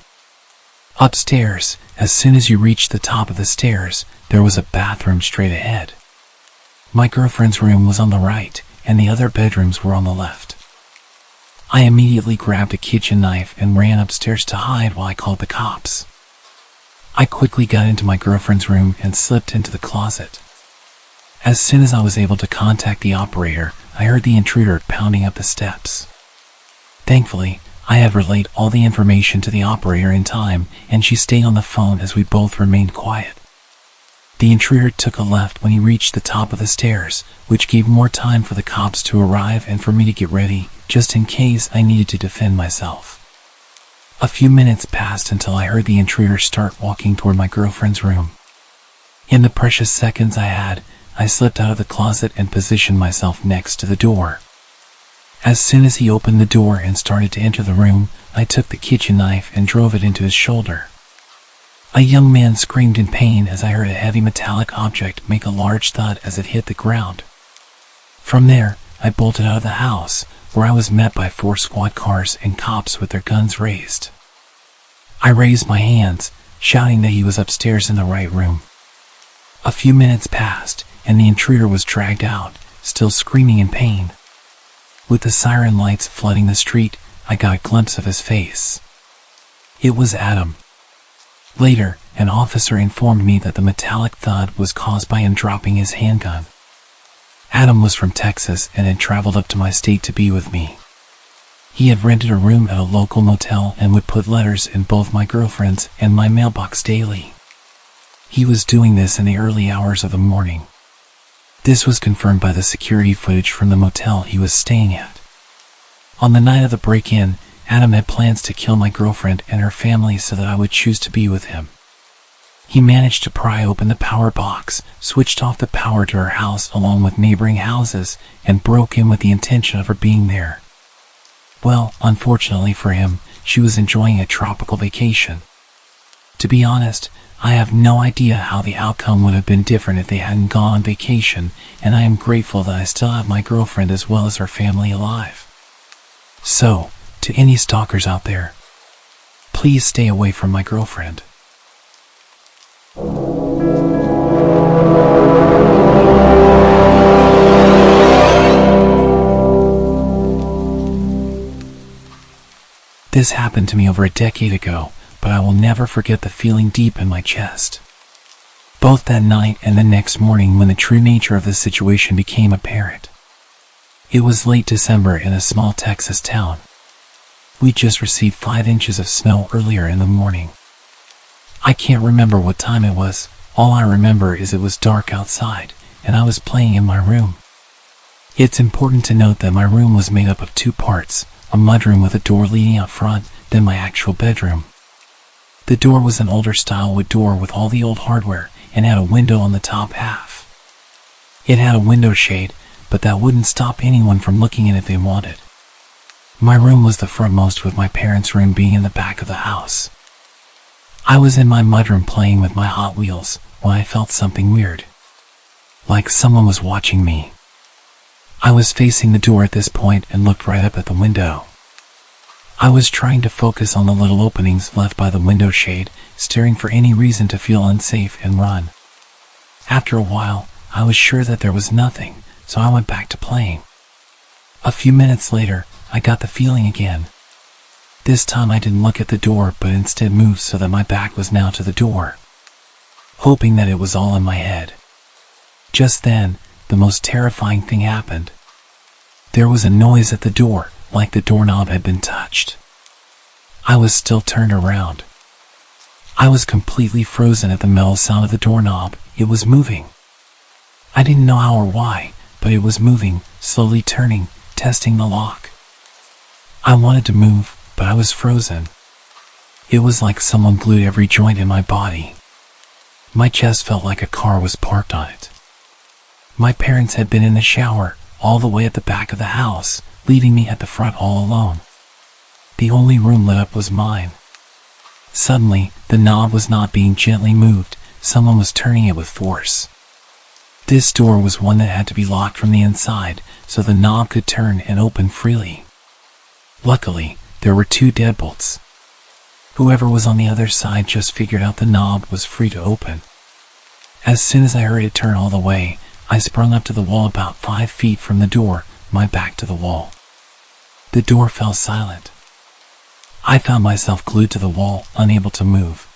Upstairs, as soon as you reached the top of the stairs, there was a bathroom straight ahead. My girlfriend's room was on the right, and the other bedrooms were on the left. I immediately grabbed a kitchen knife and ran upstairs to hide while I called the cops. I quickly got into my girlfriend's room and slipped into the closet. As soon as I was able to contact the operator, I heard the intruder pounding up the steps. Thankfully, I had relayed all the information to the operator in time, and she stayed on the phone as we both remained quiet. The intruder took a left when he reached the top of the stairs, which gave more time for the cops to arrive and for me to get ready, just in case I needed to defend myself. A few minutes passed until I heard the intruder start walking toward my girlfriend's room. In the precious seconds I had, I slipped out of the closet and positioned myself next to the door. As soon as he opened the door and started to enter the room, I took the kitchen knife and drove it into his shoulder. A young man screamed in pain as I heard a heavy metallic object make a large thud as it hit the ground. From there, I bolted out of the house, where I was met by 4 squad cars and cops with their guns raised. I raised my hands, shouting that he was upstairs in the right room. A few minutes passed, and the intruder was dragged out, still screaming in pain. With the siren lights flooding the street, I got a glimpse of his face. It was Adam. Later, an officer informed me that the metallic thud was caused by him dropping his handgun. Adam was from Texas and had traveled up to my state to be with me. He had rented a room at a local motel and would put letters in both my girlfriend's and my mailbox daily. He was doing this in the early hours of the morning. This was confirmed by the security footage from the motel he was staying at. On the night of the break-in, Adam had plans to kill my girlfriend and her family so that I would choose to be with him. He managed to pry open the power box, switched off the power to her house along with neighboring houses, and broke in with the intention of her being there. Well, unfortunately for him, she was enjoying a tropical vacation. To be honest, I have no idea how the outcome would have been different if they hadn't gone on vacation, and I am grateful that I still have my girlfriend as well as her family alive. So, to any stalkers out there, please stay away from my girlfriend. This happened to me over a decade ago, but I will never forget the feeling deep in my chest. Both that night and the next morning when the true nature of the situation became apparent. It was late December in a small Texas town. We just received 5 inches of snow earlier in the morning. I can't remember what time it was. All I remember is it was dark outside, and I was playing in my room. It's important to note that my room was made up of 2 parts, a mudroom with a door leading out front, then my actual bedroom. The door was an older style wood door with all the old hardware, and had a window on the top half. It had a window shade, but but that wouldn't stop anyone from looking in if they wanted. My room was the frontmost, with my parents' room being in the back of the house. I was in my mudroom playing with my Hot Wheels when I felt something weird. Like someone was watching me. I was facing the door at this point and looked right up at the window. I was trying to focus on the little openings left by the window shade, staring for any reason to feel unsafe and run. After a while, I was sure that there was nothing, so I went back to playing. A few minutes later, I got the feeling again. This time I didn't look at the door, but instead moved so that my back was now to the door, hoping that it was all in my head. Just then, the most terrifying thing happened. There was a noise at the door, like the doorknob had been touched. I was still turned around. I was completely frozen at the metal sound of the doorknob. It was moving. I didn't know how or why, but it was moving, slowly turning, testing the lock. I wanted to move, but I was frozen. It was like someone glued every joint in my body. My chest felt like a car was parked on it. My parents had been in the shower, all the way at the back of the house, leaving me at the front all alone. The only room lit up was mine. Suddenly, the knob was not being gently moved, someone was turning it with force. This door was one that had to be locked from the inside, so the knob could turn and open freely. Luckily, there were 2 deadbolts. Whoever was on the other side just figured out the knob was free to open. As soon as I heard it turn all the way, I sprung up to the wall about 5 feet from the door, my back to the wall. The door fell silent. I found myself glued to the wall, unable to move.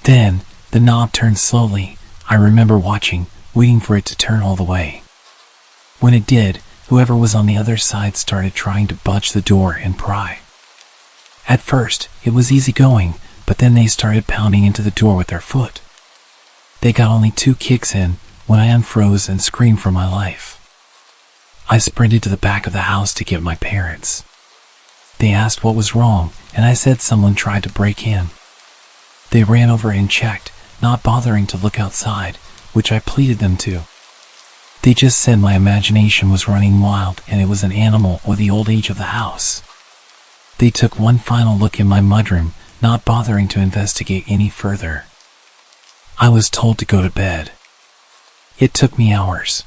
Then, the knob turned slowly. I remember watching, waiting for it to turn all the way. When it did, whoever was on the other side started trying to budge the door and pry. At first, it was easy going, but then they started pounding into the door with their foot. They got only 2 kicks in when I unfroze and screamed for my life. I sprinted to the back of the house to get my parents. They asked what was wrong, and I said someone tried to break in. They ran over and checked, not bothering to look outside, which I pleaded them to. They just said my imagination was running wild and it was an animal or the old age of the house. They took one final look in my mudroom, not bothering to investigate any further. I was told to go to bed. It took me hours.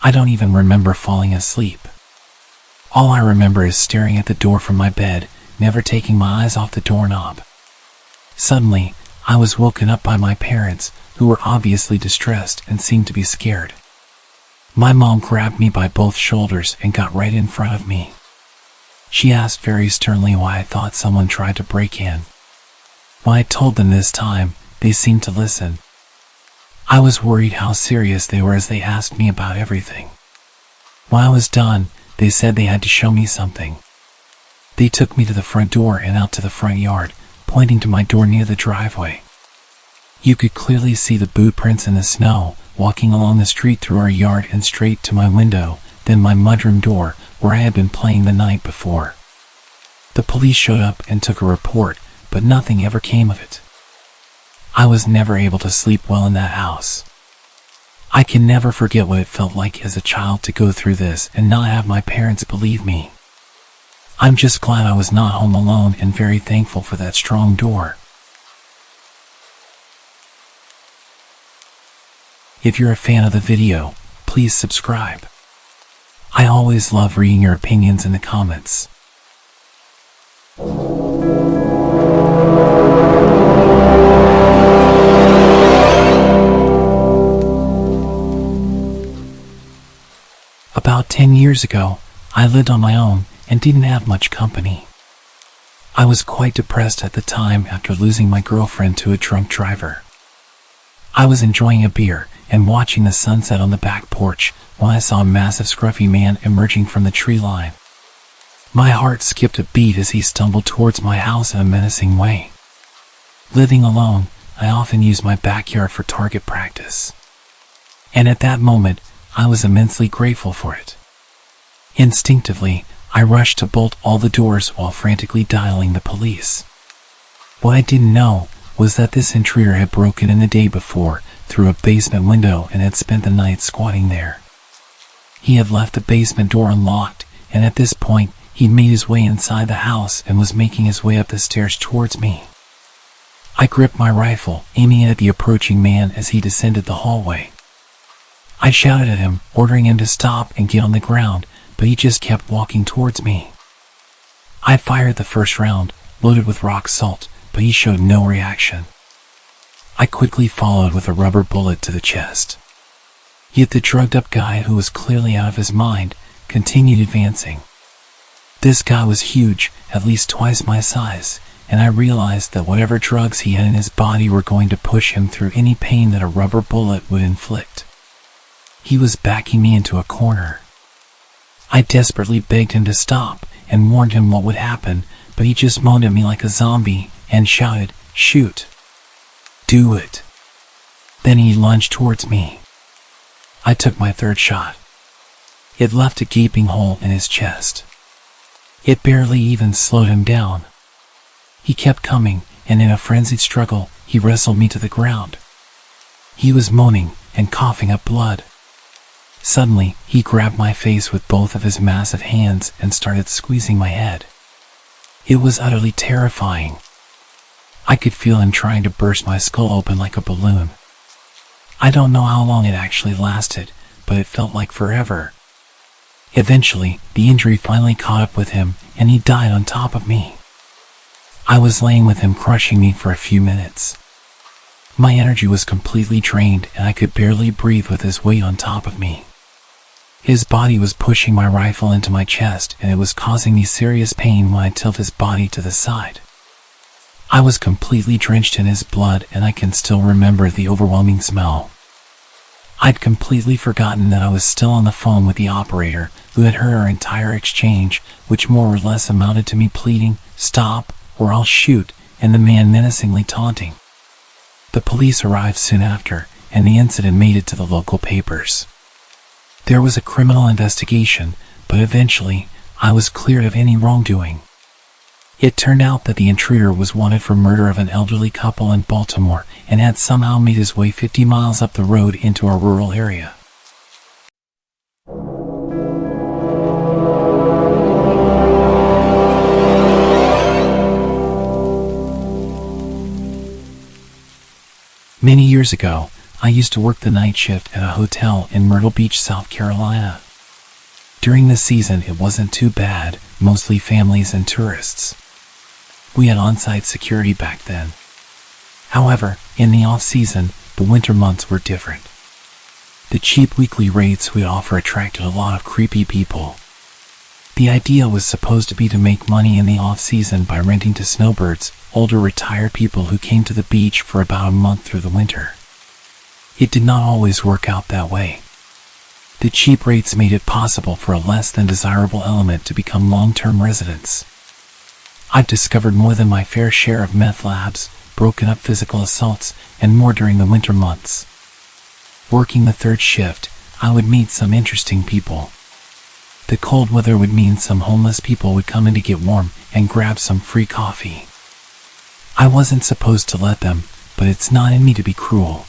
I don't even remember falling asleep. All I remember is staring at the door from my bed, never taking my eyes off the doorknob. Suddenly, I was woken up by my parents, who were obviously distressed and seemed to be scared. My mom grabbed me by both shoulders and got right in front of me. She asked very sternly why I thought someone tried to break in. When I told them this time, they seemed to listen. I was worried how serious they were as they asked me about everything. When I was done, they said they had to show me something. They took me to the front door and out to the front yard, pointing to my door near the driveway. You could clearly see the boot prints in the snow, walking along the street through our yard and straight to my window, then my mudroom door, where I had been playing the night before. The police showed up and took a report, but nothing ever came of it. I was never able to sleep well in that house. I can never forget what it felt like as a child to go through this and not have my parents believe me. I'm just glad I was not home alone and very thankful for that strong door. If you're a fan of the video, please subscribe. I always love reading your opinions in the comments. About 10 years ago, I lived on my own and didn't have much company. I was quite depressed at the time after losing my girlfriend to a drunk driver. I was enjoying a beer and watching the sunset on the back porch when I saw a massive scruffy man emerging from the tree line. My heart skipped a beat as he stumbled towards my house in a menacing way. Living alone, I often use my backyard for target practice. And at that moment, I was immensely grateful for it. Instinctively, I rushed to bolt all the doors while frantically dialing the police. What I didn't know was that this intruder had broken in the day before through a basement window and had spent the night squatting there. He had left the basement door unlocked, and at this point, he'd made his way inside the house and was making his way up the stairs towards me. I gripped my rifle, aiming it at the approaching man as he descended the hallway. I shouted at him, ordering him to stop and get on the ground, but he just kept walking towards me. I fired the first round, loaded with rock salt, but he showed no reaction. I quickly followed with a rubber bullet to the chest. Yet the drugged-up guy, who was clearly out of his mind, continued advancing. This guy was huge, at least twice my size, and I realized that whatever drugs he had in his body were going to push him through any pain that a rubber bullet would inflict. He was backing me into a corner. I desperately begged him to stop and warned him what would happen, but he just moaned at me like a zombie and shouted, "Shoot! Do it!" Then he lunged towards me. I took my third shot. It left a gaping hole in his chest. It barely even slowed him down. He kept coming, and in a frenzied struggle, he wrestled me to the ground. He was moaning and coughing up blood. Suddenly, he grabbed my face with both of his massive hands and started squeezing my head. It was utterly terrifying. I could feel him trying to burst my skull open like a balloon. I don't know how long it actually lasted, but it felt like forever. Eventually, the injury finally caught up with him, and he died on top of me. I was laying with him crushing me for a few minutes. My energy was completely drained, and I could barely breathe with his weight on top of me. His body was pushing my rifle into my chest, and it was causing me serious pain when I tilted his body to the side. I was completely drenched in his blood, and I can still remember the overwhelming smell. I'd completely forgotten that I was still on the phone with the operator, who had heard our entire exchange, which more or less amounted to me pleading, "Stop, or I'll shoot," and the man menacingly taunting. The police arrived soon after, and the incident made it to the local papers. There was a criminal investigation, but eventually, I was cleared of any wrongdoing. It turned out that the intruder was wanted for murder of an elderly couple in Baltimore and had somehow made his way 50 miles up the road into a rural area. Many years ago, I used to work the night shift at a hotel in Myrtle Beach, South Carolina. During the season, it wasn't too bad, mostly families and tourists. We had on-site security back then. However, in the off-season, the winter months were different. The cheap weekly rates we'd offer attracted a lot of creepy people. The idea was supposed to be to make money in the off-season by renting to snowbirds, older retired people who came to the beach for about a month through the winter. It did not always work out that way. The cheap rates made it possible for a less than desirable element to become long-term residents. I've discovered more than my fair share of meth labs, broken up physical assaults, and more during the winter months. Working the third shift, I would meet some interesting people. The cold weather would mean some homeless people would come in to get warm and grab some free coffee. I wasn't supposed to let them, but it's not in me to be cruel.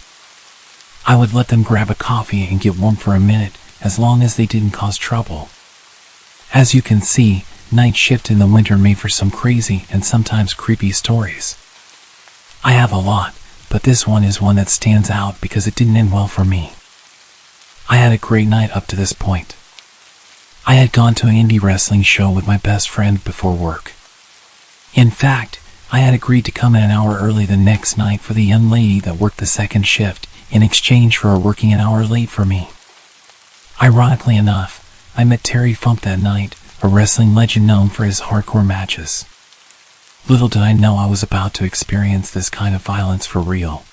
I would let them grab a coffee and get warm for a minute, as long as they didn't cause trouble. As you can see, night shift in the winter made for some crazy and sometimes creepy stories. I have a lot, but this one is one that stands out because it didn't end well for me. I had a great night up to this point. I had gone to an indie wrestling show with my best friend before work. In fact, I had agreed to come in an hour early the next night for the young lady that worked the second shift in exchange for her working an hour late for me. Ironically enough, I met Terry Funk that night, a wrestling legend known for his hardcore matches. Little did I know I was about to experience this kind of violence for real.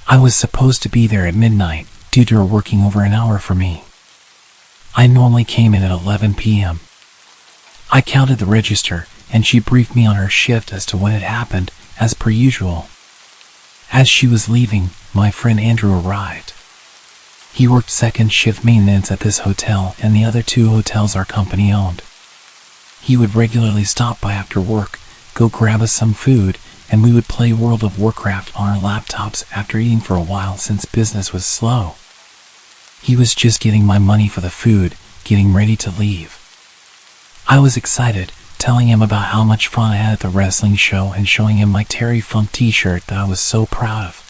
I was supposed to be there at midnight due to her working over an hour for me. I normally came in at 11 p.m. I counted the register, and she briefed me on her shift as to what had happened, as per usual. As she was leaving, my friend Andrew arrived. He worked second shift maintenance at this hotel, and the other two hotels our company owned. He would regularly stop by after work, go grab us some food, and we would play World of Warcraft on our laptops after eating for a while since business was slow. He was just getting my money for the food, getting ready to leave. I was excited, telling him about how much fun I had at the wrestling show and showing him my Terry Funk t-shirt that I was so proud of.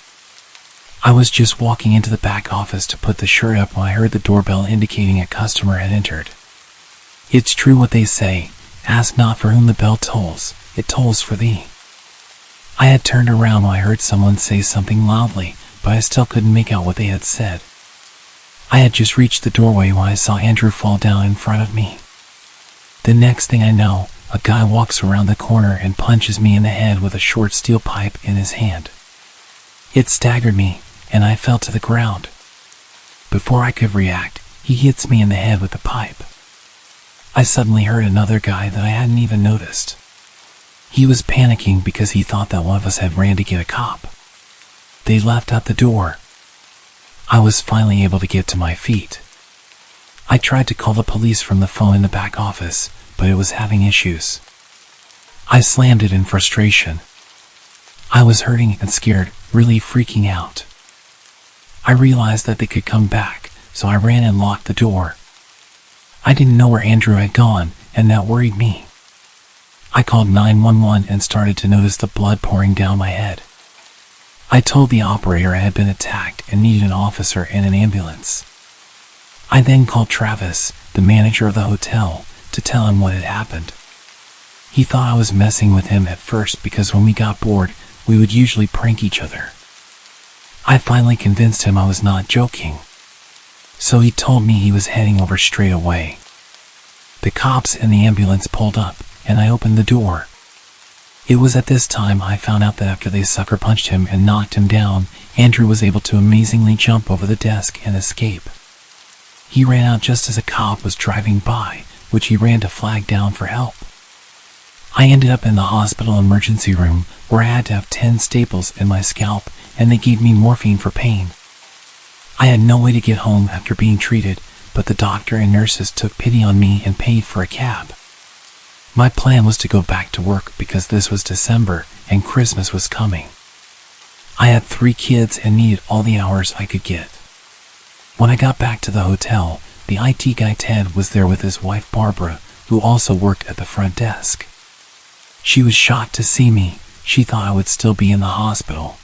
I was just walking into the back office to put the shirt up when I heard the doorbell indicating a customer had entered. It's true what they say, ask not for whom the bell tolls, it tolls for thee. I had turned around when I heard someone say something loudly, but I still couldn't make out what they had said. I had just reached the doorway when I saw Andrew fall down in front of me. The next thing I know, a guy walks around the corner and punches me in the head with a short steel pipe in his hand. It staggered me, and I fell to the ground. Before I could react, he hits me in the head with the pipe. I suddenly heard another guy that I hadn't even noticed. He was panicking because he thought that one of us had ran to get a cop. They left out the door. I was finally able to get to my feet. I tried to call the police from the phone in the back office, but it was having issues. I slammed it in frustration. I was hurting and scared, really freaking out. I realized that they could come back, so I ran and locked the door. I didn't know where Andrew had gone, and that worried me. I called 911 and started to notice the blood pouring down my head. I told the operator I had been attacked and needed an officer and an ambulance. I then called Travis, the manager of the hotel, to tell him what had happened. He thought I was messing with him at first because when we got bored, we would usually prank each other. I finally convinced him I was not joking. So he told me he was heading over straight away. The cops and the ambulance pulled up, and I opened the door. It was at this time I found out that after they sucker punched him and knocked him down, Andrew was able to amazingly jump over the desk and escape. He ran out just as a cop was driving by, which he ran to flag down for help. I ended up in the hospital emergency room where I had to have 10 staples in my scalp and they gave me morphine for pain. I had no way to get home after being treated, but the doctor and nurses took pity on me and paid for a cab. My plan was to go back to work because this was December and Christmas was coming. I had 3 kids and needed all the hours I could get. When I got back to the hotel, the IT guy Ted was there with his wife Barbara, who also worked at the front desk. She was shocked to see me. She thought I would still be in the hospital.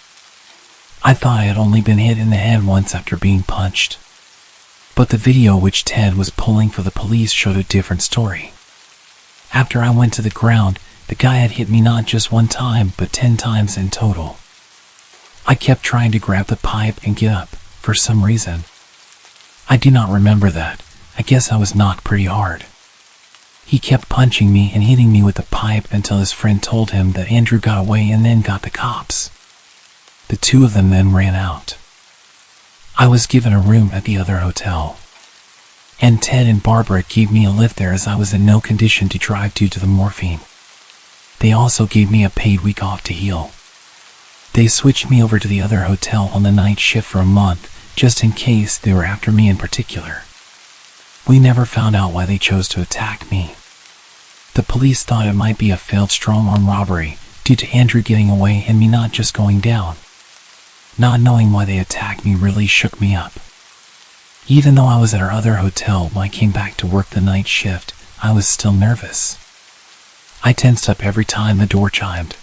I thought I had only been hit in the head once after being punched. But the video which Ted was pulling for the police showed a different story. After I went to the ground, the guy had hit me not just one time, but 10 times in total. I kept trying to grab the pipe and get up, for some reason. I do not remember that. I guess I was knocked pretty hard. He kept punching me and hitting me with the pipe until his friend told him that Andrew got away and then got the cops. The 2 of them then ran out. I was given a room at the other hotel. And Ted and Barbara gave me a lift there as I was in no condition to drive due to the morphine. They also gave me a paid week off to heal. They switched me over to the other hotel on the night shift for a month, just in case they were after me in particular. We never found out why they chose to attack me. The police thought it might be a failed strong-arm robbery due to Andrew getting away and me not just going down. Not knowing why they attacked me really shook me up. Even though I was at our other hotel when I came back to work the night shift, I was still nervous. I tensed up every time the door chimed.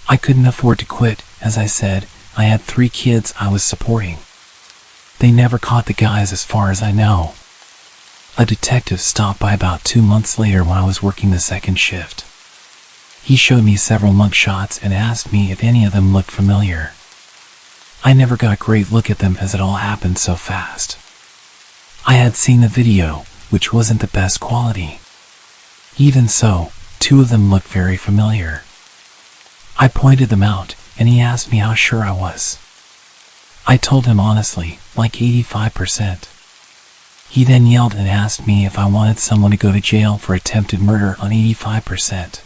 I couldn't afford to quit. As I said, I had 3 kids I was supporting. They never caught the guys as far as I know. A detective stopped by about 2 months later when I was working the second shift. He showed me several mugshots and asked me if any of them looked familiar. I never got a great look at them as it all happened so fast. I had seen the video, which wasn't the best quality. Even so, 2 of them looked very familiar. I pointed them out, and he asked me how sure I was. I told him honestly, like 85%. He then yelled and asked me if I wanted someone to go to jail for attempted murder on 85%.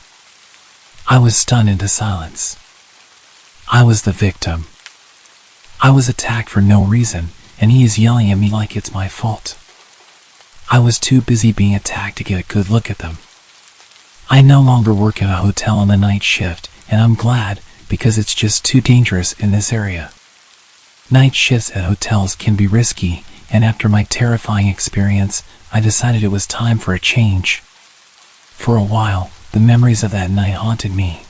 I was stunned into silence. I was the victim. I was attacked for no reason, and he is yelling at me like it's my fault. I was too busy being attacked to get a good look at them. I no longer work at a hotel on the night shift, and I'm glad, because it's just too dangerous in this area. Night shifts at hotels can be risky, and after my terrifying experience, I decided it was time for a change. For a while, the memories of that night haunted me.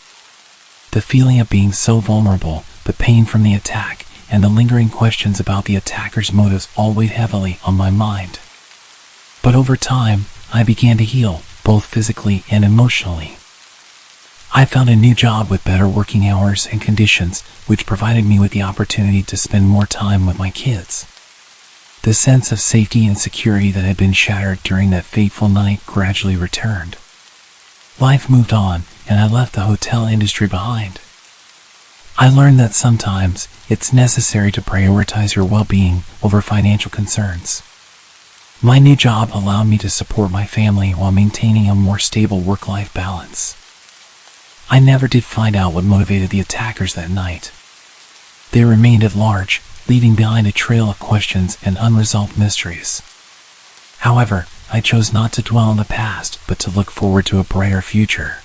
The feeling of being so vulnerable, the pain from the attack, and the lingering questions about the attacker's motives all weighed heavily on my mind. But over time, I began to heal, both physically and emotionally. I found a new job with better working hours and conditions, which provided me with the opportunity to spend more time with my kids. The sense of safety and security that had been shattered during that fateful night gradually returned. Life moved on, and I left the hotel industry behind. I learned that sometimes it's necessary to prioritize your well-being over financial concerns. My new job allowed me to support my family while maintaining a more stable work-life balance. I never did find out what motivated the attackers that night. They remained at large, leaving behind a trail of questions and unresolved mysteries. However, I chose not to dwell on the past, but to look forward to a brighter future.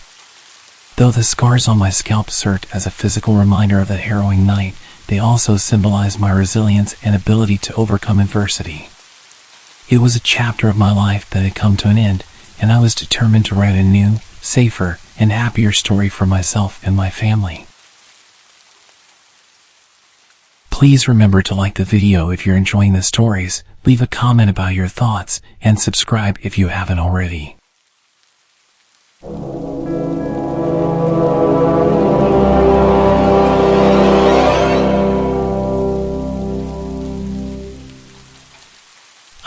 Though the scars on my scalp served as a physical reminder of that harrowing night, they also symbolize my resilience and ability to overcome adversity. It was a chapter of my life that had come to an end, and I was determined to write a new, safer, and happier story for myself and my family. Please remember to like the video if you're enjoying the stories, leave a comment about your thoughts, and subscribe if you haven't already.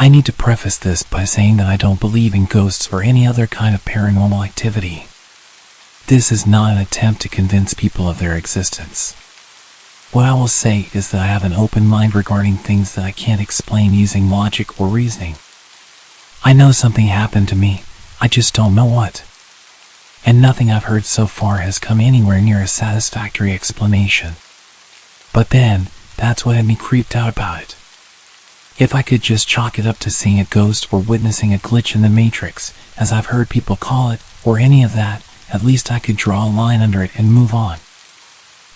I need to preface this by saying that I don't believe in ghosts or any other kind of paranormal activity. This is not an attempt to convince people of their existence. What I will say is that I have an open mind regarding things that I can't explain using logic or reasoning. I know something happened to me, I just don't know what. And nothing I've heard so far has come anywhere near a satisfactory explanation. But then, that's what had me creeped out about it. If I could just chalk it up to seeing a ghost or witnessing a glitch in the matrix, as I've heard people call it, or any of that, at least I could draw a line under it and move on.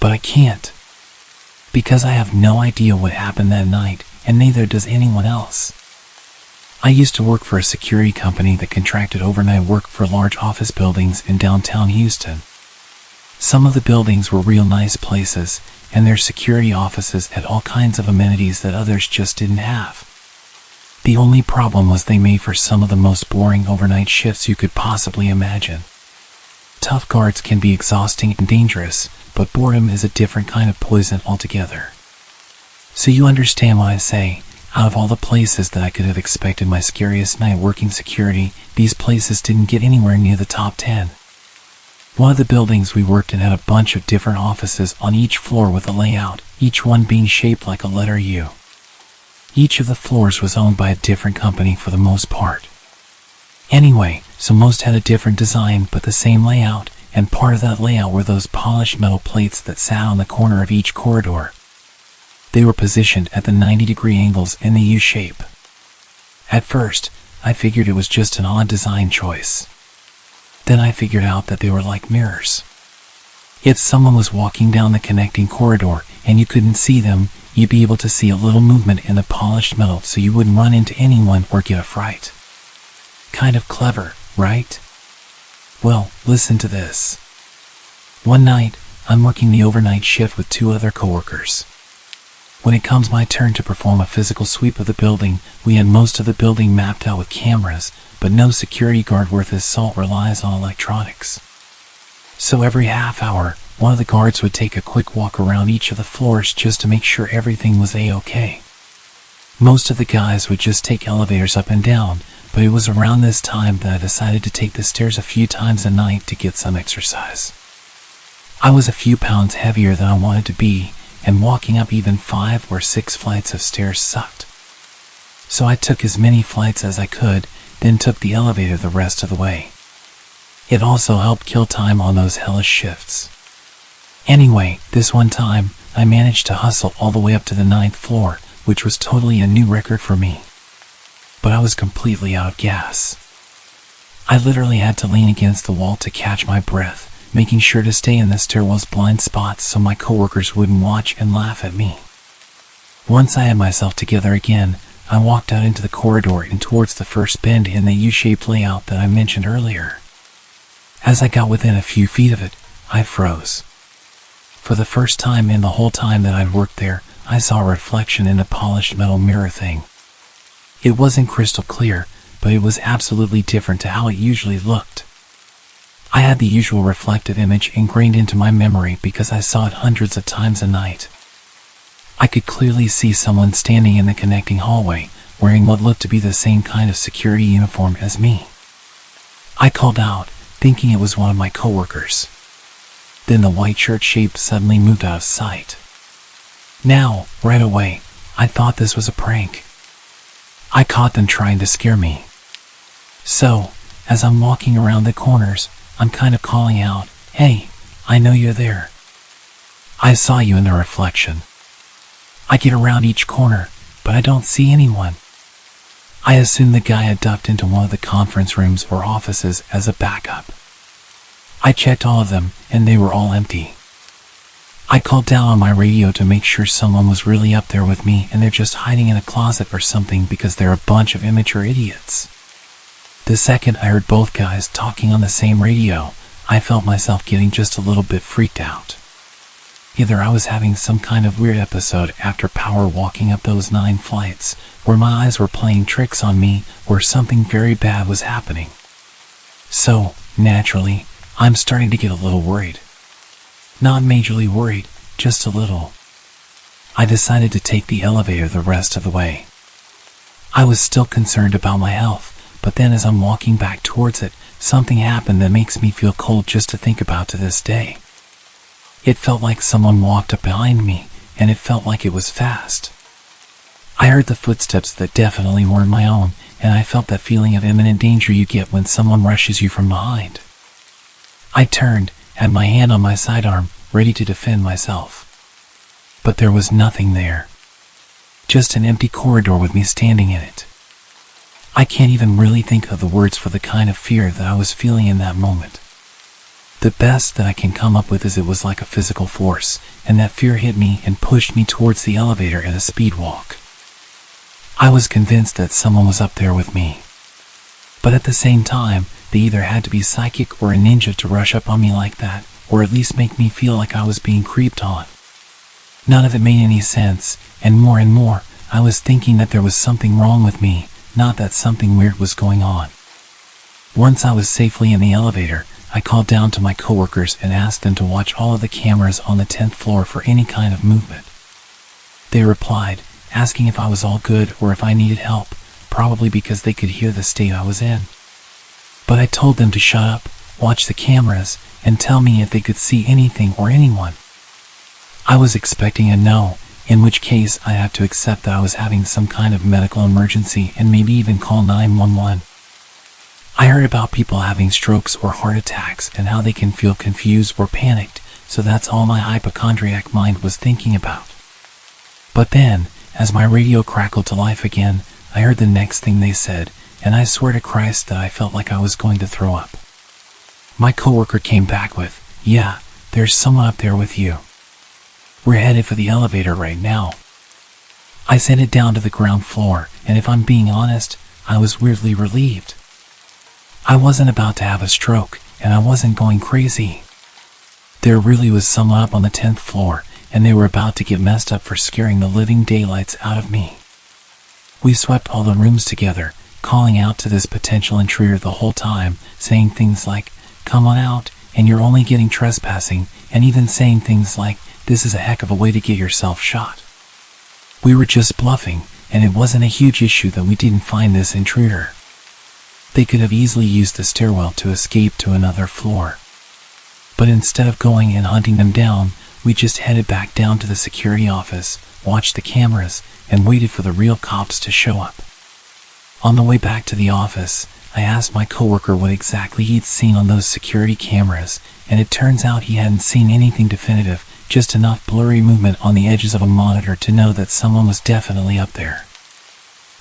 But I can't. Because I have no idea what happened that night, and neither does anyone else. I used to work for a security company that contracted overnight work for large office buildings in downtown Houston. Some of the buildings were real nice places, and their security offices had all kinds of amenities that others just didn't have. The only problem was they made for some of the most boring overnight shifts you could possibly imagine. Tough guards can be exhausting and dangerous, but boredom is a different kind of poison altogether. So you understand what I say, out of all the places that I could have expected my scariest night working security, these places didn't get anywhere near the top 10. One of the buildings we worked in had a bunch of different offices on each floor with a layout, each one being shaped like a letter U. Each of the floors was owned by a different company for the most part. Anyway, so most had a different design but the same layout, and part of that layout were those polished metal plates that sat on the corner of each corridor. They were positioned at the 90-degree angles in the U shape. At first, I figured it was just an odd design choice. Then I figured out that they were like mirrors. If someone was walking down the connecting corridor and you couldn't see them, you'd be able to see a little movement in the polished metal so you wouldn't run into anyone or get a fright. Kind of clever, right? Well, listen to this. One night, I'm working the overnight shift with 2 other coworkers. When it comes my turn to perform a physical sweep of the building, we had most of the building mapped out with cameras, but no security guard worth his salt relies on electronics. So every half hour, one of the guards would take a quick walk around each of the floors just to make sure everything was A-okay. Most of the guys would just take elevators up and down, but it was around this time that I decided to take the stairs a few times a night to get some exercise. I was a few pounds heavier than I wanted to be, and walking up even 5 or 6 flights of stairs sucked. So I took as many flights as I could, then took the elevator the rest of the way. It also helped kill time on those hellish shifts. Anyway, this one time, I managed to hustle all the way up to the 9th floor, which was totally a new record for me. But I was completely out of gas. I literally had to lean against the wall to catch my breath, making sure to stay in the stairwell's blind spots so my coworkers wouldn't watch and laugh at me. Once I had myself together again, I walked out into the corridor and towards the first bend in the U-shaped layout that I mentioned earlier. As I got within a few feet of it, I froze. For the first time in the whole time that I'd worked there, I saw a reflection in a polished metal mirror thing. It wasn't crystal clear, but it was absolutely different to how it usually looked. I had the usual reflective image ingrained into my memory because I saw it hundreds of times a night. I could clearly see someone standing in the connecting hallway, wearing what looked to be the same kind of security uniform as me. I called out, thinking it was one of my coworkers. Then the white shirt shape suddenly moved out of sight. Now, right away, I thought this was a prank. I caught them trying to scare me. So, as I'm walking around the corners, I'm kind of calling out, "Hey, I know you're there. I saw you in the reflection." I get around each corner, but I don't see anyone. I assume the guy had ducked into one of the conference rooms or offices as a backup. I checked all of them, and they were all empty. I called down on my radio to make sure someone was really up there with me and they're just hiding in a closet or something because they're a bunch of immature idiots. The second I heard both guys talking on the same radio, I felt myself getting just a little bit freaked out. Either I was having some kind of weird episode after power walking up those 9 flights, where my eyes were playing tricks on me, or something very bad was happening. So, naturally, I'm starting to get a little worried. Not majorly worried, just a little. I decided to take the elevator the rest of the way. I was still concerned about my health, but then as I'm walking back towards it, something happened that makes me feel cold just to think about to this day. It felt like someone walked up behind me, and it felt like it was fast. I heard the footsteps that definitely weren't my own, and I felt that feeling of imminent danger you get when someone rushes you from behind. I turned, had my hand on my sidearm, ready to defend myself. But there was nothing there. Just an empty corridor with me standing in it. I can't even really think of the words for the kind of fear that I was feeling in that moment. The best that I can come up with is it was like a physical force, and that fear hit me and pushed me towards the elevator at a speed walk. I was convinced that someone was up there with me. But at the same time, they either had to be psychic or a ninja to rush up on me like that, or at least make me feel like I was being creeped on. None of it made any sense, and more, I was thinking that there was something wrong with me, not that something weird was going on. Once I was safely in the elevator, I called down to my coworkers and asked them to watch all of the cameras on the 10th floor for any kind of movement. They replied, asking if I was all good or if I needed help, probably because they could hear the state I was in. But I told them to shut up, watch the cameras, and tell me if they could see anything or anyone. I was expecting a no, in which case I have to accept that I was having some kind of medical emergency and maybe even call 911. I heard about people having strokes or heart attacks and how they can feel confused or panicked, so that's all my hypochondriac mind was thinking about. But then, as my radio crackled to life again, I heard the next thing they said, and I swear to Christ that I felt like I was going to throw up. My coworker came back with, "Yeah, there's someone up there with you. We're headed for the elevator right now." I sent it down to the ground floor, and if I'm being honest, I was weirdly relieved. I wasn't about to have a stroke, and I wasn't going crazy. There really was someone up on the 10th floor, and they were about to get messed up for scaring the living daylights out of me. We swept all the rooms together, calling out to this potential intruder the whole time, saying things like, "Come on out, and you're only getting trespassing," and even saying things like, "This is a heck of a way to get yourself shot." We were just bluffing, and it wasn't a huge issue that we didn't find this intruder. They could have easily used the stairwell to escape to another floor. But instead of going and hunting them down, we just headed back down to the security office, watched the cameras, and waited for the real cops to show up. On the way back to the office, I asked my coworker what exactly he'd seen on those security cameras, and it turns out he hadn't seen anything definitive, just enough blurry movement on the edges of a monitor to know that someone was definitely up there.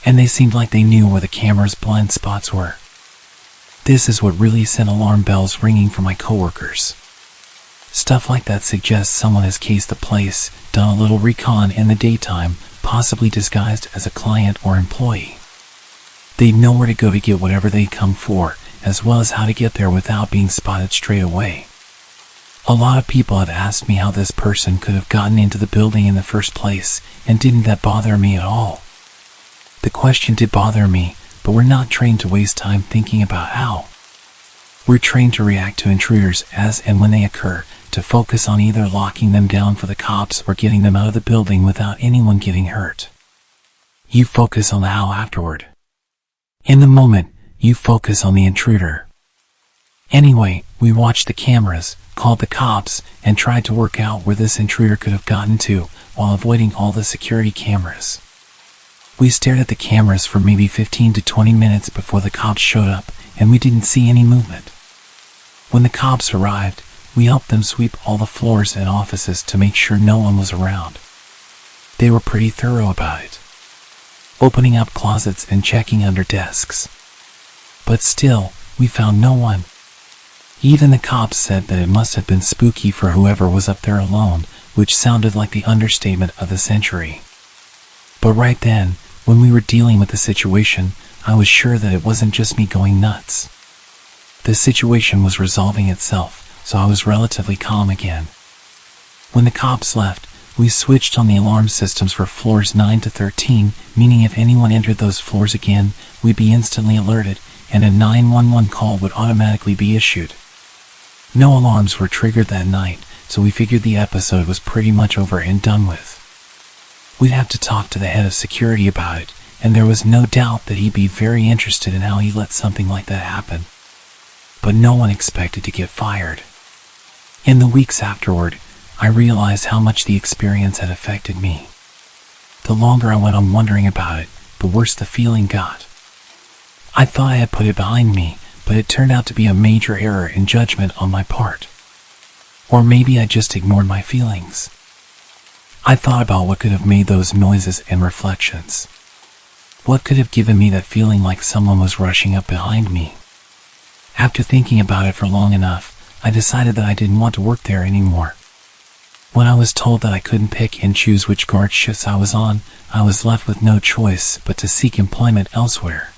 And they seemed like they knew where the camera's blind spots were. This is what really sent alarm bells ringing for my coworkers. Stuff like that suggests someone has cased the place, done a little recon in the daytime, possibly disguised as a client or employee. They'd know where to go to get whatever they'd come for, as well as how to get there without being spotted straight away. A lot of people have asked me how this person could have gotten into the building in the first place, and didn't that bother me at all? The question did bother me, but we're not trained to waste time thinking about how. We're trained to react to intruders as and when they occur, to focus on either locking them down for the cops or getting them out of the building without anyone getting hurt. You focus on the how afterward. In the moment, you focus on the intruder. Anyway, we watched the cameras, called the cops, and tried to work out where this intruder could have gotten to, while avoiding all the security cameras. We stared at the cameras for maybe 15 to 20 minutes before the cops showed up, and we didn't see any movement. When the cops arrived, we helped them sweep all the floors and offices to make sure no one was around. They were pretty thorough about it, opening up closets and checking under desks. But still, we found no one. Even the cops said that it must have been spooky for whoever was up there alone, which sounded like the understatement of the century. But right then, when we were dealing with the situation, I was sure that it wasn't just me going nuts. The situation was resolving itself, so I was relatively calm again. When the cops left, we switched on the alarm systems for floors 9 to 13, meaning if anyone entered those floors again, we'd be instantly alerted, and a 911 call would automatically be issued. No alarms were triggered that night, so we figured the episode was pretty much over and done with. We'd have to talk to the head of security about it, and there was no doubt that he'd be very interested in how he let something like that happen. But no one expected to get fired. In the weeks afterward, I realized how much the experience had affected me. The longer I went on wondering about it, the worse the feeling got. I thought I had put it behind me, but it turned out to be a major error in judgment on my part. Or maybe I just ignored my feelings. I thought about what could have made those noises and reflections. What could have given me that feeling like someone was rushing up behind me? After thinking about it for long enough, I decided that I didn't want to work there anymore. When I was told that I couldn't pick and choose which guard shifts I was on, I was left with no choice but to seek employment elsewhere.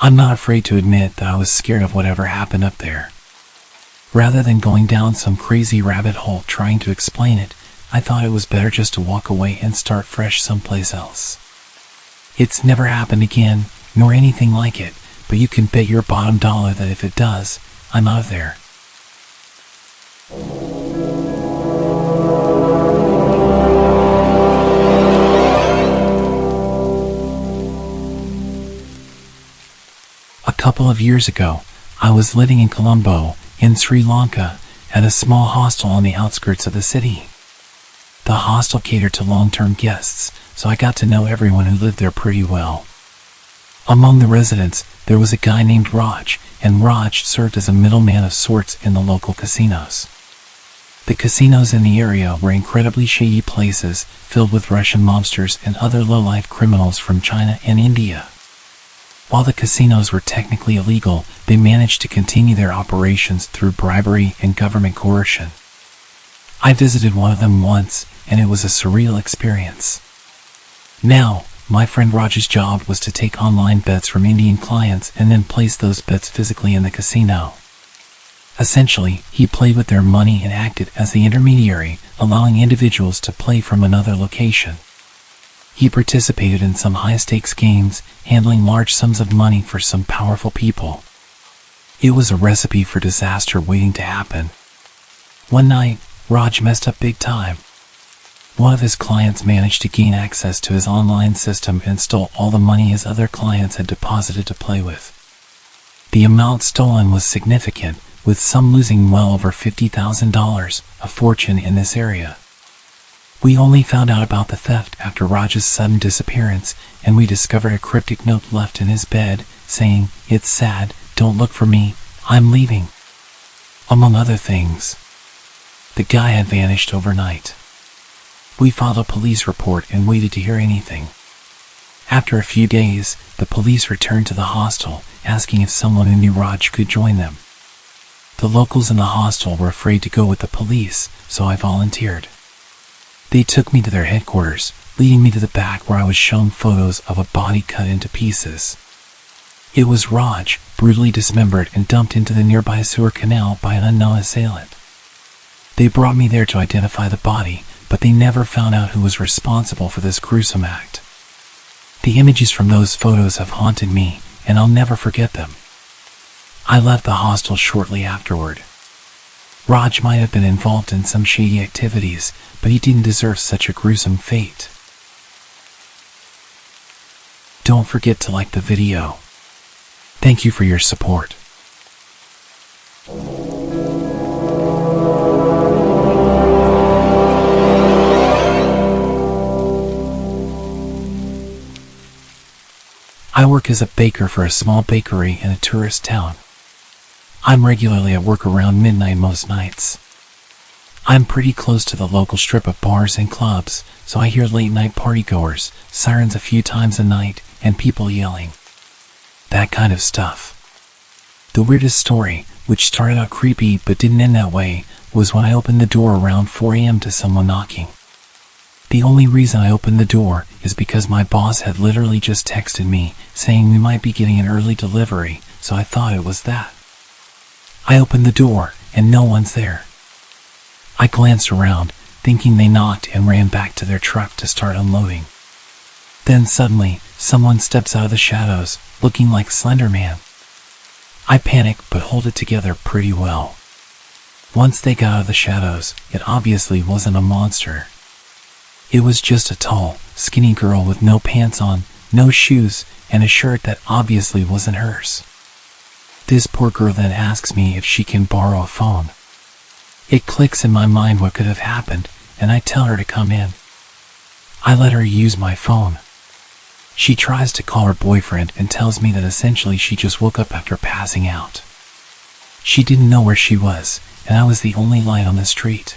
I'm not afraid to admit that I was scared of whatever happened up there. Rather than going down some crazy rabbit hole trying to explain it, I thought it was better just to walk away and start fresh someplace else. It's never happened again, nor anything like it, but you can bet your bottom dollar that if it does, I'm out of there. A couple of years ago, I was living in Colombo, in Sri Lanka, at a small hostel on the outskirts of the city. The hostel catered to long-term guests, so I got to know everyone who lived there pretty well. Among the residents, there was a guy named Raj, and Raj served as a middleman of sorts in the local casinos. The casinos in the area were incredibly shady places, filled with Russian mobsters and other low-life criminals from China and India. While the casinos were technically illegal, they managed to continue their operations through bribery and government coercion. I visited one of them once, and it was a surreal experience. Now, my friend Raj's job was to take online bets from Indian clients and then place those bets physically in the casino. Essentially, he played with their money and acted as the intermediary, allowing individuals to play from another location. He participated in some high-stakes games, handling large sums of money for some powerful people. It was a recipe for disaster waiting to happen. One night, Raj messed up big time. One of his clients managed to gain access to his online system and stole all the money his other clients had deposited to play with. The amount stolen was significant, with some losing well over $50,000, a fortune in this area. We only found out about the theft after Raj's sudden disappearance, and we discovered a cryptic note left in his bed, saying, "It's sad, don't look for me, I'm leaving." Among other things. The guy had vanished overnight. We filed a police report and waited to hear anything. After a few days, the police returned to the hostel, asking if someone who knew Raj could join them. The locals in the hostel were afraid to go with the police, so I volunteered. They took me to their headquarters, leading me to the back where I was shown photos of a body cut into pieces. It was Raj, brutally dismembered and dumped into the nearby sewer canal by an unknown assailant. They brought me there to identify the body, but they never found out who was responsible for this gruesome act. The images from those photos have haunted me, and I'll never forget them. I left the hostel shortly afterward. Raj might have been involved in some shady activities, but he didn't deserve such a gruesome fate. Don't forget to like the video. Thank you for your support. I work as a baker for a small bakery in a tourist town. I'm regularly at work around midnight most nights. I'm pretty close to the local strip of bars and clubs, so I hear late-night partygoers, sirens a few times a night, and people yelling. That kind of stuff. The weirdest story, which started out creepy but didn't end that way, was when I opened the door around 4 a.m. to someone knocking. The only reason I opened the door is because my boss had literally just texted me saying we might be getting an early delivery, so I thought it was that. I opened the door, and no one's there. I glanced around, thinking they knocked, and ran back to their truck to start unloading. Then suddenly, someone steps out of the shadows, looking like Slender Man. I panic but hold it together pretty well. Once they got out of the shadows, it obviously wasn't a monster. It was just a tall, skinny girl with no pants on, no shoes, and a shirt that obviously wasn't hers. This poor girl then asks me if she can borrow a phone. It clicks in my mind what could have happened, and I tell her to come in. I let her use my phone. She tries to call her boyfriend and tells me that essentially she just woke up after passing out. She didn't know where she was, and I was the only light on the street.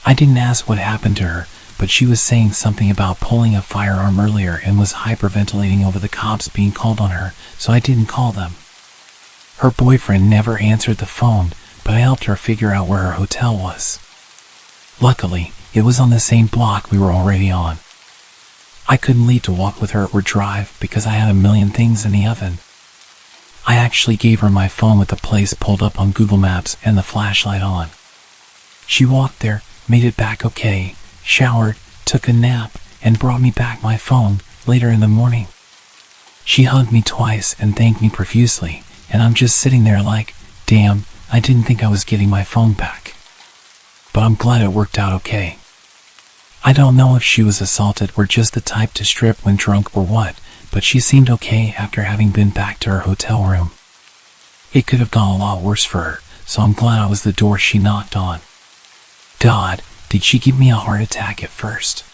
I didn't ask what happened to her, but she was saying something about pulling a firearm earlier and was hyperventilating over the cops being called on her, so I didn't call them. Her boyfriend never answered the phone, but I helped her figure out where her hotel was. Luckily, it was on the same block we were already on. I couldn't leave to walk with her or drive because I had a million things in the oven. I actually gave her my phone with the place pulled up on Google Maps and the flashlight on. She walked there, made it back okay, showered, took a nap, and brought me back my phone later in the morning. She hugged me twice and thanked me profusely, and I'm just sitting there like, damn, I didn't think I was getting my phone back. But I'm glad it worked out okay. I don't know if she was assaulted or just the type to strip when drunk or what, but she seemed okay after having been back to her hotel room. It could have gone a lot worse for her, so I'm glad I was the door she knocked on. God, did she give me a heart attack at first?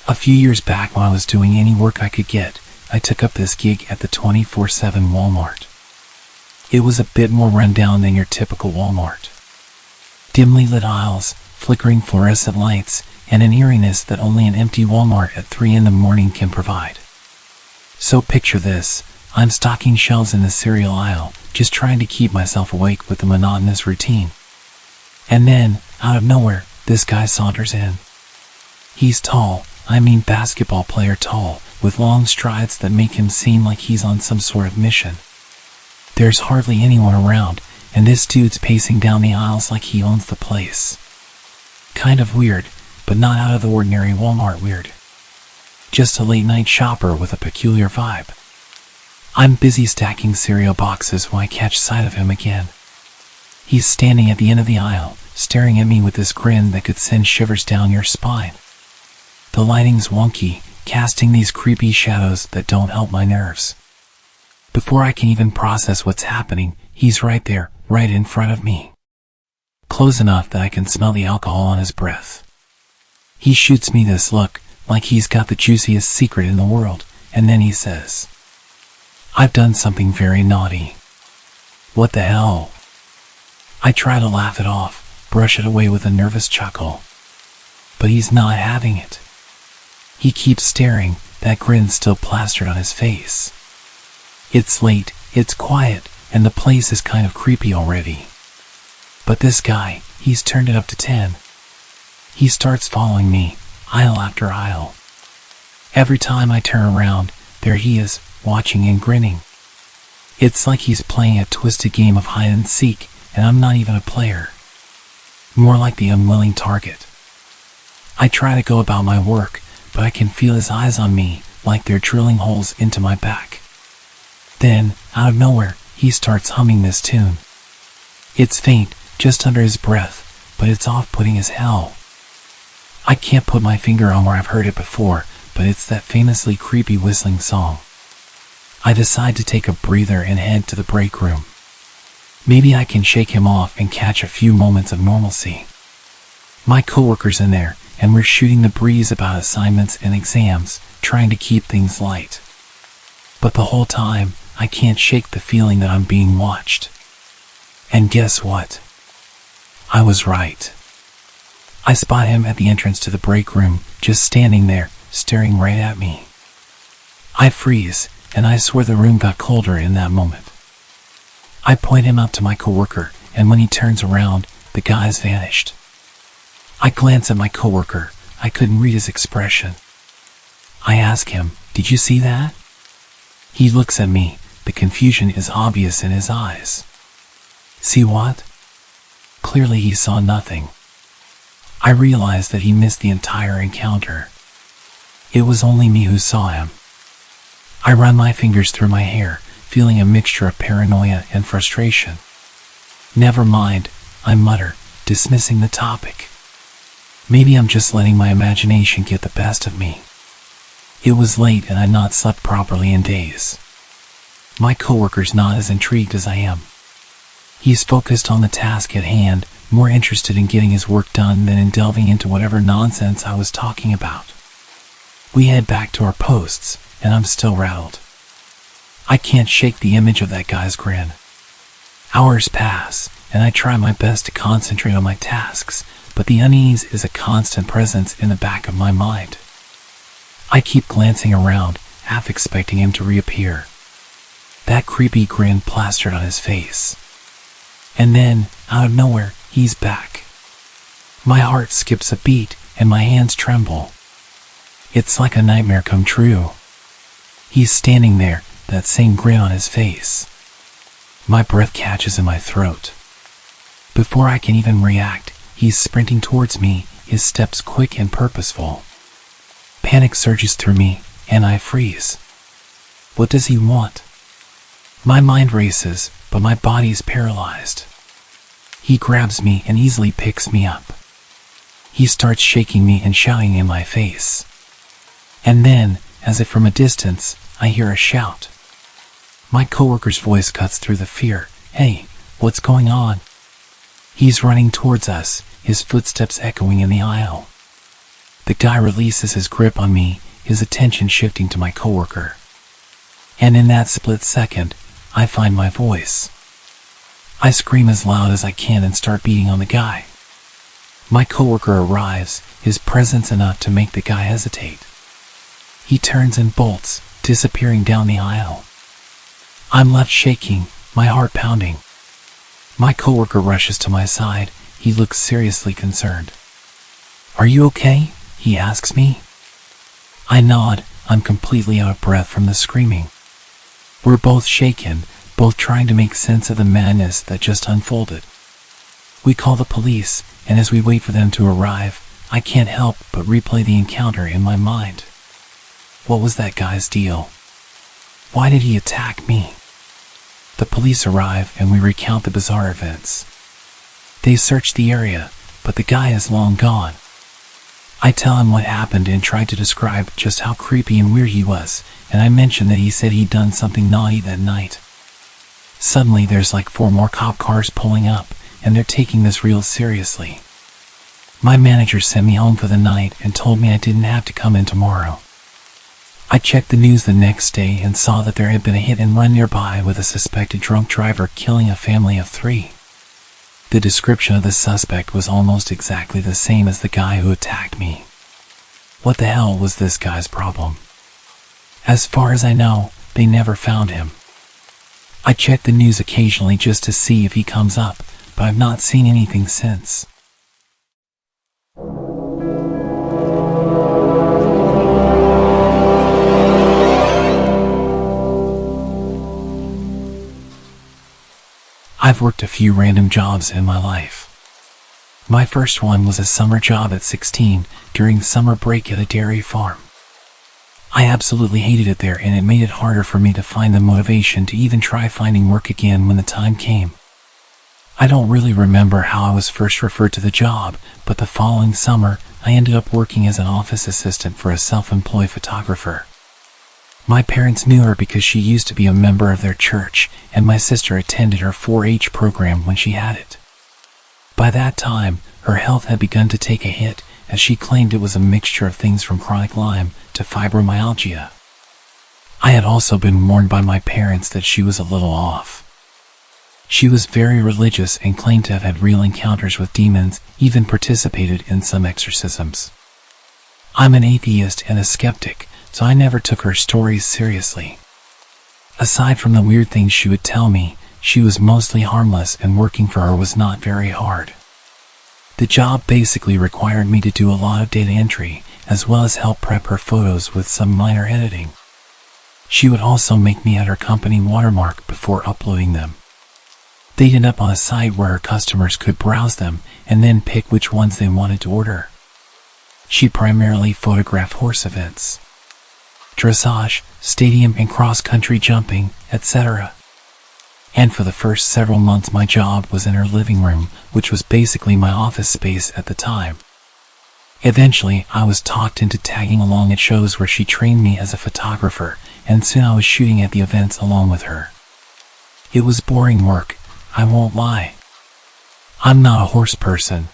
A few years back, when I was doing any work I could get, I took up this gig at the 24/7 Walmart. It was a bit more rundown than your typical Walmart. Dimly lit aisles, flickering fluorescent lights, and an eeriness that only an empty Walmart at 3 in the morning can provide. So picture this, I'm stocking shelves in the cereal aisle, just trying to keep myself awake with the monotonous routine. And then, out of nowhere, this guy saunters in. He's tall, I mean basketball player tall, with long strides that make him seem like he's on some sort of mission. There's hardly anyone around, and this dude's pacing down the aisles like he owns the place. Kind of weird, but not out of the ordinary Walmart weird. Just a late-night shopper with a peculiar vibe. I'm busy stacking cereal boxes when I catch sight of him again. He's standing at the end of the aisle, staring at me with this grin that could send shivers down your spine. The lighting's wonky, casting these creepy shadows that don't help my nerves. Before I can even process what's happening, he's right there, right in front of me. Close enough that I can smell the alcohol on his breath. He shoots me this look, like he's got the juiciest secret in the world, and then he says, "I've done something very naughty." What the hell? I try to laugh it off, brush it away with a nervous chuckle. But he's not having it. He keeps staring, that grin still plastered on his face. It's late, it's quiet, and the place is kind of creepy already. But this guy, he's turned it up to 10. He starts following me, aisle after aisle. Every time I turn around, there he is, watching and grinning. It's like he's playing a twisted game of hide and seek, and I'm not even a player. More like the unwilling target. I try to go about my work, but I can feel his eyes on me, like they're drilling holes into my back. Then, out of nowhere, he starts humming this tune. It's faint, just under his breath, but it's off-putting as hell. I can't put my finger on where I've heard it before, but it's that famously creepy whistling song. I decide to take a breather and head to the break room. Maybe I can shake him off and catch a few moments of normalcy. My coworker's in there, and we're shooting the breeze about assignments and exams, trying to keep things light. But the whole time, I can't shake the feeling that I'm being watched. And guess what? I was right. I spot him at the entrance to the break room, just standing there, staring right at me. I freeze, and I swear the room got colder in that moment. I point him out to my coworker, and when he turns around, the guy's vanished. I glance at my coworker. I couldn't read his expression. I ask him, "Did you see that?" He looks at me. The confusion is obvious in his eyes. See what? Clearly he saw nothing. I realize that he missed the entire encounter. It was only me who saw him. I run my fingers through my hair, feeling a mixture of paranoia and frustration. "Never mind," I mutter, dismissing the topic. Maybe I'm just letting my imagination get the best of me. It was late and I'd not slept properly in days. My coworker's not as intrigued as I am. He's focused on the task at hand, more interested in getting his work done than in delving into whatever nonsense I was talking about. We head back to our posts, and I'm still rattled. I can't shake the image of that guy's grin. Hours pass, and I try my best to concentrate on my tasks, but the unease is a constant presence in the back of my mind. I keep glancing around, half expecting him to reappear. That creepy grin plastered on his face. And then, out of nowhere, he's back. My heart skips a beat, and my hands tremble. It's like a nightmare come true. He's standing there, that same grin on his face. My breath catches in my throat. Before I can even react, he's sprinting towards me, his steps quick and purposeful. Panic surges through me, and I freeze. What does he want? My mind races, but my body's paralyzed. He grabs me and easily picks me up. He starts shaking me and shouting in my face. And then, as if from a distance, I hear a shout. My coworker's voice cuts through the fear. "Hey, what's going on?" He's running towards us, his footsteps echoing in the aisle. The guy releases his grip on me, his attention shifting to my coworker. And in that split second, I find my voice. I scream as loud as I can and start beating on the guy. My coworker arrives, his presence enough to make the guy hesitate. He turns and bolts, disappearing down the aisle. I'm left shaking, my heart pounding. My coworker rushes to my side. He looks seriously concerned. "Are you okay?" he asks me. I nod. I'm completely out of breath from the screaming. We're both shaken, both trying to make sense of the madness that just unfolded. We call the police, and as we wait for them to arrive, I can't help but replay the encounter in my mind. What was that guy's deal? Why did he attack me? The police arrive and we recount the bizarre events. They search the area, but the guy is long gone. I tell him what happened and try to describe just how creepy and weird he was, and I mention that he said he'd done something naughty that night. Suddenly there's like 4 more cop cars pulling up, and they're taking this real seriously. My manager sent me home for the night and told me I didn't have to come in tomorrow. I checked the news the next day and saw that there had been a hit and run nearby with a suspected drunk driver killing a family of 3. The description of the suspect was almost exactly the same as the guy who attacked me. What the hell was this guy's problem? As far as I know, they never found him. I check the news occasionally just to see if he comes up, but I've not seen anything since. I've worked a few random jobs in my life. My first one was a summer job at 16 during summer break at a dairy farm. I absolutely hated it there, and it made it harder for me to find the motivation to even try finding work again when the time came. I don't really remember how I was first referred to the job, but the following summer, I ended up working as an office assistant for a self-employed photographer. My parents knew her because she used to be a member of their church, and my sister attended her 4-H program when she had it. By that time, her health had begun to take a hit, as she claimed it was a mixture of things from chronic Lyme to fibromyalgia. I had also been warned by my parents that she was a little off. She was very religious and claimed to have had real encounters with demons, even participated in some exorcisms. I'm an atheist and a skeptic, so I never took her stories seriously. Aside from the weird things she would tell me, she was mostly harmless, and working for her was not very hard. The job basically required me to do a lot of data entry, as well as help prep her photos with some minor editing. She would also make me add her company watermark before uploading them. They'd end up on a site where her customers could browse them and then pick which ones they wanted to order. She primarily photographed horse events, dressage, stadium and cross-country jumping, etc. And for the first several months my job was in her living room, which was basically my office space at the time. Eventually, I was talked into tagging along at shows where she trained me as a photographer, and soon I was shooting at the events along with her. It was boring work, I won't lie. I'm not a horse person.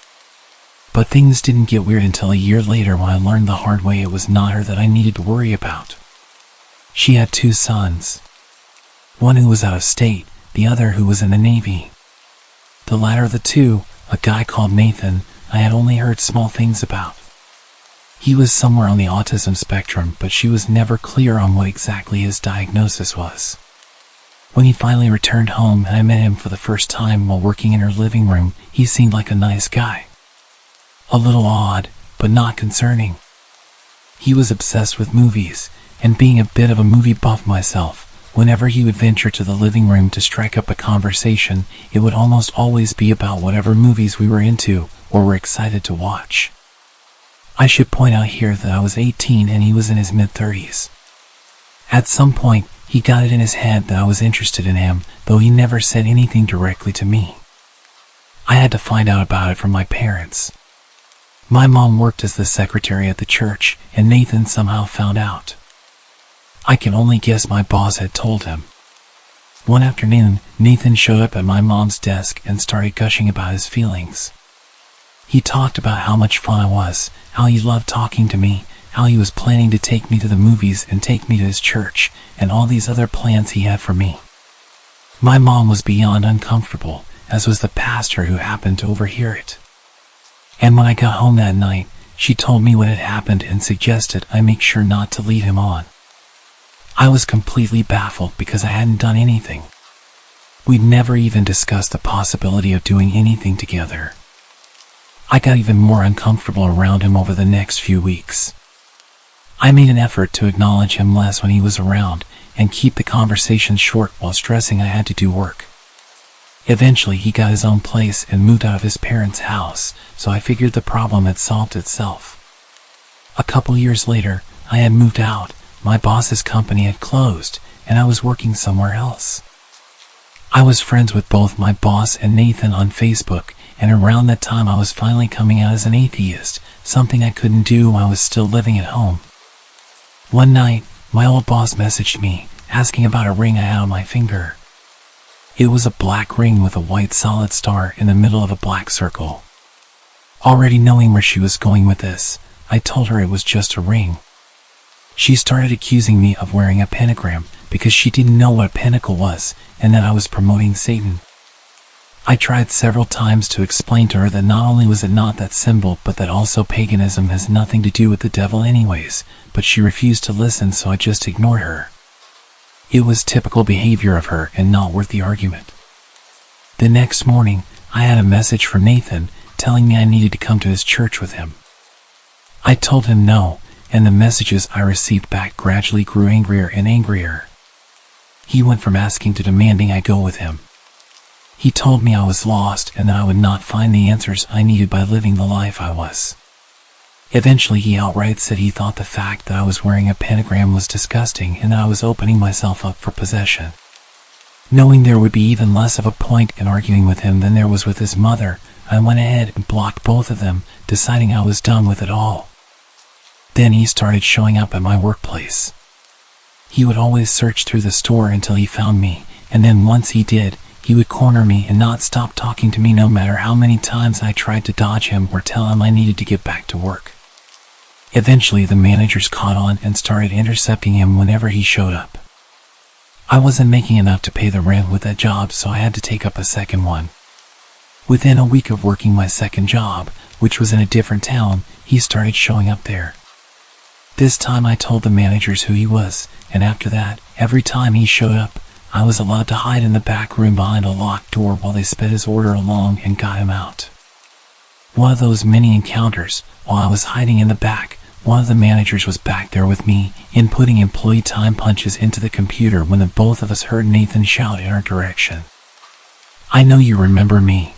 But things didn't get weird until a year later when I learned the hard way it was not her that I needed to worry about. She had 2 sons. One who was out of state, the other who was in the Navy. The latter of the two, a guy called Nathan, I had only heard small things about. He was somewhere on the autism spectrum, but she was never clear on what exactly his diagnosis was. When he finally returned home and I met him for the first time while working in her living room, he seemed like a nice guy. A little odd, but not concerning. He was obsessed with movies, and being a bit of a movie buff myself, whenever he would venture to the living room to strike up a conversation, it would almost always be about whatever movies we were into or were excited to watch. I should point out here that I was 18 and he was in his mid-30s. At some point, he got it in his head that I was interested in him, though he never said anything directly to me. I had to find out about it from my parents. My mom worked as the secretary at the church, and Nathan somehow found out. I can only guess my boss had told him. One afternoon, Nathan showed up at my mom's desk and started gushing about his feelings. He talked about how much fun I was, how he loved talking to me, how he was planning to take me to the movies and take me to his church, and all these other plans he had for me. My mom was beyond uncomfortable, as was the pastor who happened to overhear it. And when I got home that night, she told me what had happened and suggested I make sure not to lead him on. I was completely baffled because I hadn't done anything. We'd never even discussed the possibility of doing anything together. I got even more uncomfortable around him over the next few weeks. I made an effort to acknowledge him less when he was around and keep the conversation short while stressing I had to do work. Eventually he got his own place and moved out of his parents' house, so I figured the problem had solved itself. A couple years later, I had moved out, my boss's company had closed, and I was working somewhere else. I was friends with both my boss and Nathan on Facebook, and around that time I was finally coming out as an atheist, something I couldn't do while I was still living at home. One night, my old boss messaged me, asking about a ring I had on my finger. It was a black ring with a white solid star in the middle of a black circle. Already knowing where she was going with this, I told her it was just a ring. She started accusing me of wearing a pentagram because she didn't know what a pentacle was and that I was promoting Satan. I tried several times to explain to her that not only was it not that symbol, but that also paganism has nothing to do with the devil anyways, but she refused to listen, so I just ignored her. It was typical behavior of her and not worth the argument. The next morning, I had a message from Nathan telling me I needed to come to his church with him. I told him no, and the messages I received back gradually grew angrier and angrier. He went from asking to demanding I go with him. He told me I was lost and that I would not find the answers I needed by living the life I was. Eventually, he outright said he thought the fact that I was wearing a pentagram was disgusting and that I was opening myself up for possession. Knowing there would be even less of a point in arguing with him than there was with his mother, I went ahead and blocked both of them, deciding I was done with it all. Then he started showing up at my workplace. He would always search through the store until he found me, and then once he did, he would corner me and not stop talking to me no matter how many times I tried to dodge him or tell him I needed to get back to work. Eventually, the managers caught on and started intercepting him whenever he showed up. I wasn't making enough to pay the rent with that job, so I had to take up a second one. Within a week of working my second job, which was in a different town, he started showing up there. This time I told the managers who he was, and after that, every time he showed up, I was allowed to hide in the back room behind a locked door while they sped his order along and got him out. One of those many encounters, while I was hiding in the back, one of the managers was back there with me, inputting employee time punches into the computer when the both of us heard Nathan shout in our direction. "I know you remember me."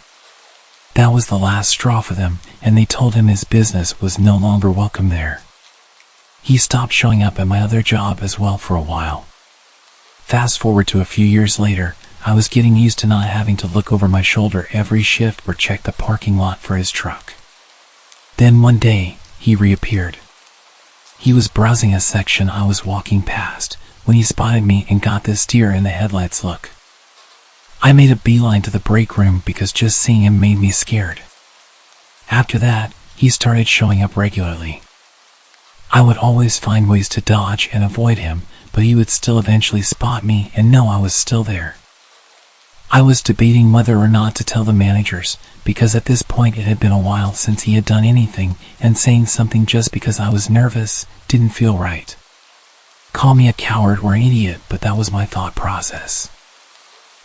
That was the last straw for them, and they told him his business was no longer welcome there. He stopped showing up at my other job as well for a while. Fast forward to a few years later, I was getting used to not having to look over my shoulder every shift or check the parking lot for his truck. Then one day, he reappeared. He was browsing a section I was walking past when he spotted me and got this deer in the headlights look. I made a beeline to the break room because just seeing him made me scared. After that, he started showing up regularly. I would always find ways to dodge and avoid him, but he would still eventually spot me and know I was still there. I was debating whether or not to tell the managers, because at this point it had been a while since he had done anything, and saying something just because I was nervous didn't feel right. Call me a coward or an idiot, but that was my thought process.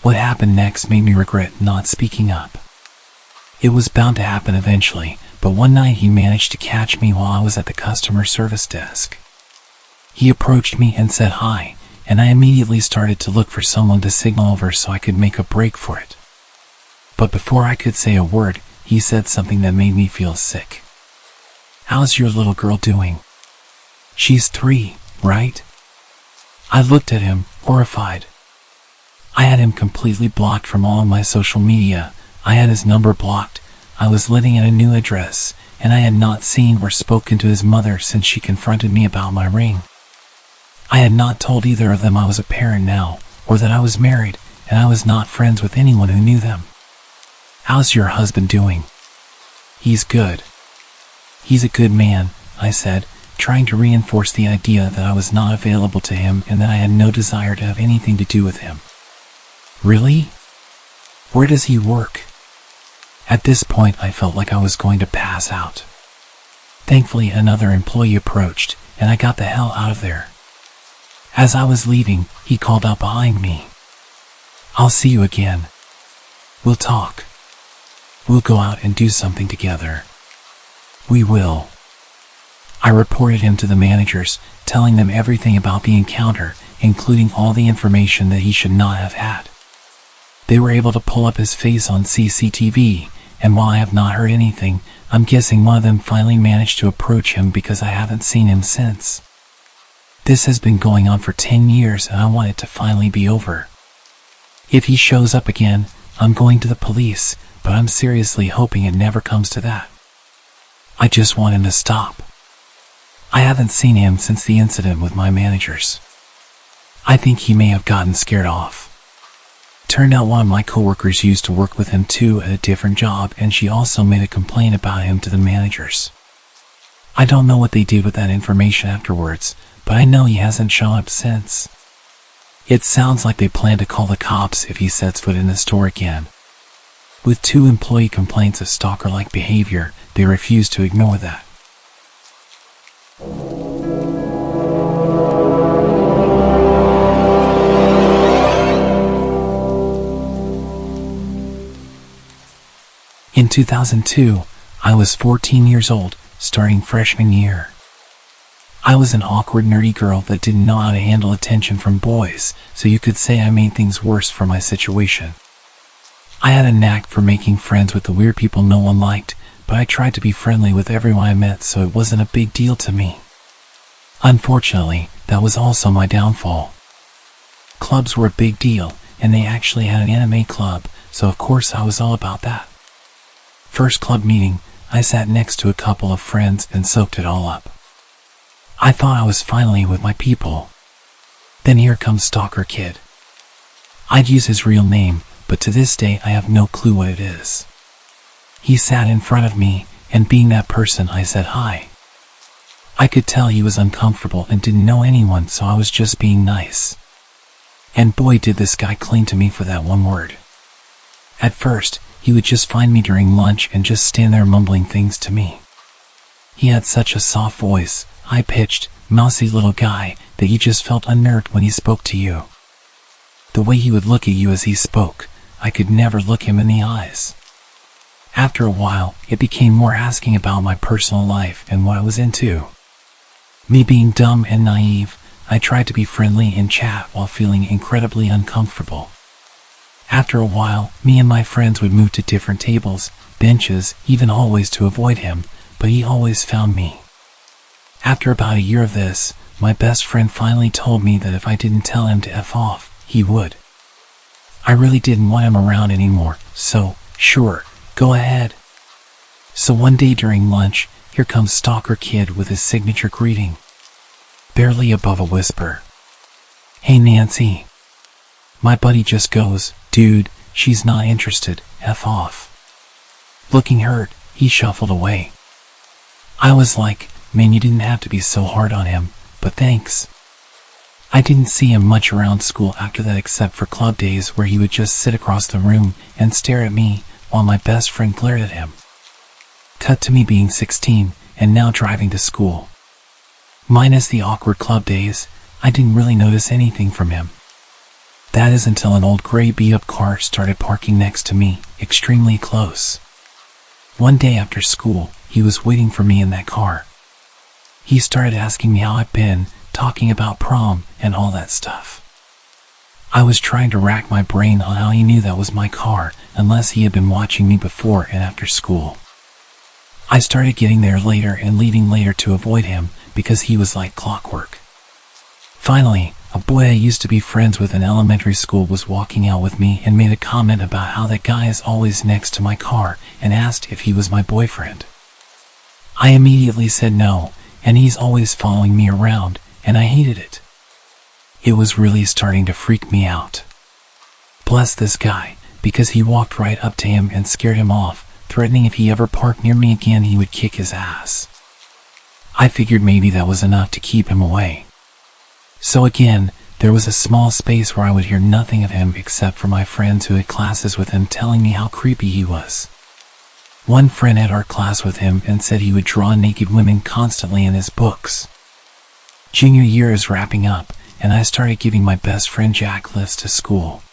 What happened next made me regret not speaking up. It was bound to happen eventually, but one night he managed to catch me while I was at the customer service desk. He approached me and said hi, and I immediately started to look for someone to signal over so I could make a break for it. But before I could say a word, he said something that made me feel sick. "How's your little girl doing?" "She's 3, right?" I looked at him, horrified. I had him completely blocked from all of my social media. I had his number blocked. I was living at a new address, and I had not seen or spoken to his mother since she confronted me about my ring. I had not told either of them I was a parent now, or that I was married, and I was not friends with anyone who knew them. "How's your husband doing?" "He's good." "He's a good man," I said, trying to reinforce the idea that I was not available to him and that I had no desire to have anything to do with him. "Really? Where does he work?" At this point, I felt like I was going to pass out. Thankfully, another employee approached, and I got the hell out of there. As I was leaving, he called out behind me. "I'll see you again. We'll talk. We'll go out and do something together." "We will." I reported him to the managers, telling them everything about the encounter, including all the information that he should not have had. They were able to pull up his face on CCTV, and while I have not heard anything, I'm guessing one of them finally managed to approach him because I haven't seen him since. This has been going on for 10 years and I want it to finally be over. If he shows up again, I'm going to the police, but I'm seriously hoping it never comes to that. I just want him to stop. I haven't seen him since the incident with my managers. I think he may have gotten scared off. Turned out one of my coworkers used to work with him too at a different job, and she also made a complaint about him to the managers. I don't know what they did with that information afterwards, but I know he hasn't shown up since. It sounds like they plan to call the cops if he sets foot in the store again. With 2 employee complaints of stalker-like behavior, they refused to ignore that. In 2002, I was 14 years old, starting freshman year. I was an awkward, nerdy girl that didn't know how to handle attention from boys, so you could say I made things worse for my situation. I had a knack for making friends with the weird people no one liked, but I tried to be friendly with everyone I met, so it wasn't a big deal to me. Unfortunately, that was also my downfall. Clubs were a big deal, and they actually had an anime club, so of course I was all about that. First club meeting, I sat next to a couple of friends and soaked it all up. I thought I was finally with my people. Then here comes Stalker Kid. I'd use his real name, but to this day I have no clue what it is. He sat in front of me, and being that person, I said hi. I could tell he was uncomfortable and didn't know anyone, so I was just being nice. And boy, did this guy cling to me for that one word. At first, he would just find me during lunch and just stand there mumbling things to me. He had such a soft voice, high-pitched, mousy little guy, that you just felt unnerved when he spoke to you. The way he would look at you as he spoke, I could never look him in the eyes. After a while, it became more asking about my personal life and what I was into. Me being dumb and naive, I tried to be friendly and chat while feeling incredibly uncomfortable. After a while, me and my friends would move to different tables, benches, even hallways to avoid him, but he always found me. After about a year of this, my best friend finally told me that if I didn't tell him to F off, he would. I really didn't want him around anymore, so, sure, go ahead. So one day during lunch, here comes Stalker Kid with his signature greeting. Barely above a whisper. Hey Nancy. My buddy just goes, dude, she's not interested, F off. Looking hurt, he shuffled away. I was like, man, you didn't have to be so hard on him, but thanks. I didn't see him much around school after that except for club days where he would just sit across the room and stare at me while my best friend glared at him. Cut to me being 16 and now driving to school. Minus the awkward club days, I didn't really notice anything from him. That is until an old gray beat-up car started parking next to me, extremely close. One day after school, he was waiting for me in that car. He started asking me how I've been, talking about prom and all that stuff. I was trying to rack my brain on how he knew that was my car, unless he had been watching me before and after school. I started getting there later and leaving later to avoid him, because he was like clockwork. Finally, a boy I used to be friends with in elementary school was walking out with me and made a comment about how that guy is always next to my car and asked if he was my boyfriend. I immediately said no, and he's always following me around, and I hated it. It was really starting to freak me out. Bless this guy, because he walked right up to him and scared him off, threatening if he ever parked near me again he would kick his ass. I figured maybe that was enough to keep him away. So again, there was a small space where I would hear nothing of him except for my friends who had classes with him telling me how creepy he was. One friend had art class with him and said he would draw naked women constantly in his books. Junior year is wrapping up, and I started giving my best friend Jack lifts to school.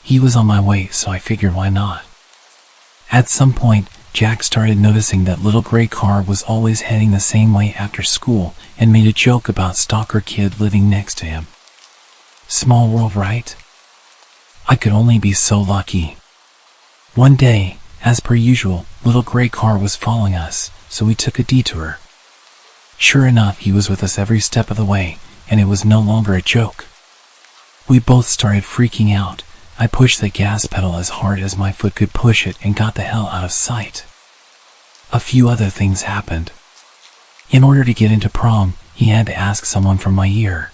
He was on my way, so I figured why not. At some point, Jack started noticing that little gray car was always heading the same way after school and made a joke about Stalker Kid living next to him. Small world, right? I could only be so lucky. One day, as per usual, little gray car was following us, so we took a detour. Sure enough, he was with us every step of the way, and it was no longer a joke. We both started freaking out. I pushed the gas pedal as hard as my foot could push it and got the hell out of sight. A few other things happened. In order to get into prom, he had to ask someone from my year.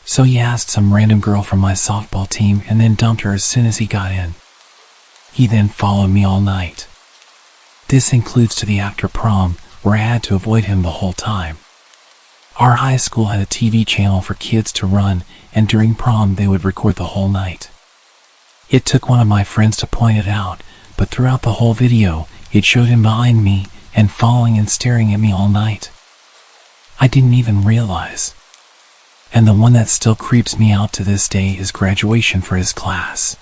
So he asked some random girl from my softball team and then dumped her as soon as he got in. He then followed me all night. This includes to the after prom, where I had to avoid him the whole time. Our high school had a TV channel for kids to run, and during prom they would record the whole night. It took one of my friends to point it out, but throughout the whole video, it showed him behind me and following and staring at me all night. I didn't even realize. And the one that still creeps me out to this day is graduation for his class.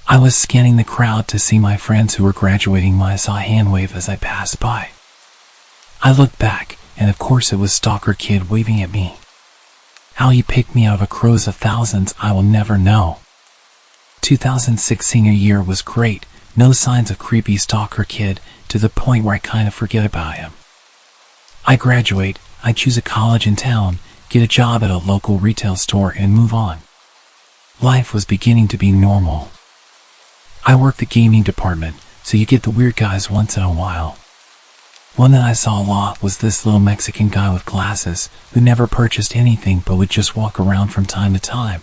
I was scanning the crowd to see my friends who were graduating when I saw a hand wave as I passed by. I looked back, and of course it was Stalker Kid waving at me. How he picked me out of a crow's of thousands I will never know. 2006 senior year was great, no signs of creepy Stalker Kid, to the point where I kind of forget about him. I graduate, I choose a college in town, get a job at a local retail store and move on. Life was beginning to be normal. I work the gaming department, so you get the weird guys once in a while. One that I saw a lot was this little Mexican guy with glasses who never purchased anything but would just walk around from time to time.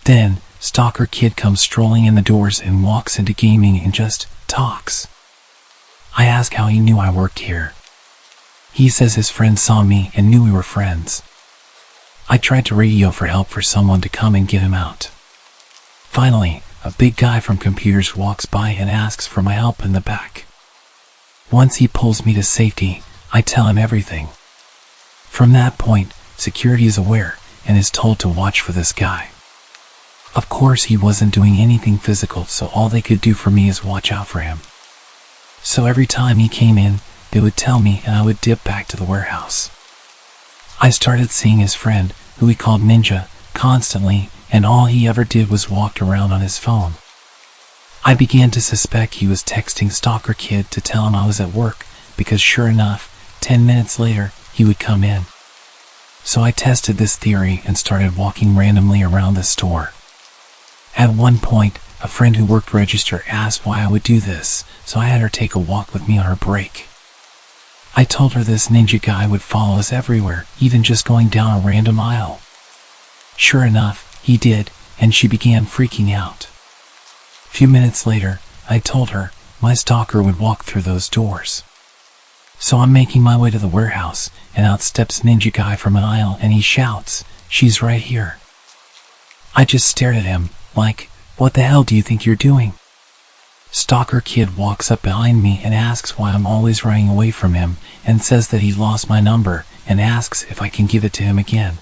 Then, Stalker Kid comes strolling in the doors and walks into gaming and just talks. I ask how he knew I worked here. He says his friend saw me and knew we were friends. I tried to radio for help for someone to come and get him out. Finally, a big guy from computers walks by and asks for my help in the back. Once he pulls me to safety, I tell him everything. From that point, security is aware and is told to watch for this guy. Of course, he wasn't doing anything physical, so all they could do for me is watch out for him. So every time he came in, they would tell me and I would dip back to the warehouse. I started seeing his friend, who he called Ninja, constantly, and all he ever did was walked around on his phone. I began to suspect he was texting Stalker Kid to tell him I was at work, because sure enough, 10 minutes later, he would come in. So I tested this theory and started walking randomly around the store. At one point, a friend who worked register asked why I would do this, so I had her take a walk with me on her break. I told her this ninja guy would follow us everywhere, even just going down a random aisle. Sure enough, he did, and she began freaking out. A few minutes later, I told her my stalker would walk through those doors. So I'm making my way to the warehouse, and out steps Ninja Guy from an aisle and he shouts, "She's right here." I just stared at him, like, what the hell do you think you're doing? Stalker Kid walks up behind me and asks why I'm always running away from him, and says that he lost my number, and asks if I can give it to him again.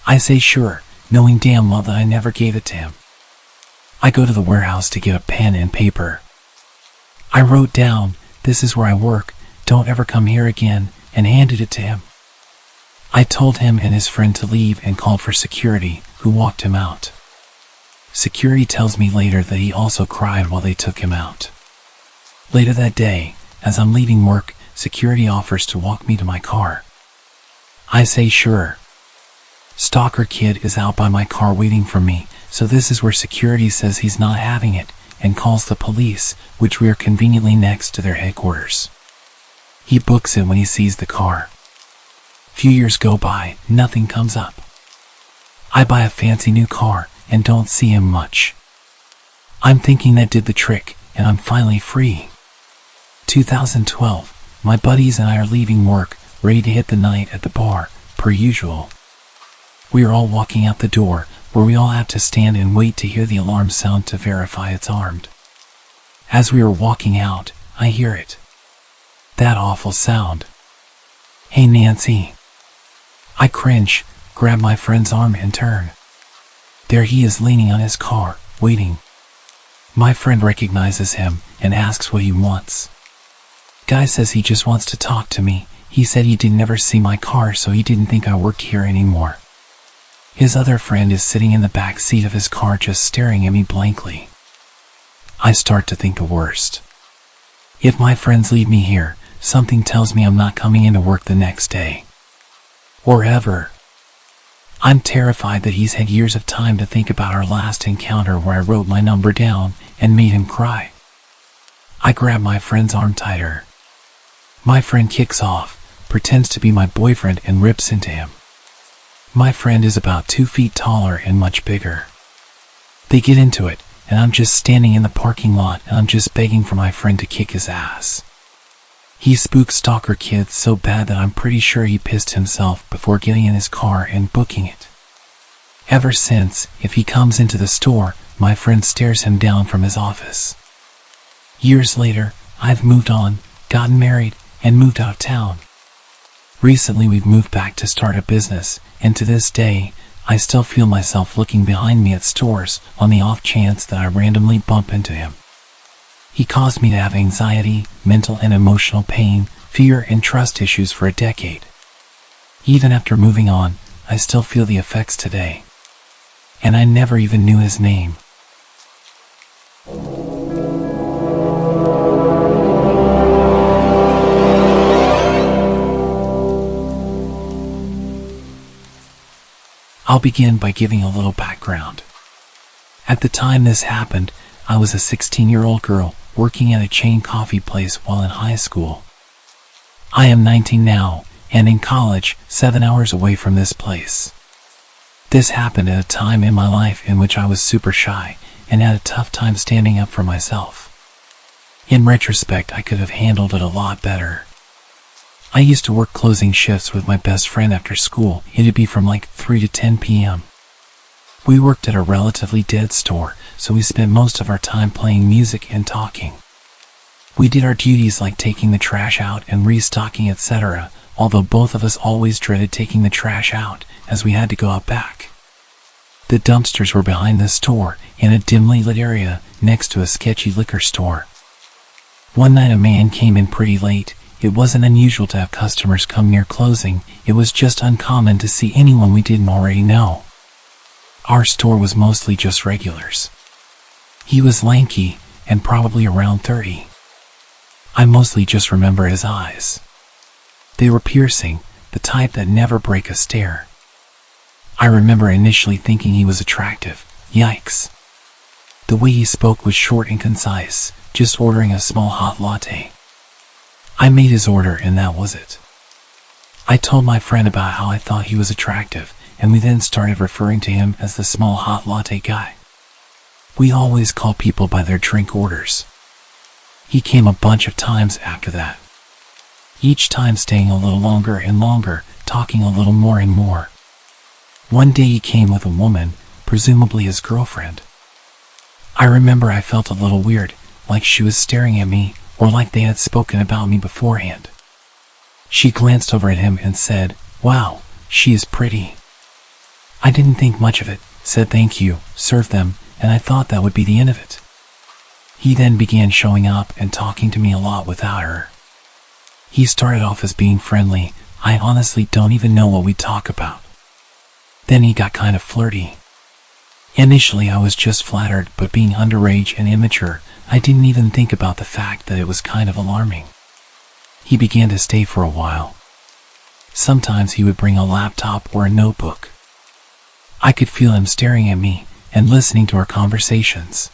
I say sure, knowing damn well that I never gave it to him. I go to the warehouse to get a pen and paper. I wrote down, "This is where I work, don't ever come here again," and handed it to him. I told him and his friend to leave and called for security, who walked him out. Security tells me later that he also cried while they took him out. Later that day, as I'm leaving work, security offers to walk me to my car. I say sure. Stalker Kid is out by my car waiting for me, so this is where security says he's not having it, and calls the police, which we are conveniently next to their headquarters. He books it when he sees the car. Few years go by, nothing comes up. I buy a fancy new car, and don't see him much. I'm thinking that did the trick, and I'm finally free. 2012, my buddies and I are leaving work, ready to hit the night at the bar, per usual. We are all walking out the door, where we all have to stand and wait to hear the alarm sound to verify it's armed. As we are walking out, I hear it. That awful sound. "Hey Nancy." I cringe, grab my friend's arm and turn. There he is leaning on his car, waiting. My friend recognizes him and asks what he wants. Guy says he just wants to talk to me. He said he didn't ever see my car, so he didn't think I worked here anymore. His other friend is sitting in the back seat of his car just staring at me blankly. I start to think the worst. If my friends leave me here, something tells me I'm not coming into work the next day. Or ever. I'm terrified that he's had years of time to think about our last encounter where I wrote my number down and made him cry. I grab my friend's arm tighter. My friend kicks off, pretends to be my boyfriend and rips into him. My friend is about 2 feet taller and much bigger. They get into it, and I'm just standing in the parking lot and I'm just begging for my friend to kick his ass. He spooks Stalker Kid so bad that I'm pretty sure he pissed himself before getting in his car and booking it. Ever since, if he comes into the store, my friend stares him down from his office. Years later, I've moved on, gotten married, and moved out of town. Recently we've moved back to start a business, and to this day, I still feel myself looking behind me at stores on the off chance that I randomly bump into him. He caused me to have anxiety, mental and emotional pain, fear and trust issues for a decade. Even after moving on, I still feel the effects today. And I never even knew his name. I'll begin by giving a little background. At the time this happened, I was a 16-year-old girl working at a chain coffee place while in high school. I am 19 now, and in college, 7 hours away from this place. This happened at a time in my life in which I was super shy and had a tough time standing up for myself. In retrospect, I could have handled it a lot better. I used to work closing shifts with my best friend after school. It'd be from like 3 to 10 p.m. We worked at a relatively dead store, so we spent most of our time playing music and talking. We did our duties like taking the trash out and restocking, etc., although both of us always dreaded taking the trash out, as we had to go out back. The dumpsters were behind the store, in a dimly lit area, next to a sketchy liquor store. One night a man came in pretty late. It wasn't unusual to have customers come near closing, it was just uncommon to see anyone we didn't already know. Our store was mostly just regulars. He was lanky, and probably around 30. I mostly just remember his eyes. They were piercing, the type that never break a stare. I remember initially thinking he was attractive. Yikes. The way he spoke was short and concise, just ordering a small hot latte. I made his order and that was it. I told my friend about how I thought he was attractive, and we then started referring to him as the small hot latte guy. We always call people by their drink orders. He came a bunch of times after that. Each time staying a little longer and longer, talking a little more and more. One day he came with a woman, presumably his girlfriend. I remember I felt a little weird, like she was staring at me, or like they had spoken about me beforehand. She glanced over at him and said, "Wow, she is pretty." I didn't think much of it, said thank you, served them, and I thought that would be the end of it. He then began showing up and talking to me a lot without her. He started off as being friendly. I honestly don't even know what we'd talk about. Then he got kind of flirty. Initially I was just flattered, but being underage and immature, I didn't even think about the fact that it was kind of alarming. He began to stay for a while. Sometimes he would bring a laptop or a notebook. I could feel him staring at me and listening to our conversations.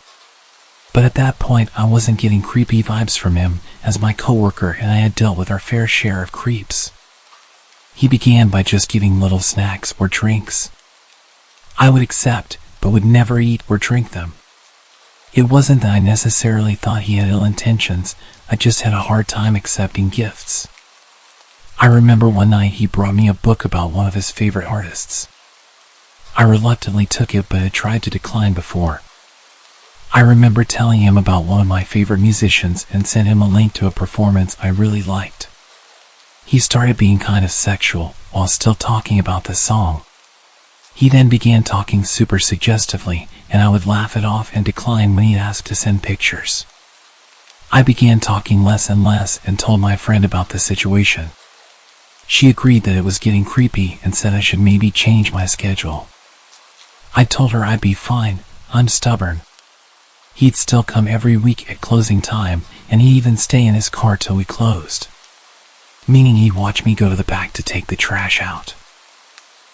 But at that point I wasn't getting creepy vibes from him, as my coworker and I had dealt with our fair share of creeps. He began by just giving little snacks or drinks. I would accept, but would never eat or drink them. It wasn't that I necessarily thought he had ill intentions, I just had a hard time accepting gifts. I remember one night he brought me a book about one of his favorite artists. I reluctantly took it, but had tried to decline before. I remember telling him about one of my favorite musicians and sent him a link to a performance I really liked. He started being kind of sexual while still talking about the song. He then began talking super suggestively, and I would laugh it off and decline when he asked to send pictures. I began talking less and less and told my friend about the situation. She agreed that it was getting creepy and said I should maybe change my schedule. I told her I'd be fine, I'm stubborn. He'd still come every week at closing time, and he'd even stay in his car till we closed. Meaning he'd watch me go to the back to take the trash out.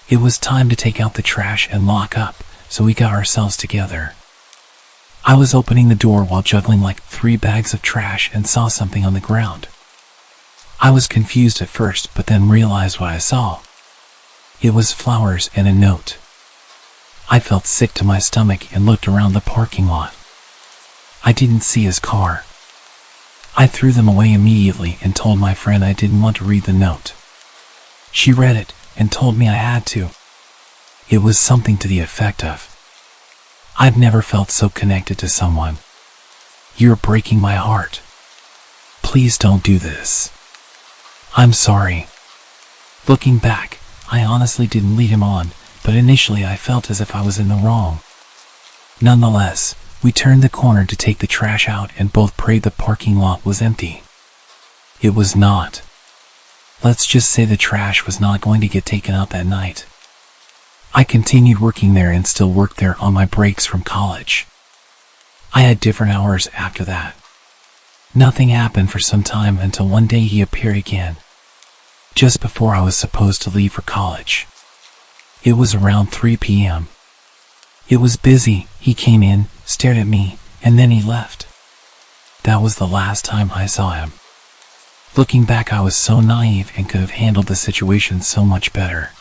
It was time to take out the trash and lock up, so we got ourselves together. I was opening the door while juggling like 3 bags of trash and saw something on the ground. I was confused at first, but then realized what I saw. It was flowers and a note. I felt sick to my stomach and looked around the parking lot. I didn't see his car. I threw them away immediately and told my friend I didn't want to read the note. She read it and told me I had to. It was something to the effect of, I've never felt so connected to someone. You're breaking my heart. Please don't do this. I'm sorry. Looking back, I honestly didn't lead him on, but initially I felt as if I was in the wrong. Nonetheless, we turned the corner to take the trash out and both prayed the parking lot was empty. It was not. Let's just say the trash was not going to get taken out that night. I continued working there and still worked there on my breaks from college. I had different hours after that. Nothing happened for some time until one day he appeared again, just before I was supposed to leave for college. It was around 3 p.m. It was busy. He came in, stared at me, and then he left. That was the last time I saw him. Looking back, I was so naive and could have handled the situation so much better.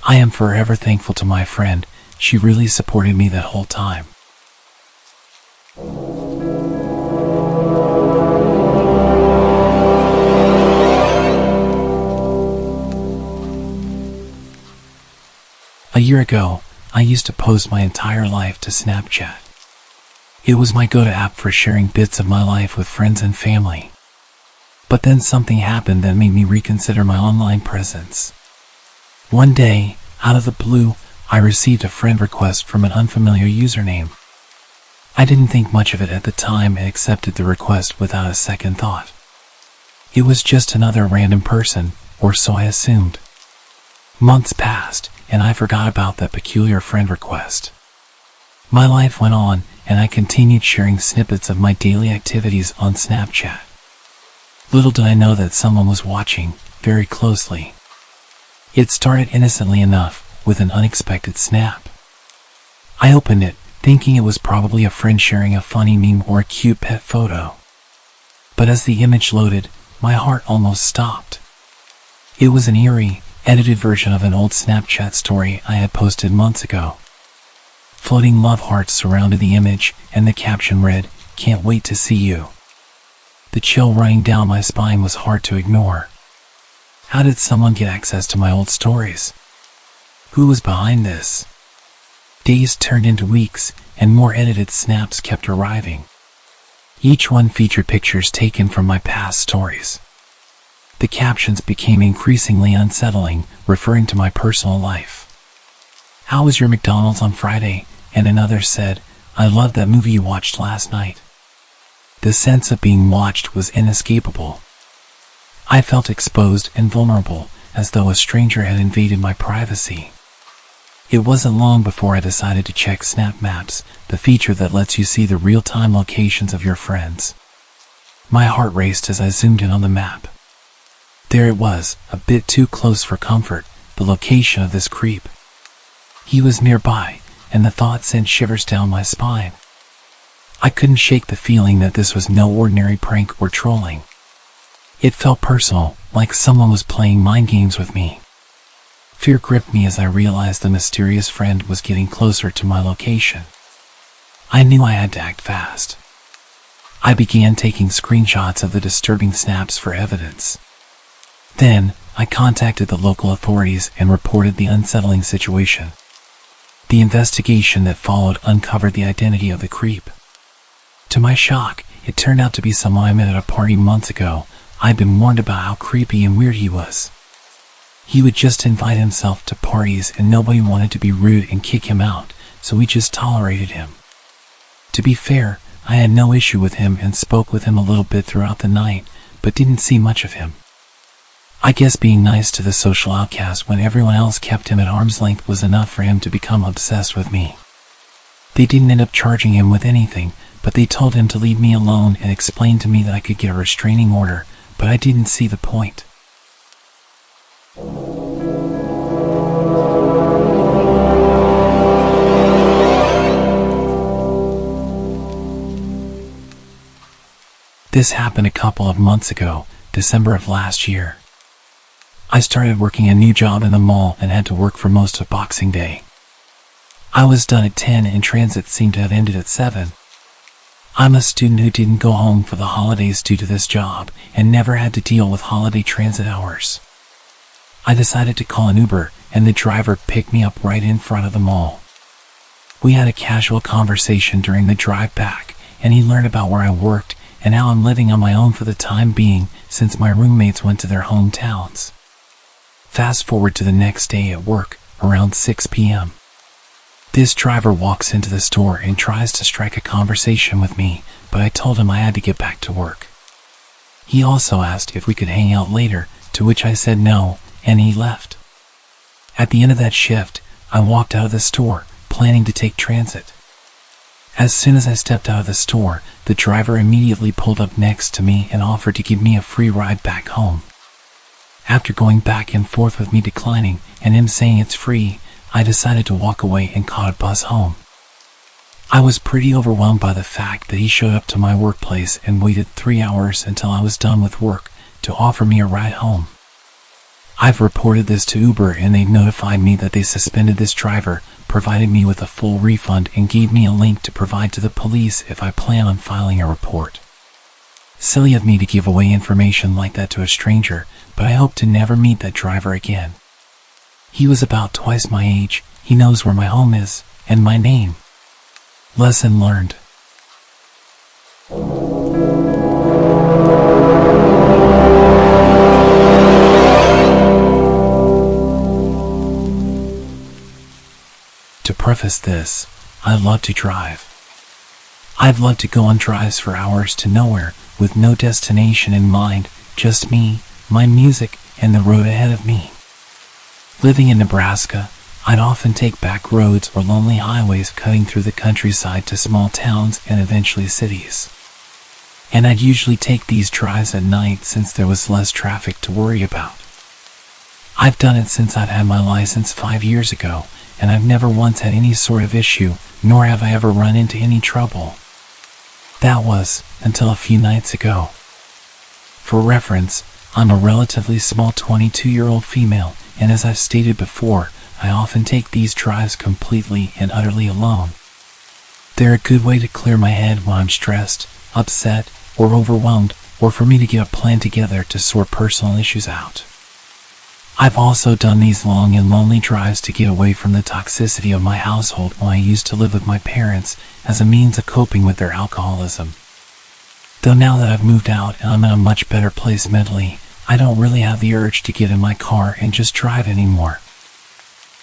I am forever thankful to my friend. She really supported me that whole time. A year ago, I used to post my entire life to Snapchat. It was my go-to app for sharing bits of my life with friends and family. But then something happened that made me reconsider my online presence. One day, out of the blue, I received a friend request from an unfamiliar username. I didn't think much of it at the time and accepted the request without a second thought. It was just another random person, or so I assumed. Months passed, and I forgot about that peculiar friend request. My life went on, and I continued sharing snippets of my daily activities on Snapchat. Little did I know that someone was watching, very closely. It started innocently enough, with an unexpected snap. I opened it, thinking it was probably a friend sharing a funny meme or a cute pet photo. But as the image loaded, my heart almost stopped. It was an eerie, edited version of an old Snapchat story I had posted months ago. Floating love hearts surrounded the image, and the caption read, "Can't wait to see you." The chill running down my spine was hard to ignore. How did someone get access to my old stories? Who was behind this? Days turned into weeks, and more edited snaps kept arriving. Each one featured pictures taken from my past stories. The captions became increasingly unsettling, referring to my personal life. "How was your McDonald's on Friday?" And another said, "I loved that movie you watched last night." The sense of being watched was inescapable. I felt exposed and vulnerable, as though a stranger had invaded my privacy. It wasn't long before I decided to check Snap Maps, the feature that lets you see the real-time locations of your friends. My heart raced as I zoomed in on the map. There it was, a bit too close for comfort, the location of this creep. He was nearby, and the thought sent shivers down my spine. I couldn't shake the feeling that this was no ordinary prank or trolling. It felt personal, like someone was playing mind games with me. Fear gripped me as I realized the mysterious friend was getting closer to my location. I knew I had to act fast. I began taking screenshots of the disturbing snaps for evidence. Then, I contacted the local authorities and reported the unsettling situation. The investigation that followed uncovered the identity of the creep. To my shock, it turned out to be someone I met at a party months ago. I'd been warned about how creepy and weird he was. He would just invite himself to parties and nobody wanted to be rude and kick him out, so we just tolerated him. To be fair, I had no issue with him and spoke with him a little bit throughout the night, but didn't see much of him. I guess being nice to the social outcast when everyone else kept him at arm's length was enough for him to become obsessed with me. They didn't end up charging him with anything, but they told him to leave me alone and explained to me that I could get a restraining order, but I didn't see the point. This happened a couple of months ago, December of last year. I started working a new job in the mall and had to work for most of Boxing Day. I was done at 10 and transit seemed to have ended at 7. I'm a student who didn't go home for the holidays due to this job and never had to deal with holiday transit hours. I decided to call an Uber and the driver picked me up right in front of the mall. We had a casual conversation during the drive back, and he learned about where I worked and how I'm living on my own for the time being since my roommates went to their hometowns. Fast forward to the next day at work, around 6 p.m. This driver walks into the store and tries to strike a conversation with me, but I told him I had to get back to work. He also asked if we could hang out later, to which I said no, and he left. At the end of that shift, I walked out of the store, planning to take transit. As soon as I stepped out of the store, the driver immediately pulled up next to me and offered to give me a free ride back home. After going back and forth with me declining and him saying it's free, I decided to walk away and caught a bus home. I was pretty overwhelmed by the fact that he showed up to my workplace and waited 3 hours until I was done with work to offer me a ride home. I've reported this to Uber and they notified me that they suspended this driver, provided me with a full refund, and gave me a link to provide to the police if I plan on filing a report. Silly of me to give away information like that to a stranger, but I hope to never meet that driver again. He was about twice my age, he knows where my home is, and my name. Lesson learned. To preface this, I love to drive. I've loved to go on drives for hours to nowhere with no destination in mind, just me, my music, and the road ahead of me. Living in Nebraska, I'd often take back roads or lonely highways cutting through the countryside to small towns and eventually cities. And I'd usually take these drives at night since there was less traffic to worry about. I've done it since I've had my license 5 years ago, and I've never once had any sort of issue, nor have I ever run into any trouble. That was, until a few nights ago. For reference, I'm a relatively small 22-year-old female, and as I've stated before, I often take these drives completely and utterly alone. They're a good way to clear my head when I'm stressed, upset, or overwhelmed, or for me to get a plan together to sort personal issues out. I've also done these long and lonely drives to get away from the toxicity of my household when I used to live with my parents as a means of coping with their alcoholism. Though now that I've moved out and I'm in a much better place mentally, I don't really have the urge to get in my car and just drive anymore.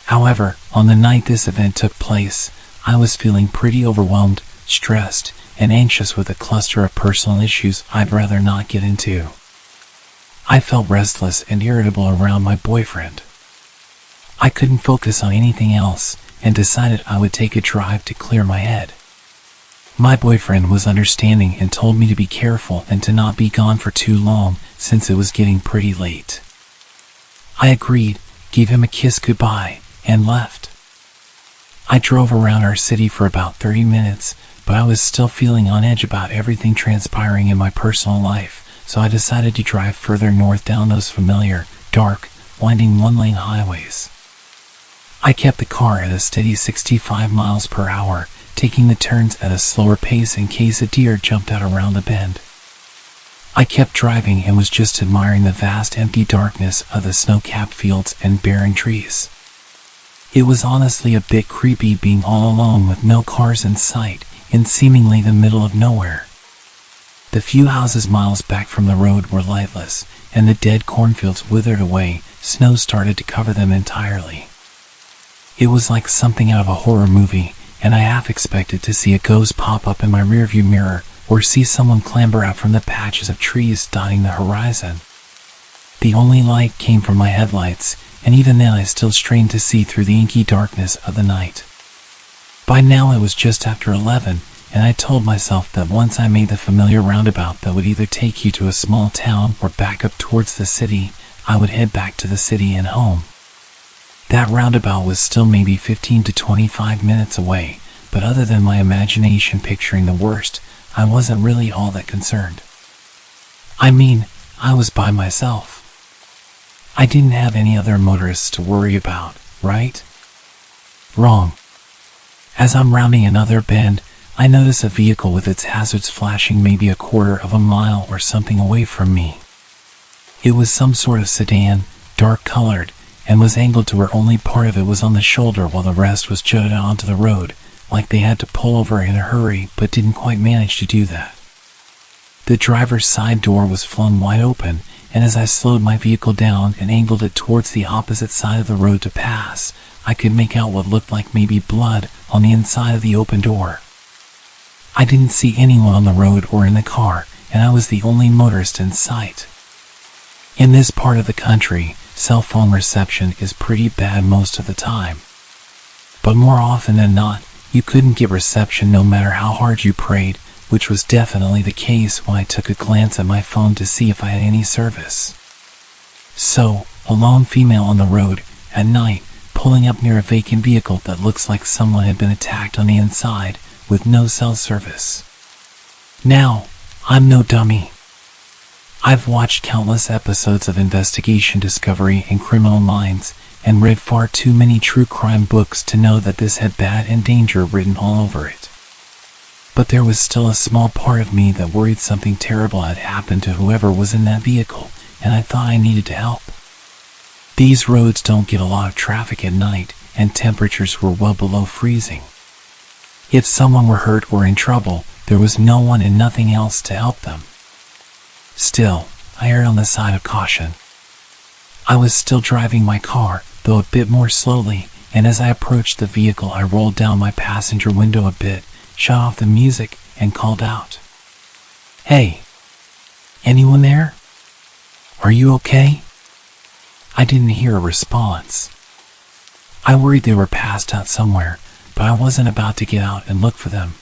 However, on the night this event took place, I was feeling pretty overwhelmed, stressed, and anxious with a cluster of personal issues I'd rather not get into. I felt restless and irritable around my boyfriend. I couldn't focus on anything else and decided I would take a drive to clear my head. My boyfriend was understanding and told me to be careful and to not be gone for too long since it was getting pretty late. I agreed, gave him a kiss goodbye, and left. I drove around our city for about 30 minutes, but I was still feeling on edge about everything transpiring in my personal life, so I decided to drive further north down those familiar, dark, winding one-lane highways. I kept the car at a steady 65 miles per hour, taking the turns at a slower pace in case a deer jumped out around the bend. I kept driving and was just admiring the vast empty darkness of the snow-capped fields and barren trees. It was honestly a bit creepy being all alone with no cars in sight in seemingly the middle of nowhere. The few houses miles back from the road were lightless, and the dead cornfields withered away, snow started to cover them entirely. It was like something out of a horror movie, and I half expected to see a ghost pop up in my rearview mirror, or see someone clamber out from the patches of trees dotting the horizon. The only light came from my headlights, and even then I still strained to see through the inky darkness of the night. By now it was just after 11, and I told myself that once I made the familiar roundabout that would either take you to a small town or back up towards the city, I would head back to the city and home. That roundabout was still maybe 15 to 25 minutes away, but other than my imagination picturing the worst, I wasn't really all that concerned. I mean, I was by myself. I didn't have any other motorists to worry about, right? Wrong. As I'm rounding another bend, I notice a vehicle with its hazards flashing maybe a quarter of a mile or something away from me. It was some sort of sedan, dark colored, and was angled to where only part of it was on the shoulder while the rest was jutted onto the road, like they had to pull over in a hurry but didn't quite manage to do that. The driver's side door was flung wide open, and as I slowed my vehicle down and angled it towards the opposite side of the road to pass, I could make out what looked like maybe blood on the inside of the open door. I didn't see anyone on the road or in the car, and I was the only motorist in sight. In this part of the country, cell phone reception is pretty bad most of the time. But more often than not, you couldn't get reception no matter how hard you prayed, which was definitely the case when I took a glance at my phone to see if I had any service. So, a lone female on the road, at night, pulling up near a vacant vehicle that looks like someone had been attacked on the inside, with no cell service. Now, I'm no dummy. I've watched countless episodes of Investigation Discovery and Criminal Minds, and read far too many true crime books to know that this had bad and danger written all over it. But there was still a small part of me that worried something terrible had happened to whoever was in that vehicle, and I thought I needed to help. These roads don't get a lot of traffic at night, and temperatures were well below freezing. If someone were hurt or in trouble, there was no one and nothing else to help them. Still, I erred on the side of caution. I was still driving my car, though a bit more slowly, and as I approached the vehicle I rolled down my passenger window a bit, shut off the music, and called out, "Hey! Anyone there? Are you okay?" I didn't hear a response. I worried they were passed out somewhere, but I wasn't about to get out and look for them.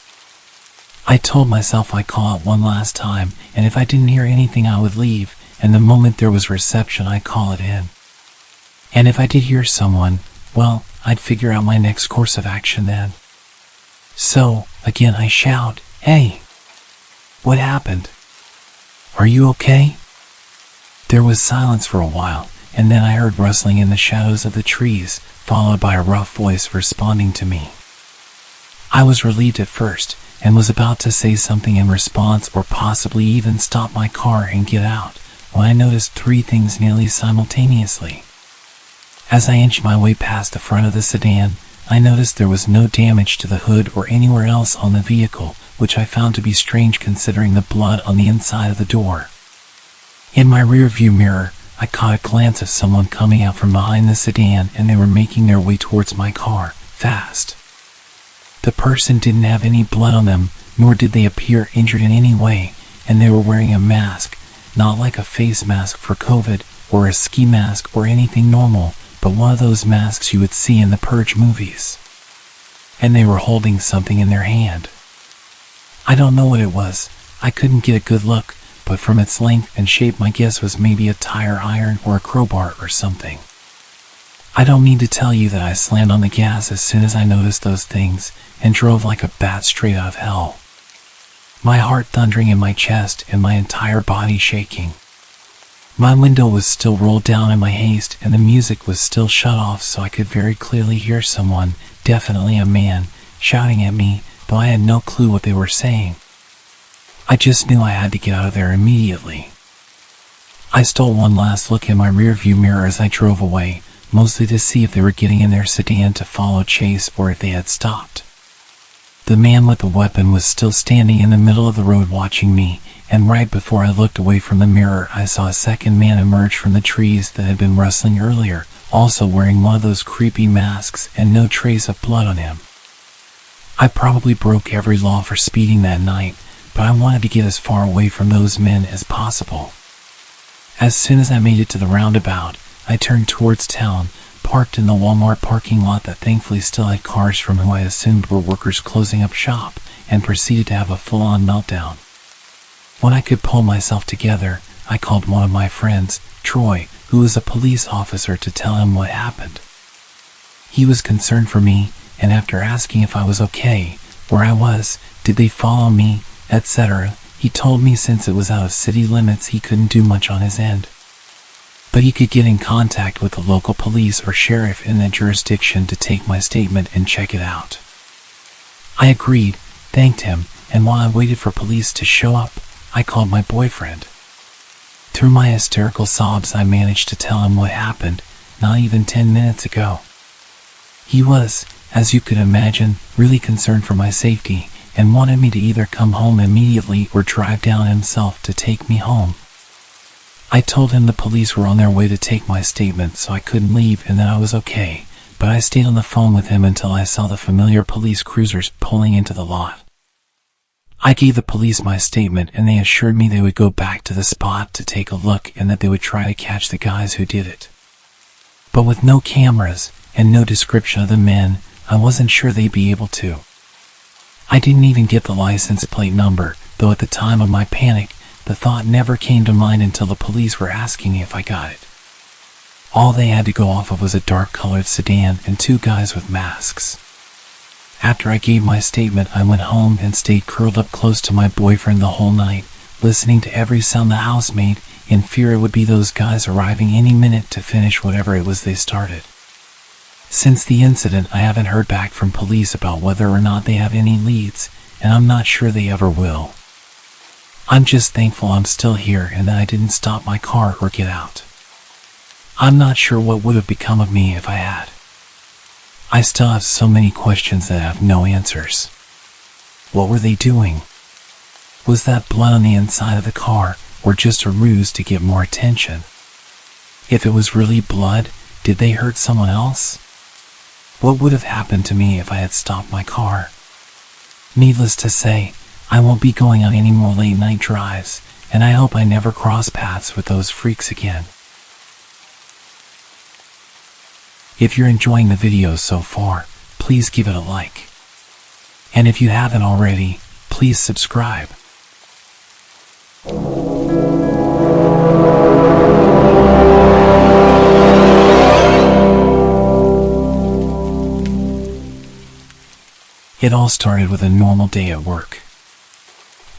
I told myself I'd call out one last time, and if I didn't hear anything I would leave, and the moment there was reception I'd call it in. And if I did hear someone, well, I'd figure out my next course of action then. So, again I shout, "Hey! What happened? Are you okay?" There was silence for a while, and then I heard rustling in the shadows of the trees, followed by a rough voice responding to me. I was relieved at first, and was about to say something in response or possibly even stop my car and get out, when I noticed three things nearly simultaneously. As I inched my way past the front of the sedan, I noticed there was no damage to the hood or anywhere else on the vehicle, which I found to be strange considering the blood on the inside of the door. In my rearview mirror, I caught a glance of someone coming out from behind the sedan, and they were making their way towards my car, fast. The person didn't have any blood on them, nor did they appear injured in any way, and they were wearing a mask, not like a face mask for COVID, or a ski mask or anything normal, but one of those masks you would see in the Purge movies. And they were holding something in their hand. I don't know what it was. I couldn't get a good look, but from its length and shape my guess was maybe a tire iron or a crowbar or something. I don't need to tell you that I slammed on the gas as soon as I noticed those things, and drove like a bat straight out of hell. My heart thundering in my chest and my entire body shaking. My window was still rolled down in my haste, and the music was still shut off, so I could very clearly hear someone, definitely a man, shouting at me, though I had no clue what they were saying. I just knew I had to get out of there immediately. I stole one last look in my rearview mirror as I drove away, mostly to see if they were getting in their sedan to follow chase or if they had stopped. The man with the weapon was still standing in the middle of the road watching me, and right before I looked away from the mirror I saw a second man emerge from the trees that had been rustling earlier, also wearing one of those creepy masks and no trace of blood on him. I probably broke every law for speeding that night, but I wanted to get as far away from those men as possible. As soon as I made it to the roundabout, I turned towards town, parked in the Walmart parking lot that thankfully still had cars from who I assumed were workers closing up shop, and proceeded to have a full-on meltdown. When I could pull myself together, I called one of my friends, Troy, who was a police officer, to tell him what happened. He was concerned for me, and after asking if I was okay, where I was, did they follow me, etc., he told me since it was out of city limits he couldn't do much on his end. But he could get in contact with the local police or sheriff in that jurisdiction to take my statement and check it out. I agreed, thanked him, and while I waited for police to show up, I called my boyfriend. Through my hysterical sobs I managed to tell him what happened, not even 10 minutes ago. He was, as you could imagine, really concerned for my safety and wanted me to either come home immediately or drive down himself to take me home. I told him the police were on their way to take my statement, so I couldn't leave and that I was okay, but I stayed on the phone with him until I saw the familiar police cruisers pulling into the lot. I gave the police my statement and they assured me they would go back to the spot to take a look and that they would try to catch the guys who did it. But with no cameras and no description of the men, I wasn't sure they'd be able to. I didn't even get the license plate number, though at the time of my panic, the thought never came to mind until the police were asking me if I got it. All they had to go off of was a dark-colored sedan and 2 guys with masks. After I gave my statement, I went home and stayed curled up close to my boyfriend the whole night, listening to every sound the house made, in fear it would be those guys arriving any minute to finish whatever it was they started. Since the incident, I haven't heard back from police about whether or not they have any leads, and I'm not sure they ever will. I'm just thankful I'm still here and that I didn't stop my car or get out. I'm not sure what would have become of me if I had. I still have so many questions that have no answers. What were they doing? Was that blood on the inside of the car, or just a ruse to get more attention? If it was really blood, did they hurt someone else? What would have happened to me if I had stopped my car? Needless to say, I won't be going on any more late night drives, and I hope I never cross paths with those freaks again. If you're enjoying the video so far, please give it a like. And if you haven't already, please subscribe. It all started with a normal day at work.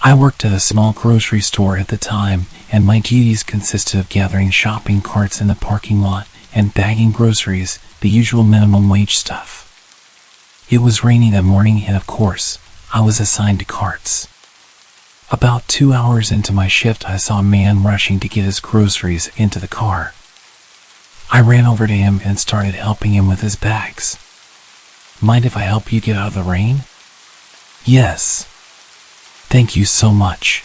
I worked at a small grocery store at the time, and my duties consisted of gathering shopping carts in the parking lot and bagging groceries, the usual minimum wage stuff. It was rainy that morning and of course, I was assigned to carts. About 2 hours into my shift, I saw a man rushing to get his groceries into the car. I ran over to him and started helping him with his bags. Mind if I help you get out of the rain? Yes. Thank you so much.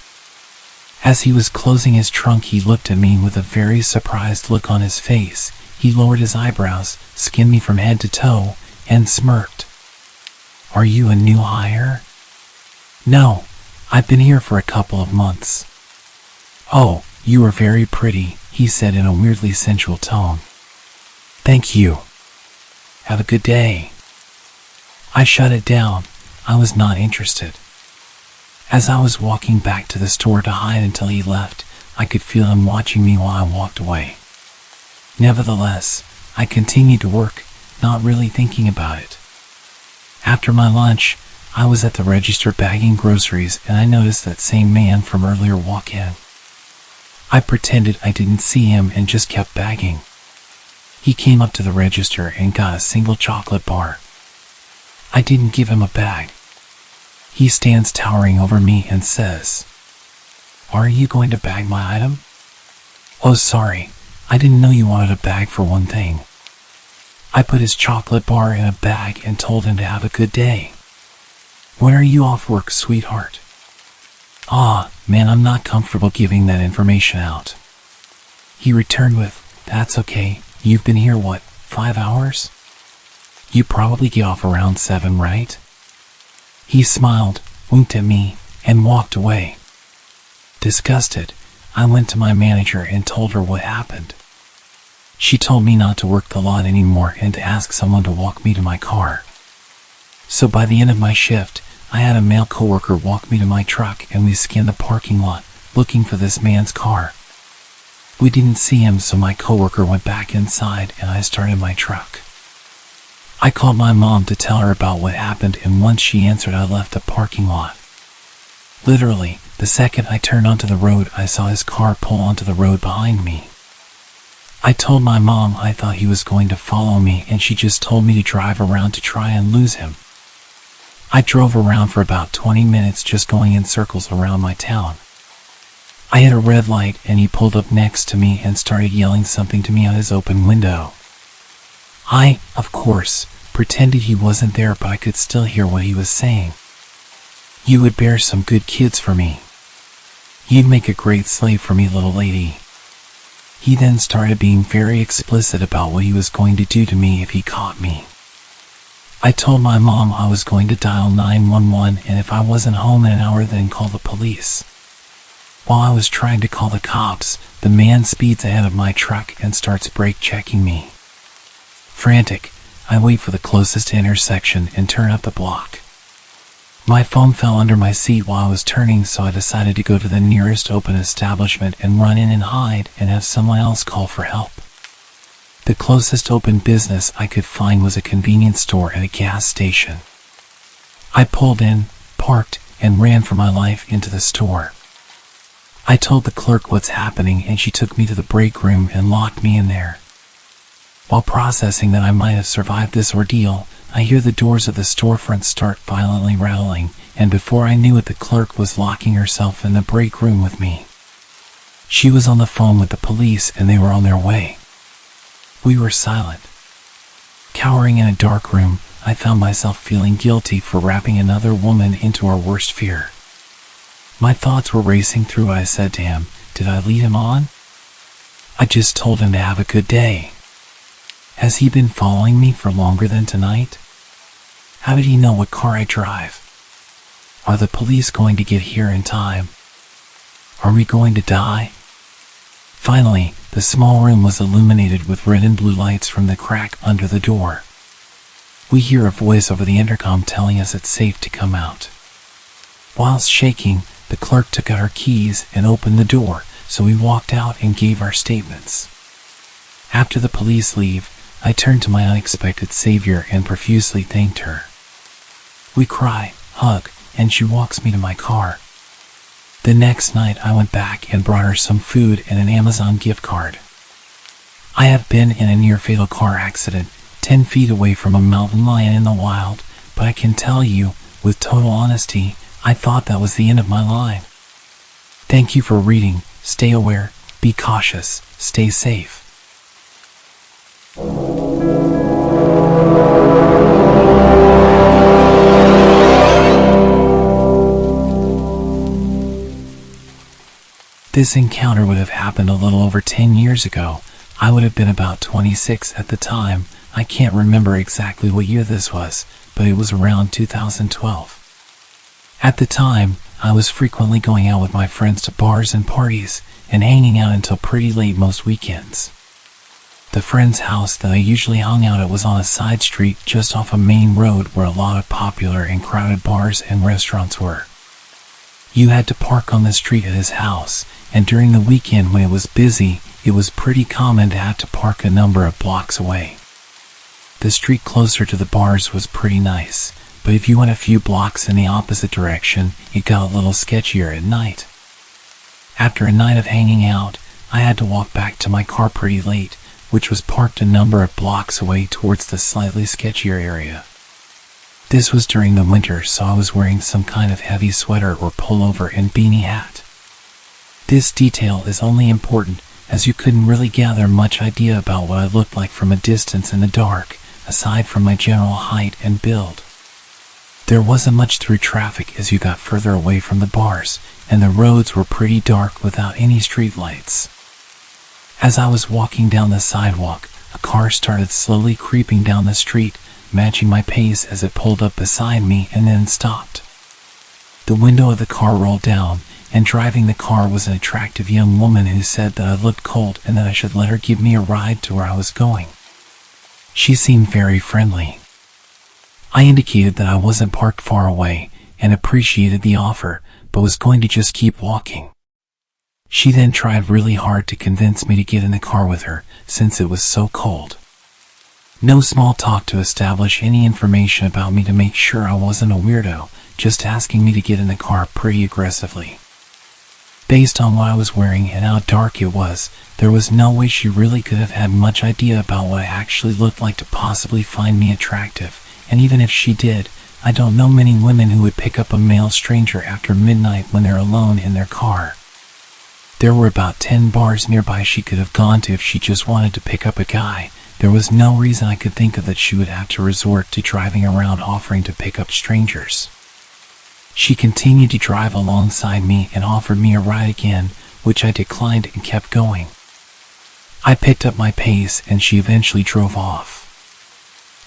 As he was closing his trunk, he looked at me with a very surprised look on his face. He lowered his eyebrows, skinned me from head to toe, and smirked. Are you a new hire? No, I've been here for a couple of months. Oh, you are very pretty, he said in a weirdly sensual tone. Thank you. Have a good day. I shut it down. I was not interested. As I was walking back to the store to hide until he left, I could feel him watching me while I walked away. Nevertheless, I continued to work, not really thinking about it. After my lunch, I was at the register bagging groceries and I noticed that same man from earlier walk in. I pretended I didn't see him and just kept bagging. He came up to the register and got a single chocolate bar. I didn't give him a bag. He stands towering over me and says, "Are you going to bag my item?" "Oh, sorry, I didn't know you wanted a bag for one thing." I put his chocolate bar in a bag and told him to have a good day. "When are you off work, sweetheart?" Man, I'm not comfortable giving that information out." He returned with, "That's okay, you've been here what, 5 hours? You probably get off around 7, right?" He smiled, winked at me, and walked away. Disgusted, I went to my manager and told her what happened. She told me not to work the lot anymore and to ask someone to walk me to my car. So by the end of my shift, I had a male coworker walk me to my truck and we scanned the parking lot, looking for this man's car. We didn't see him, so my coworker went back inside and I started my truck. I called my mom to tell her about what happened, and once she answered, I left the parking lot. Literally, the second I turned onto the road, I saw his car pull onto the road behind me. I told my mom I thought he was going to follow me, and she just told me to drive around to try and lose him. I drove around for about 20 minutes just going in circles around my town. I hit a red light and he pulled up next to me and started yelling something to me out his open window. I, of course, pretended he wasn't there, but I could still hear what he was saying. "You would bear some good kids for me. You'd make a great slave for me, little lady." He then started being very explicit about what he was going to do to me if he caught me. I told my mom I was going to dial 911, and if I wasn't home in an hour, then call the police. While I was trying to call the cops, the man speeds ahead of my truck and starts brake checking me. Frantic, I wait for the closest intersection and turn up the block. My phone fell under my seat while I was turning, so I decided to go to the nearest open establishment and run in and hide and have someone else call for help. The closest open business I could find was a convenience store and a gas station. I pulled in, parked, and ran for my life into the store. I told the clerk what's happening, and she took me to the break room and locked me in there. While processing that I might have survived this ordeal, I hear the doors of the storefront start violently rattling, and before I knew it, the clerk was locking herself in the break room with me. She was on the phone with the police, and they were on their way. We were silent. Cowering in a dark room, I found myself feeling guilty for wrapping another woman into our worst fear. My thoughts were racing through what I said to him. Did I lead him on? I just told him to have a good day. Has he been following me for longer than tonight? How did he know what car I drive? Are the police going to get here in time? Are we going to die? Finally, the small room was illuminated with red and blue lights from the crack under the door. We hear a voice over the intercom telling us it's safe to come out. Whilst shaking, the clerk took out our keys and opened the door, so we walked out and gave our statements. After the police leave, I turned to my unexpected savior and profusely thanked her. We cry, hug, and she walks me to my car. The next night I went back and brought her some food and an Amazon gift card. I have been in a near-fatal car accident 10 feet away from a mountain lion in the wild, but I can tell you, with total honesty, I thought that was the end of my line. Thank you for reading. Stay aware, be cautious, stay safe. This encounter would have happened a little over 10 years ago. I would have been about 26 at the time. I can't remember exactly what year this was, but it was around 2012. At the time, I was frequently going out with my friends to bars and parties, and hanging out until pretty late most weekends. The friend's house that I usually hung out at was on a side street just off a main road where a lot of popular and crowded bars and restaurants were. You had to park on the street at his house, and during the weekend when it was busy, it was pretty common to have to park a number of blocks away. The street closer to the bars was pretty nice, but if you went a few blocks in the opposite direction, it got a little sketchier at night. After a night of hanging out, I had to walk back to my car pretty late, which was parked a number of blocks away towards the slightly sketchier area. This was during the winter, so I was wearing some kind of heavy sweater or pullover and beanie hat. This detail is only important as you couldn't really gather much idea about what I looked like from a distance in the dark, aside from my general height and build. There wasn't much through traffic as you got further away from the bars, and the roads were pretty dark without any street lights. As I was walking down the sidewalk, a car started slowly creeping down the street, matching my pace as it pulled up beside me and then stopped. The window of the car rolled down, and driving the car was an attractive young woman who said that I looked cold and that I should let her give me a ride to where I was going. She seemed very friendly. I indicated that I wasn't parked far away and appreciated the offer, but was going to just keep walking. She then tried really hard to convince me to get in the car with her, since it was so cold. No small talk to establish any information about me to make sure I wasn't a weirdo, just asking me to get in the car pretty aggressively. Based on what I was wearing and how dark it was, there was no way she really could have had much idea about what I actually looked like to possibly find me attractive, and even if she did, I don't know many women who would pick up a male stranger after midnight when they're alone in their car. There were about 10 bars nearby she could have gone to if she just wanted to pick up a guy, There was no reason I could think of that she would have to resort to driving around offering to pick up strangers. She continued to drive alongside me and offered me a ride again, which I declined and kept going. I picked up my pace and she eventually drove off.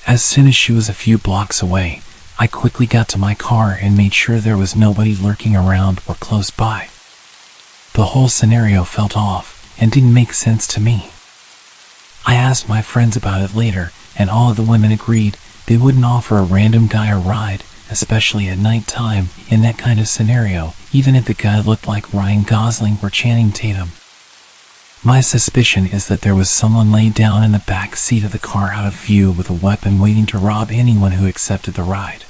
As soon as she was a few blocks away, I quickly got to my car and made sure there was nobody lurking around or close by. The whole scenario felt off and didn't make sense to me. I asked my friends about it later, and all of the women agreed they wouldn't offer a random guy a ride, especially at night time, in that kind of scenario, even if the guy looked like Ryan Gosling or Channing Tatum. My suspicion is that there was someone laid down in the back seat of the car out of view with a weapon waiting to rob anyone who accepted the ride.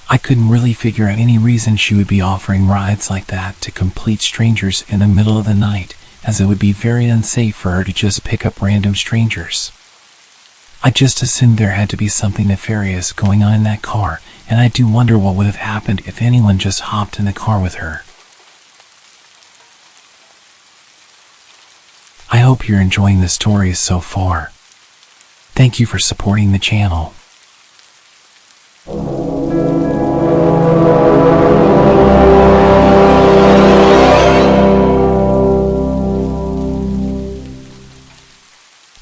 I couldn't really figure out any reason she would be offering rides like that to complete strangers in the middle of the night, as it would be very unsafe for her to just pick up random strangers. I just assumed there had to be something nefarious going on in that car, and I do wonder what would have happened if anyone just hopped in the car with her. I hope you're enjoying the stories so far. Thank you for supporting the channel.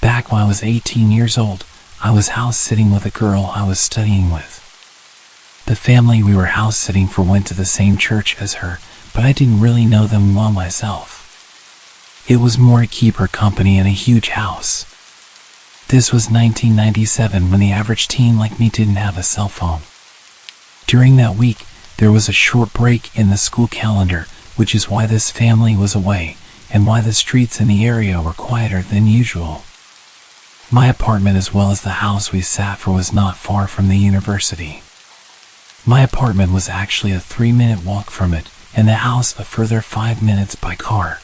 Back when I was 18 years old, I was house sitting with a girl I was studying with. The family we were house sitting for went to the same church as her, but I didn't really know them well myself. It was more to keep her company in a huge house. This was 1997, when the average teen like me didn't have a cell phone. During that week, there was a short break in the school calendar, which is why this family was away, and why the streets in the area were quieter than usual. My apartment, as well as the house we sat for, was not far from the university. My apartment was actually a 3-minute walk from it, and the house a further 5 minutes by car.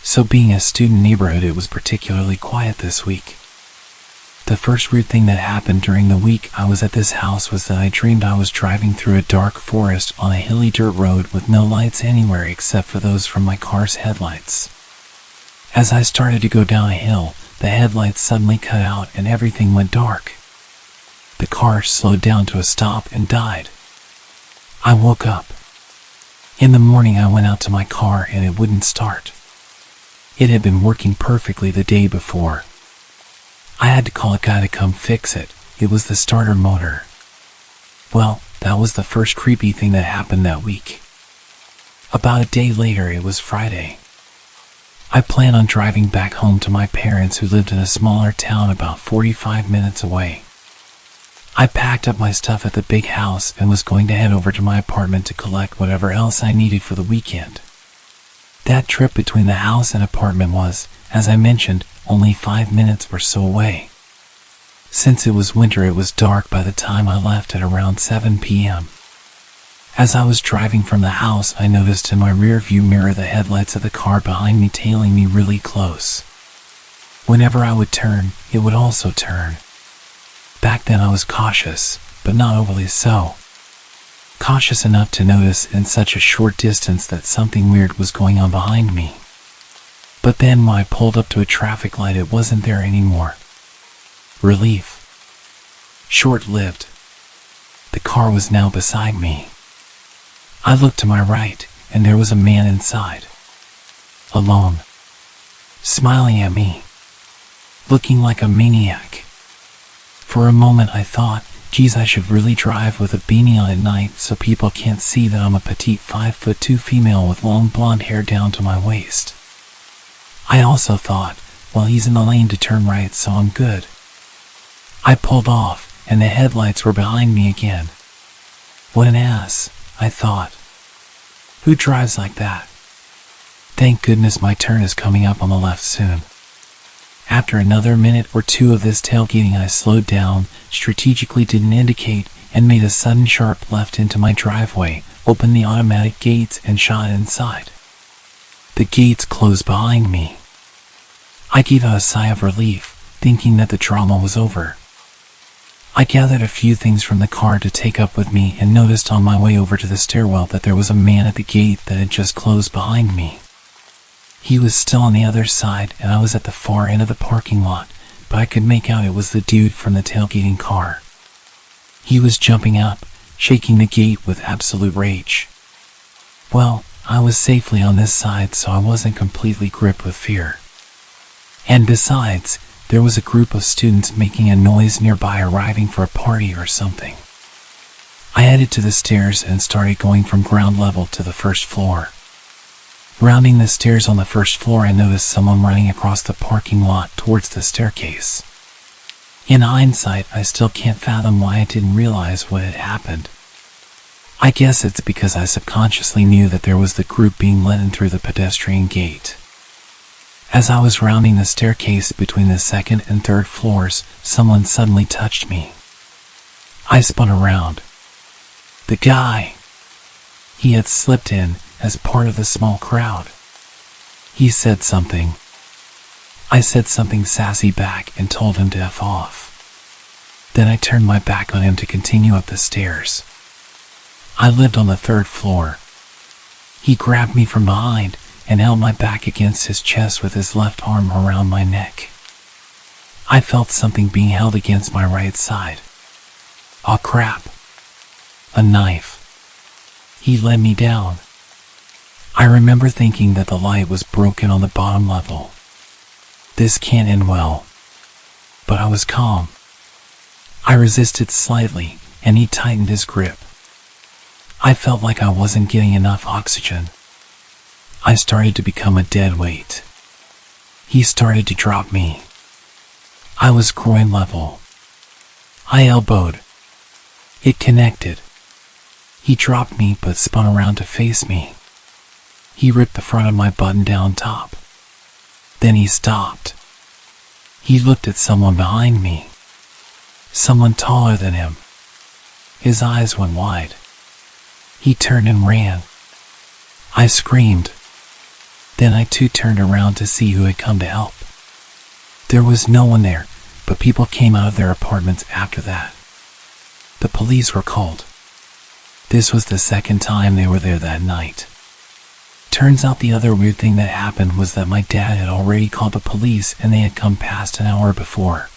So being a student neighborhood, it was particularly quiet this week. The first weird thing that happened during the week I was at this house was that I dreamed I was driving through a dark forest on a hilly dirt road with no lights anywhere except for those from my car's headlights. As I started to go down a hill, the headlights suddenly cut out and everything went dark. The car slowed down to a stop and died. I woke up. In the morning, I went out to my car and it wouldn't start. It had been working perfectly the day before. I had to call a guy to come fix it. It was the starter motor. Well, that was the first creepy thing that happened that week. About a day later, it was Friday. I planned on driving back home to my parents, who lived in a smaller town about 45 minutes away. I packed up my stuff at the big house and was going to head over to my apartment to collect whatever else I needed for the weekend. That trip between the house and apartment was, as I mentioned, only 5 minutes or so away. Since it was winter, it was dark by the time I left at around 7 p.m. As I was driving from the house, I noticed in my rear view mirror the headlights of the car behind me tailing me really close. Whenever I would turn, it would also turn. Back then I was cautious, but not overly so. Cautious enough to notice in such a short distance that something weird was going on behind me. But then when I pulled up to a traffic light, it wasn't there anymore. Relief. Short-lived. The car was now beside me. I looked to my right, and there was a man inside. Alone. Smiling at me. Looking like a maniac. For a moment I thought, geez, I should really drive with a beanie on at night so people can't see that I'm a petite 5'2" female with long blonde hair down to my waist. I also thought, well, he's in the lane to turn right, so I'm good. I pulled off, and the headlights were behind me again. What an ass, I thought. Who drives like that? Thank goodness my turn is coming up on the left soon. After another minute or two of this tailgating, I slowed down, strategically didn't indicate, and made a sudden sharp left into my driveway, opened the automatic gates, and shot inside. The gates closed behind me. I gave out a sigh of relief, thinking that the drama was over. I gathered a few things from the car to take up with me and noticed on my way over to the stairwell that there was a man at the gate that had just closed behind me. He was still on the other side, and I was at the far end of the parking lot, but I could make out it was the dude from the tailgating car. He was jumping up, shaking the gate with absolute rage. Well, I was safely on this side, so I wasn't completely gripped with fear. And besides, there was a group of students making a noise nearby, arriving for a party or something. I headed to the stairs and started going from ground level to the first floor. Rounding the stairs on the first floor, I noticed someone running across the parking lot towards the staircase. In hindsight, I still can't fathom why I didn't realize what had happened. I guess it's because I subconsciously knew that there was the group being let in through the pedestrian gate. As I was rounding the staircase between the second and third floors, someone suddenly touched me. I spun around. The guy. He had slipped in as part of the small crowd. He said something. I said something sassy back and told him to F off. Then I turned my back on him to continue up the stairs. I lived on the third floor. He grabbed me from behind and held my back against his chest with his left arm around my neck. I felt something being held against my right side. Oh crap. A knife. He led me down. I remember thinking that the light was broken on the bottom level. This can't end well. But I was calm. I resisted slightly, and he tightened his grip. I felt like I wasn't getting enough oxygen. I started to become a dead weight. He started to drop me. I was groin level. I elbowed. It connected. He dropped me but spun around to face me. He ripped the front of my button-down top. Then he stopped. He looked at someone behind me. Someone taller than him. His eyes went wide. He turned and ran. I screamed. Then I too turned around to see who had come to help. There was no one there, but people came out of their apartments after that. The police were called. This was the second time they were there that night. Turns out the other weird thing that happened was that my dad had already called the police and they had come past an hour before.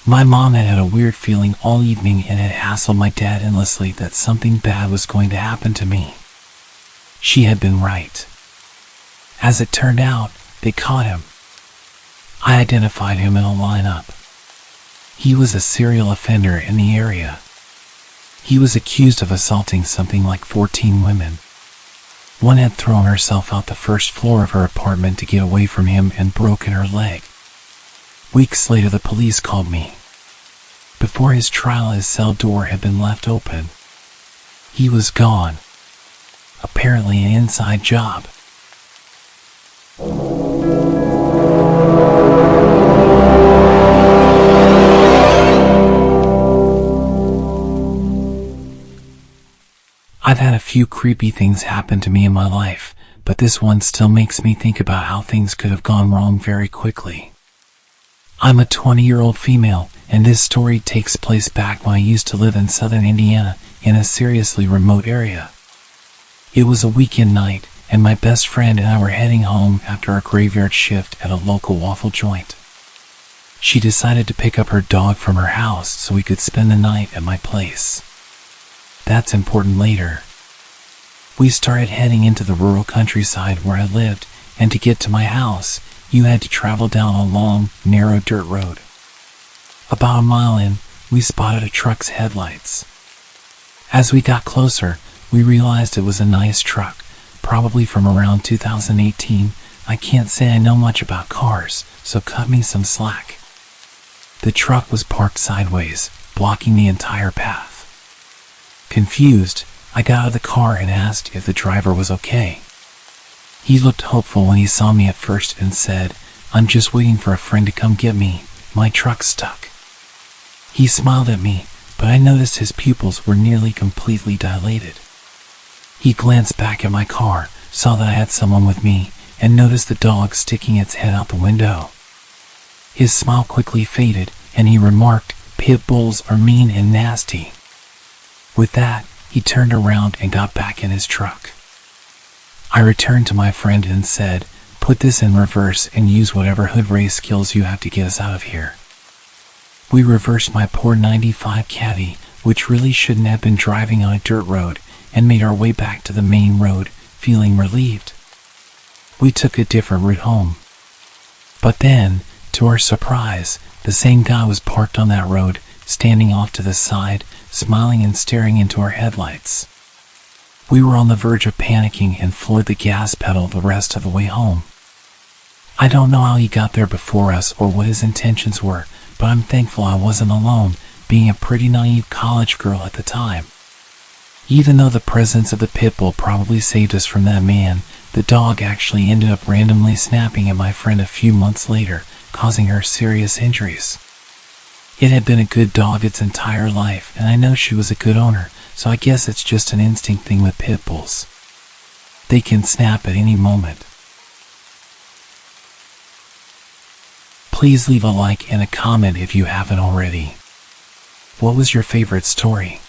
My mom had had a weird feeling all evening and had hassled my dad endlessly that something bad was going to happen to me. She had been right. As it turned out, they caught him. I identified him in a lineup. He was a serial offender in the area. He was accused of assaulting something like 14 women. One had thrown herself out the first floor of her apartment to get away from him and broken her leg. Weeks later, the police called me. Before his trial, his cell door had been left open. He was gone. Apparently an inside job. I've had a few creepy things happen to me in my life, but this one still makes me think about how things could have gone wrong very quickly. I'm a 20-year-old female, and this story takes place back when I used to live in southern Indiana, in a seriously remote area. It was a weekend night, and my best friend and I were heading home after a graveyard shift at a local waffle joint. She decided to pick up her dog from her house so we could spend the night at my place. That's important later. We started heading into the rural countryside where I lived, and to get to my house, you had to travel down a long, narrow dirt road. About a mile in, we spotted a truck's headlights. As we got closer, we realized it was a nice truck, probably from around 2018. I can't say I know much about cars, so cut me some slack. The truck was parked sideways, blocking the entire path. Confused, I got out of the car and asked if the driver was okay. He looked hopeful when he saw me at first and said, "I'm just waiting for a friend to come get me. My truck's stuck." He smiled at me, but I noticed his pupils were nearly completely dilated. He glanced back at my car, saw that I had someone with me, and noticed the dog sticking its head out the window. His smile quickly faded, and he remarked, "Pit bulls are mean and nasty." With that, he turned around and got back in his truck. I returned to my friend and said, Put this in reverse and use whatever hood race skills you have to get us out of here. We reversed my poor 95 Caddy, which really shouldn't have been driving on a dirt road, and made our way back to the main road, feeling relieved. We took a different route home. But then, to our surprise, the same guy was parked on that road, standing off to the side, smiling and staring into our headlights. We were on the verge of panicking and floored the gas pedal the rest of the way home. I don't know how he got there before us or what his intentions were, but I'm thankful I wasn't alone, being a pretty naive college girl at the time. Even though the presence of the pit bull probably saved us from that man, the dog actually ended up randomly snapping at my friend a few months later, causing her serious injuries. It had been a good dog its entire life, and I know she was a good owner, so I guess it's just an instinct thing with pit bulls. They can snap at any moment. Please leave a like and a comment if you haven't already. What was your favorite story?